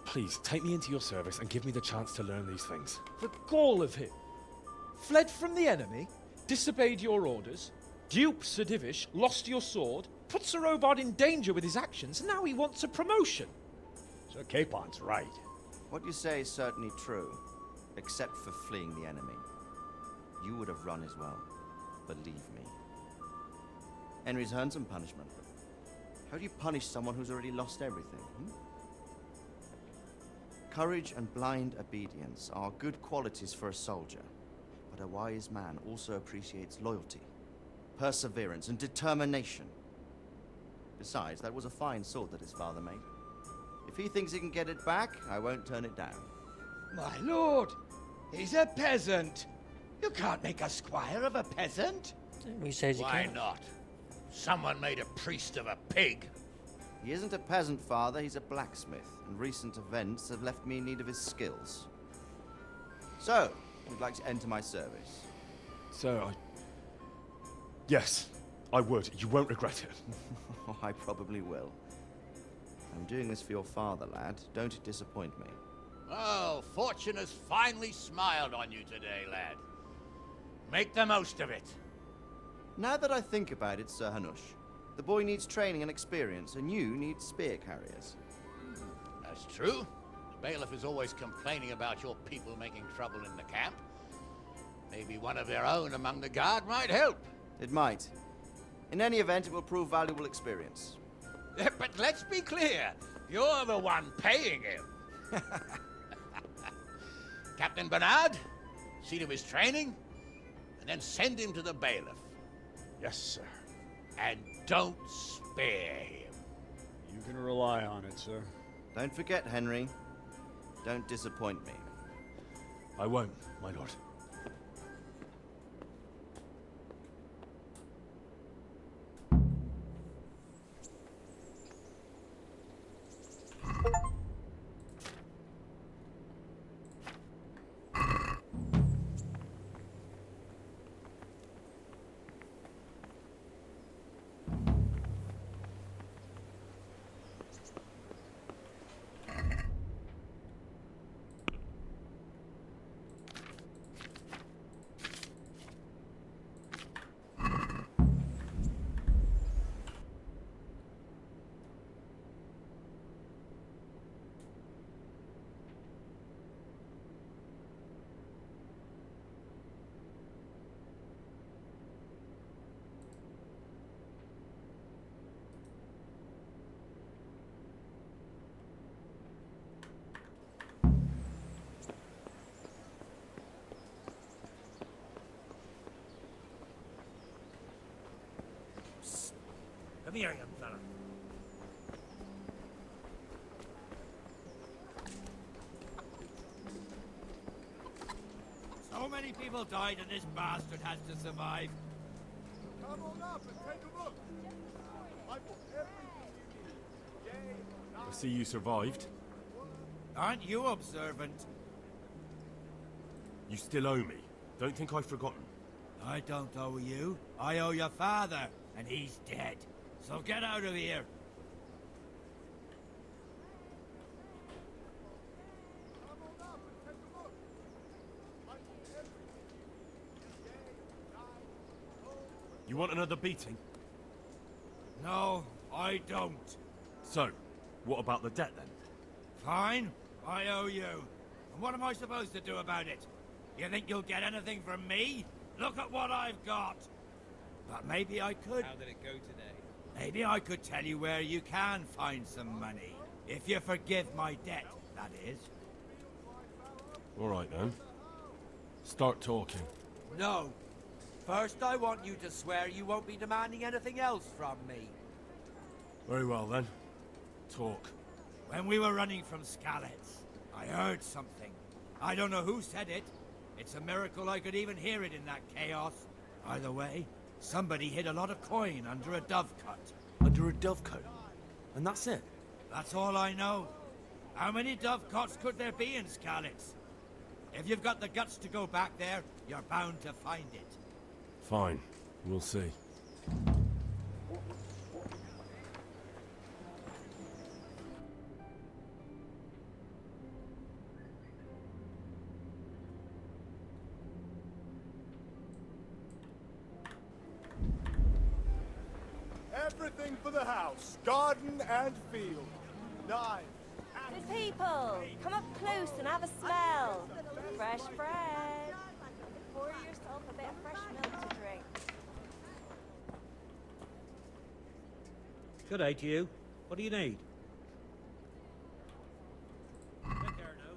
Please, take me into your service and give me the chance to learn these things. The gall of him! Fled from the enemy, disobeyed your orders, duped Sir Divish, lost your sword, put Sir Robard in danger with his actions, and now he wants a promotion. Sir Capon's right. What you say is certainly true, except for fleeing the enemy. You would have run as well, believe me. Henry's earned some punishment, but how do you punish someone who's already lost everything? Courage and blind obedience are good qualities for a soldier, but a wise man also appreciates loyalty, perseverance, and determination. Besides, that was a fine sword that his father made. If he thinks he can get it back, I won't turn it down. My lord, he's a peasant. You can't make a squire of a peasant. He says you Why can't. not? Someone made a priest of a pig. He isn't a peasant, Father, he's a blacksmith, and recent events have left me in need of his skills. So, you'd like to enter my service? Sir, Yes, I would. You won't regret it. Oh, I probably will. I'm doing this for your father, lad. Don't disappoint me. Oh, fortune has finally smiled on you today, lad. Make the most of it. Now that I think about it, Sir Hanush, the boy needs training and experience, and you need spear carriers. That's true. The bailiff is always complaining about your people making trouble in the camp. Maybe one of their own among the guard might help. It might. In any event, it will prove valuable experience. But let's be clear. You're the one paying him. Captain Bernard, see to his training, and then send him to the bailiff. Yes, sir. And don't spare him. You can rely on it, sir. Don't forget, Henry. Don't disappoint me. I won't, my lord. Come here, young fella. So many people died and this bastard has to survive. Come on up and take a look. I've got everything you need. I see you survived. Aren't you observant? You still owe me. Don't think I've forgotten. I don't owe you. I owe your father, and he's dead. So get out of here. You want another beating? No, I don't. So, what about the debt then? Fine, I owe you. And what am I supposed to do about it? You think you'll get anything from me? Look at what I've got. But maybe I could... How did it go today? Maybe I could tell you where you can find some money. If you forgive my debt, that is. Alright then. Start talking. No. First, I want you to swear you won't be demanding anything else from me. Very well then. Talk. When we were running from Skalitz, I heard something. I don't know who said it. It's a miracle I could even hear it in that chaos. Either way, somebody hid a lot of coin under a dovecote. Under a dovecote? And that's it? That's all I know. How many dovecotes could there be in Skalitz? If you've got the guts to go back there, you're bound to find it. Fine. We'll see. Everything for the house, garden and field. Knives. Good people, come up close and have a smell. Fresh bread. Pour yourself a bit of fresh milk to drink. Good day to you. What do you need? Take care now.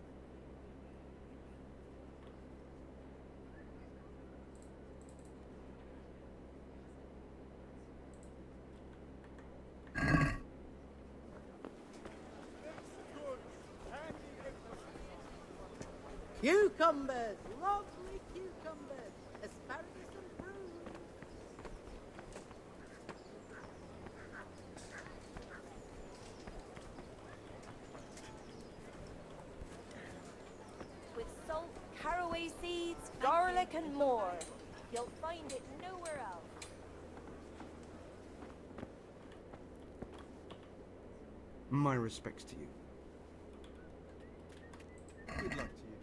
Cucumbers! Lovely cucumbers! Asparagus and prunes! With salt, caraway seeds, garlic and more. You'll find it nowhere else. My respects to you. Good luck to you.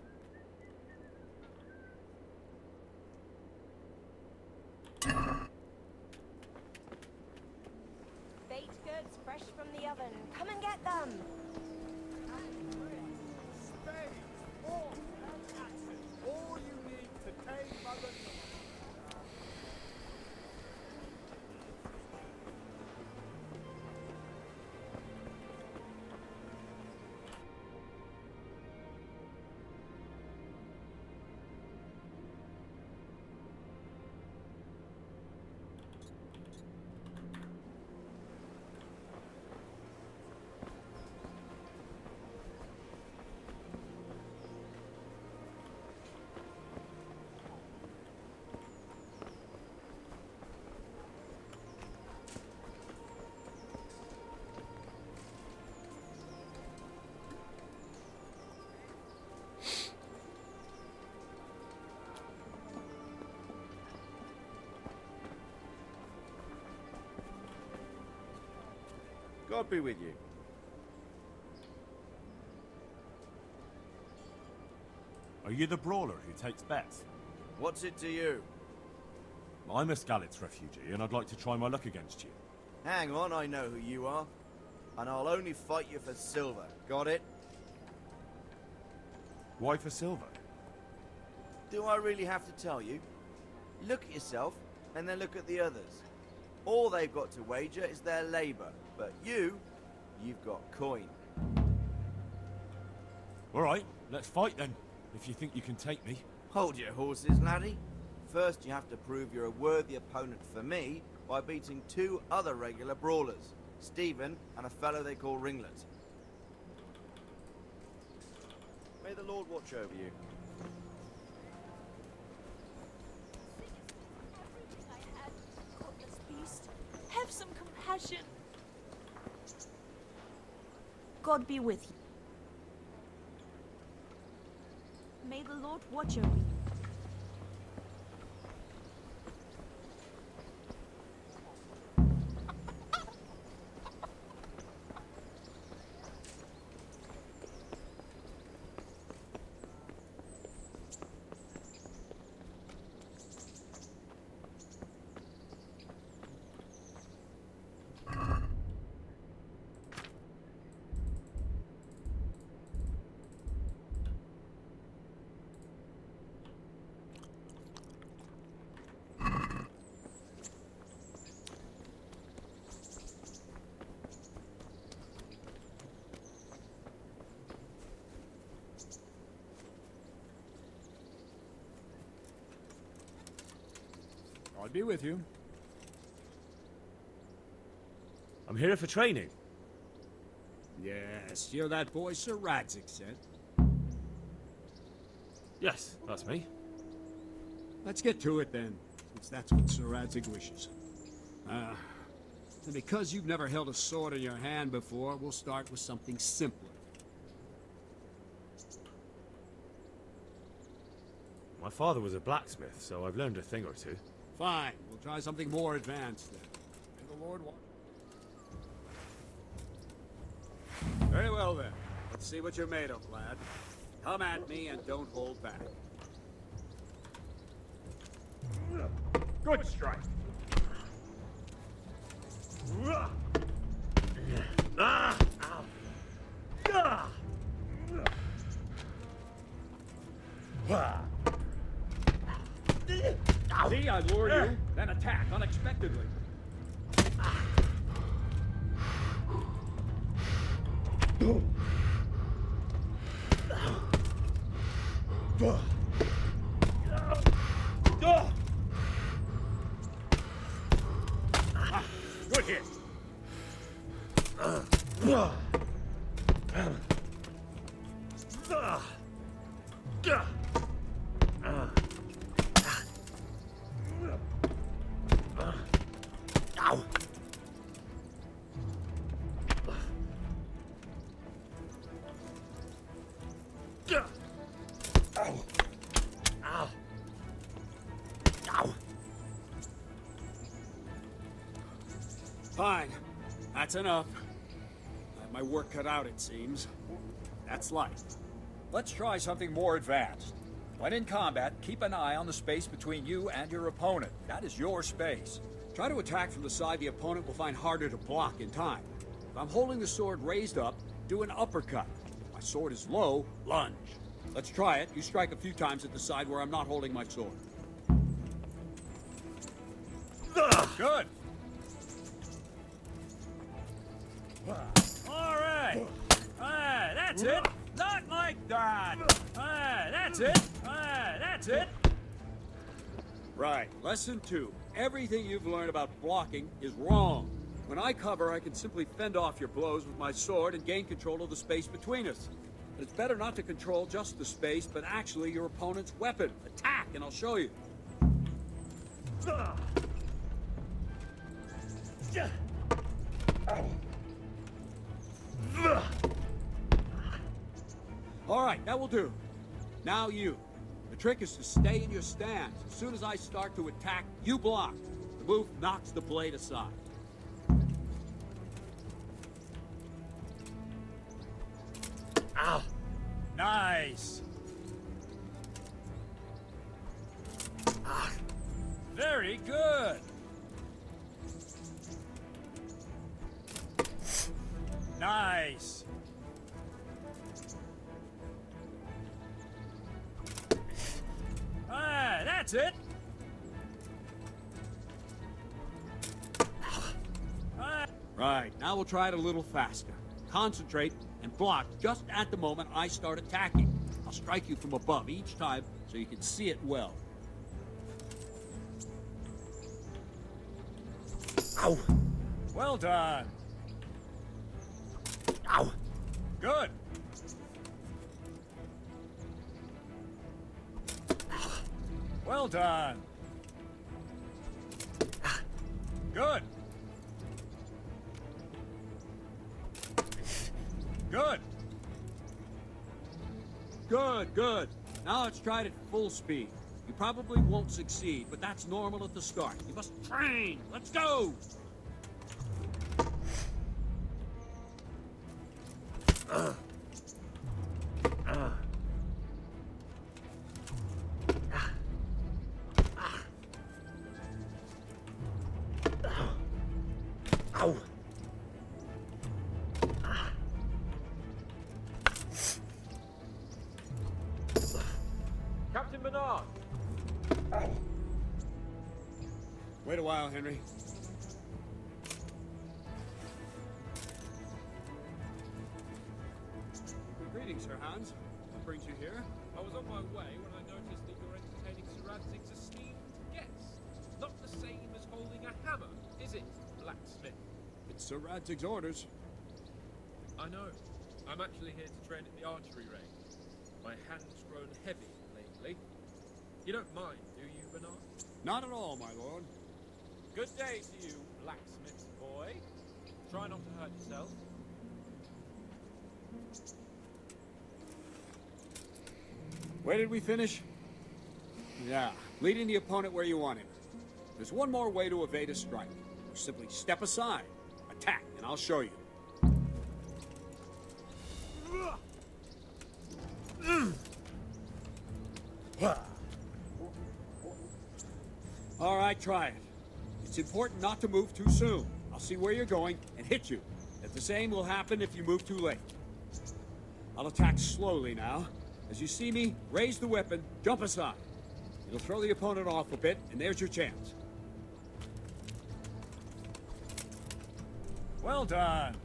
Baked goods fresh from the oven. Come and get them. Spades, forks, and axes. All you need to tame Mother Nature. God be with you. Are you the brawler who takes bets? What's it to you? I'm a Skalitz refugee, and I'd like to try my luck against you. Hang on, I know who you are. And I'll only fight you for silver. Got it? Why for silver? Do I really have to tell you? Look at yourself, and then look at the others. All they've got to wager is their labor. But you've got coin. Alright, let's fight then, if you think you can take me. Hold your horses, laddie. First you have to prove you're a worthy opponent for me, by beating 2 other regular brawlers, Stephen and a fellow they call Ringlet. May the Lord watch over you. Godless beast, have some compassion. God be with you. May the Lord watch over you. I'll be with you. I'm here for training. Yes, you're that boy Sir Radzig said. Yes, that's me. Let's get to it then, since that's what Sir Radzig wishes. And because you've never held a sword in your hand before, we'll start with something simpler. My father was a blacksmith, so I've learned a thing or two. Fine, we'll try something more advanced then. May the Lord watch. Very well then. Let's see what you're made of, lad. Come at me and don't hold back. Good strike. See, I lure you, then attack unexpectedly. Good hit. Fine. That's enough. I have my work cut out, it seems. That's life. Let's try something more advanced. When in combat, keep an eye on the space between you and your opponent. That is your space. Try to attack from the side the opponent will find harder to block in time. If I'm holding the sword raised up, do an uppercut. If my sword is low, lunge. Let's try it. You strike a few times at the side where I'm not holding my sword. Good. All right. That's it. Not like that. That's it. That's it. Right. Lesson 2. Everything you've learned about blocking is wrong. When I cover, I can simply fend off your blows with my sword and gain control of the space between us. But it's better not to control just the space, but actually your opponent's weapon. Attack, and I'll show you. All right, that will do. Now you. The trick is to stay in your stance. As soon as I start to attack, you block. The move knocks the blade aside. Ow! Nice! Very good! Nice! That's it! Right, now we'll try it a little faster. Concentrate and block just at the moment I start attacking. I'll strike you from above each time so you can see it well. Ow! Well done. Ow! Good. Well done. Good. Good. Good. Now let's try it at full speed. You probably won't succeed, but that's normal at the start. You must train. Let's go! Ow! Captain Bernard! Wait a while, Henry. Greetings, Sir Hans. What brings you here? I was on my way when I noticed that you're entertaining Sir Radzig's esteemed guest. Not the same as holding a hammer, is it, blacksmith? It's Sir Radzig's orders. I know. I'm actually here to train at the archery range. My hand's grown heavy lately. You don't mind, do you, Bernard? Not at all, my lord. Good day to you, blacksmith's boy. Try not to hurt yourself. Where did we finish? Yeah, leading the opponent where you want him. There's one more way to evade a strike. You simply step aside, attack, and I'll show you. All right, try it. It's important not to move too soon. I'll see where you're going and hit you. The same will happen if you move too late. I'll attack slowly now. As you see me, raise the weapon, jump aside. It'll throw the opponent off a bit, and there's your chance. Well done.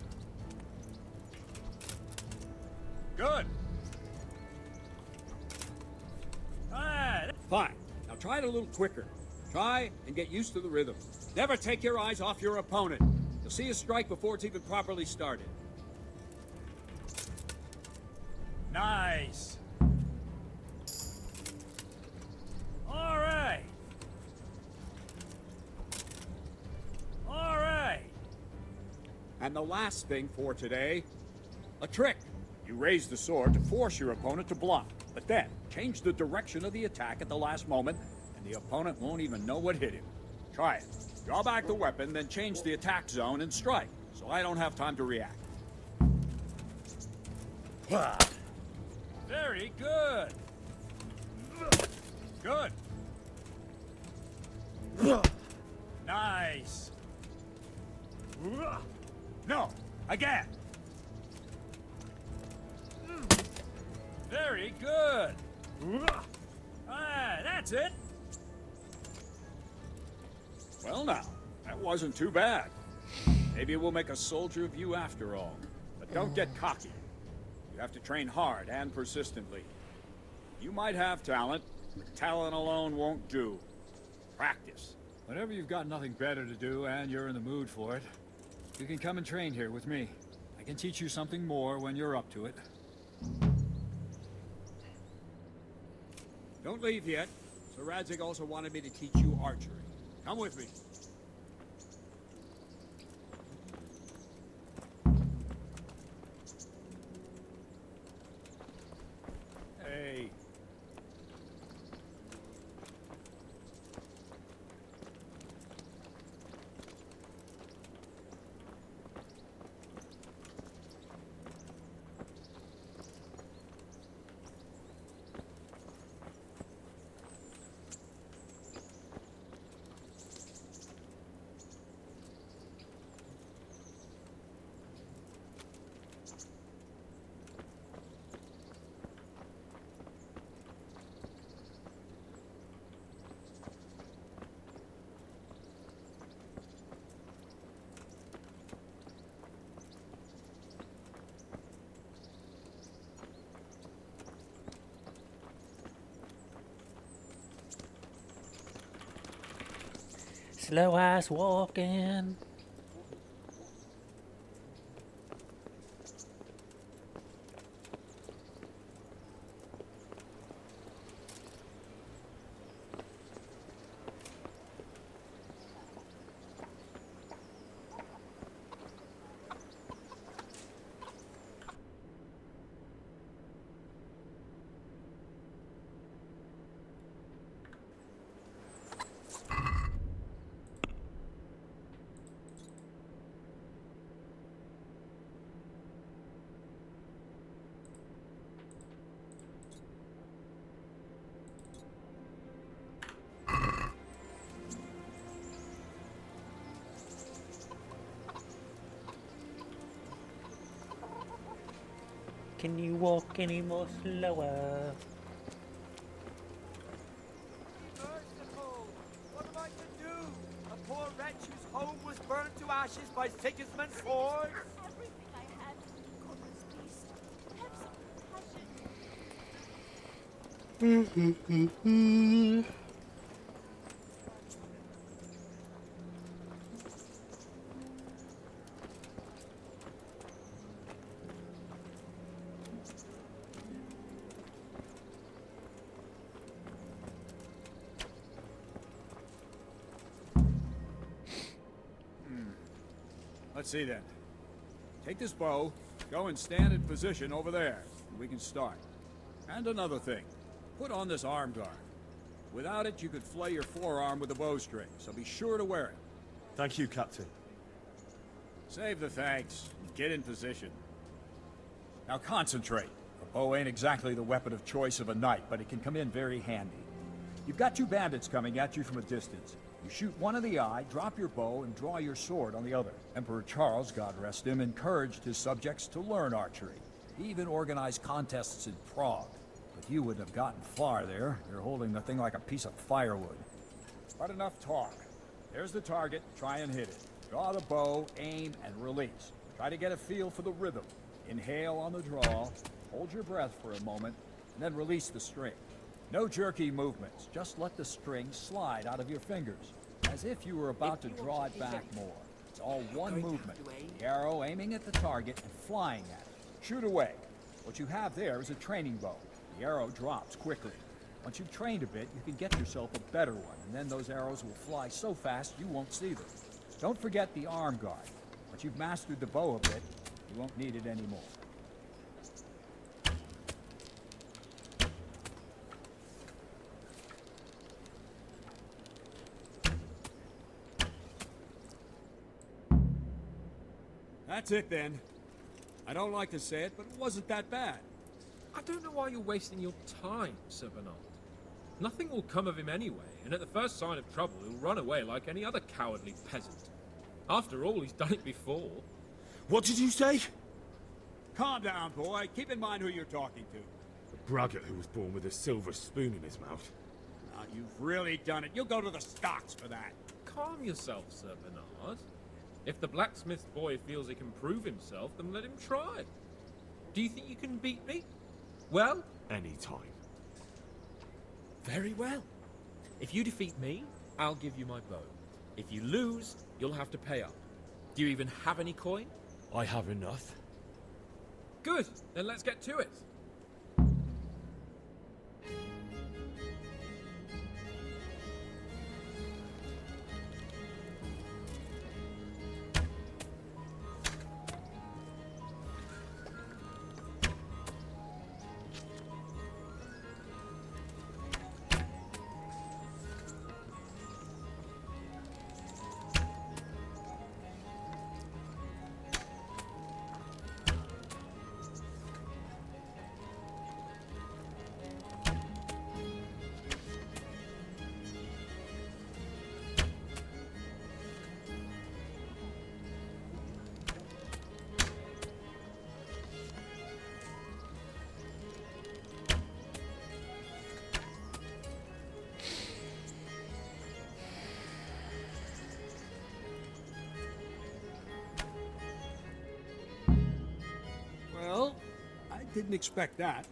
Good. Fine. Now try it a little quicker. Try and get used to the rhythm. Never take your eyes off your opponent. You'll see a strike before it's even properly started. Nice. All right. All right. And the last thing for today, a trick. You raise the sword to force your opponent to block, but then change the direction of the attack at the last moment, and the opponent won't even know what hit him. Try it. Draw back the weapon, then change the attack zone and strike, so I don't have time to react. Very good. Good. Nice. No, again. Very good. That's it. Well now, that wasn't too bad. Maybe we'll make a soldier of you after all. But don't get cocky. You have to train hard and persistently. You might have talent, but talent alone won't do. Practice. Whenever you've got nothing better to do and you're in the mood for it, you can come and train here with me. I can teach you something more when you're up to it. Don't leave yet. Sir Radzig also wanted me to teach you archery. Come with me. Hey. Slow ass walking. Can you walk any more slower? Merciful! What am I to do? A poor wretch whose home was burned to ashes by Sigismund's sword? Everything I had, godless beast. Have some compassion. Let's see then. Take this bow, go and stand in position over there, and we can start. And another thing, put on this arm guard. Without it, you could flay your forearm with a bowstring, so be sure to wear it. Thank you, Captain. Save the thanks, and get in position. Now concentrate. A bow ain't exactly the weapon of choice of a knight, but it can come in very handy. You've got two bandits coming at you from a distance. You shoot one in the eye, drop your bow, and draw your sword on the other. Emperor Charles, God rest him, encouraged his subjects to learn archery. He even organized contests in Prague. But you wouldn't have gotten far there. You're holding the thing like a piece of firewood. But enough talk. There's the target. Try and hit it. Draw the bow, aim, and release. Try to get a feel for the rhythm. Inhale on the draw, hold your breath for a moment, and then release the string. No jerky movements, just let the string slide out of your fingers, as if you were about to draw it back more. It's all one movement. The arrow aiming at the target and flying at it. Shoot away. What you have there is a training bow. The arrow drops quickly. Once you've trained a bit, you can get yourself a better one, and then those arrows will fly so fast you won't see them. Don't forget the arm guard. Once you've mastered the bow a bit, you won't need it anymore. That's it then. I don't like to say it, but it wasn't that bad. I don't know why you're wasting your time, Sir Bernard. Nothing will come of him anyway, and at the first sign of trouble, he'll run away like any other cowardly peasant. After all, he's done it before. What did you say? Calm down, boy. Keep in mind who you're talking to. The braggart who was born with a silver spoon in his mouth. Now, you've really done it. You'll go to the stocks for that. Calm yourself, Sir Bernard. If the blacksmith boy feels he can prove himself, then let him try. Do you think you can beat me? Well? Any time. Very well. If you defeat me, I'll give you my bow. If you lose, you'll have to pay up. Do you even have any coin? I have enough. Good, then let's get to it. Well, I didn't expect that.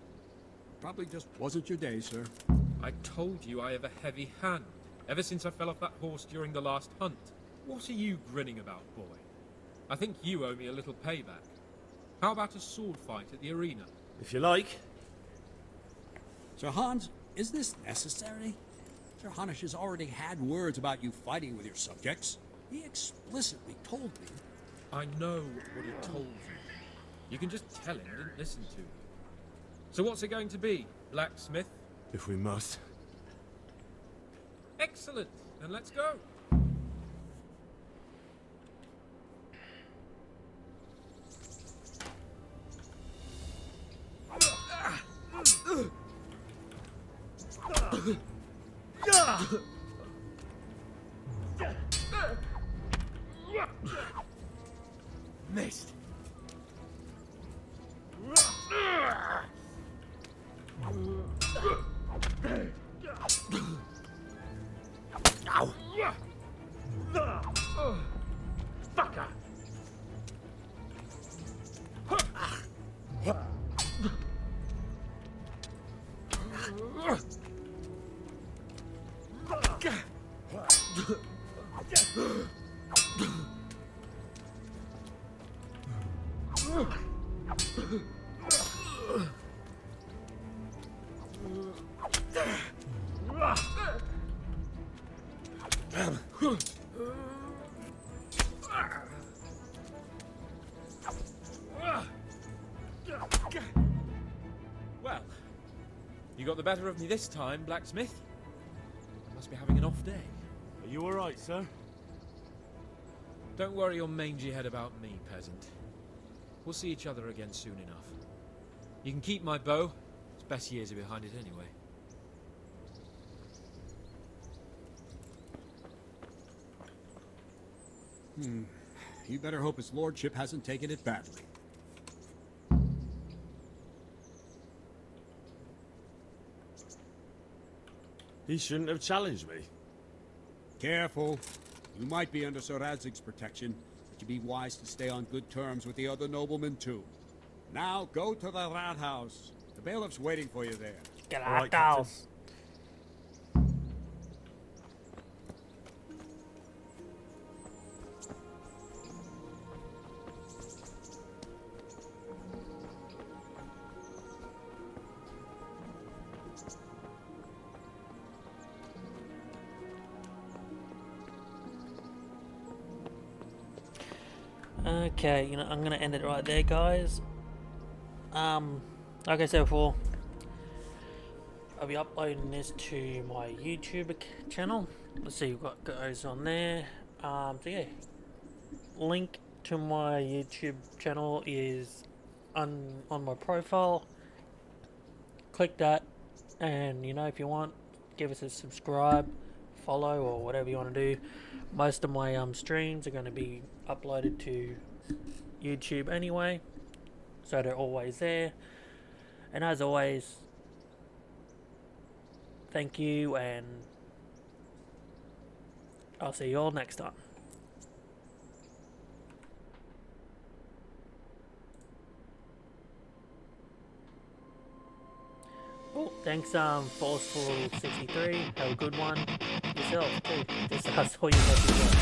Probably just wasn't your day, sir. I told you I have a heavy hand, ever since I fell off that horse during the last hunt. What are you grinning about, boy? I think you owe me a little payback. How about a sword fight at the arena? If you like. Sir Hans, is this necessary? Sir Hanush has already had words about you fighting with your subjects. He explicitly told me. I know what he told you. You can just tell him I didn't listen to you. So what's it going to be, blacksmith? If we must. Excellent, then let's go. Missed. Ow! Fucker! Well, you got the better of me this time, blacksmith. Must be having an off day. Are you alright, sir? Don't worry your mangy head about me, peasant. We'll see each other again soon enough. You can keep my bow. Its best years are behind it anyway. You better hope his lordship hasn't taken it badly. He shouldn't have challenged me. Careful. You might be under Sir Radzig's protection, but you'd be wise to stay on good terms with the other noblemen too. Now go to the rat house. The bailiff's waiting for you there. Get All right, out house. Okay, you know, I'm gonna end it right there, guys. Like I said before, I'll be uploading this to my YouTube channel. Let's see what goes on there. So yeah, link to my YouTube channel is on my profile. Click that, and you know, if you want, give us a subscribe, follow, or whatever you want to do. Most of my streams are going to be uploaded to YouTube anyway, so they're always there. And as always, thank you, and I'll see you all next time. Oh, thanks Forceful63. Have a good one yourself too. Just I saw your message.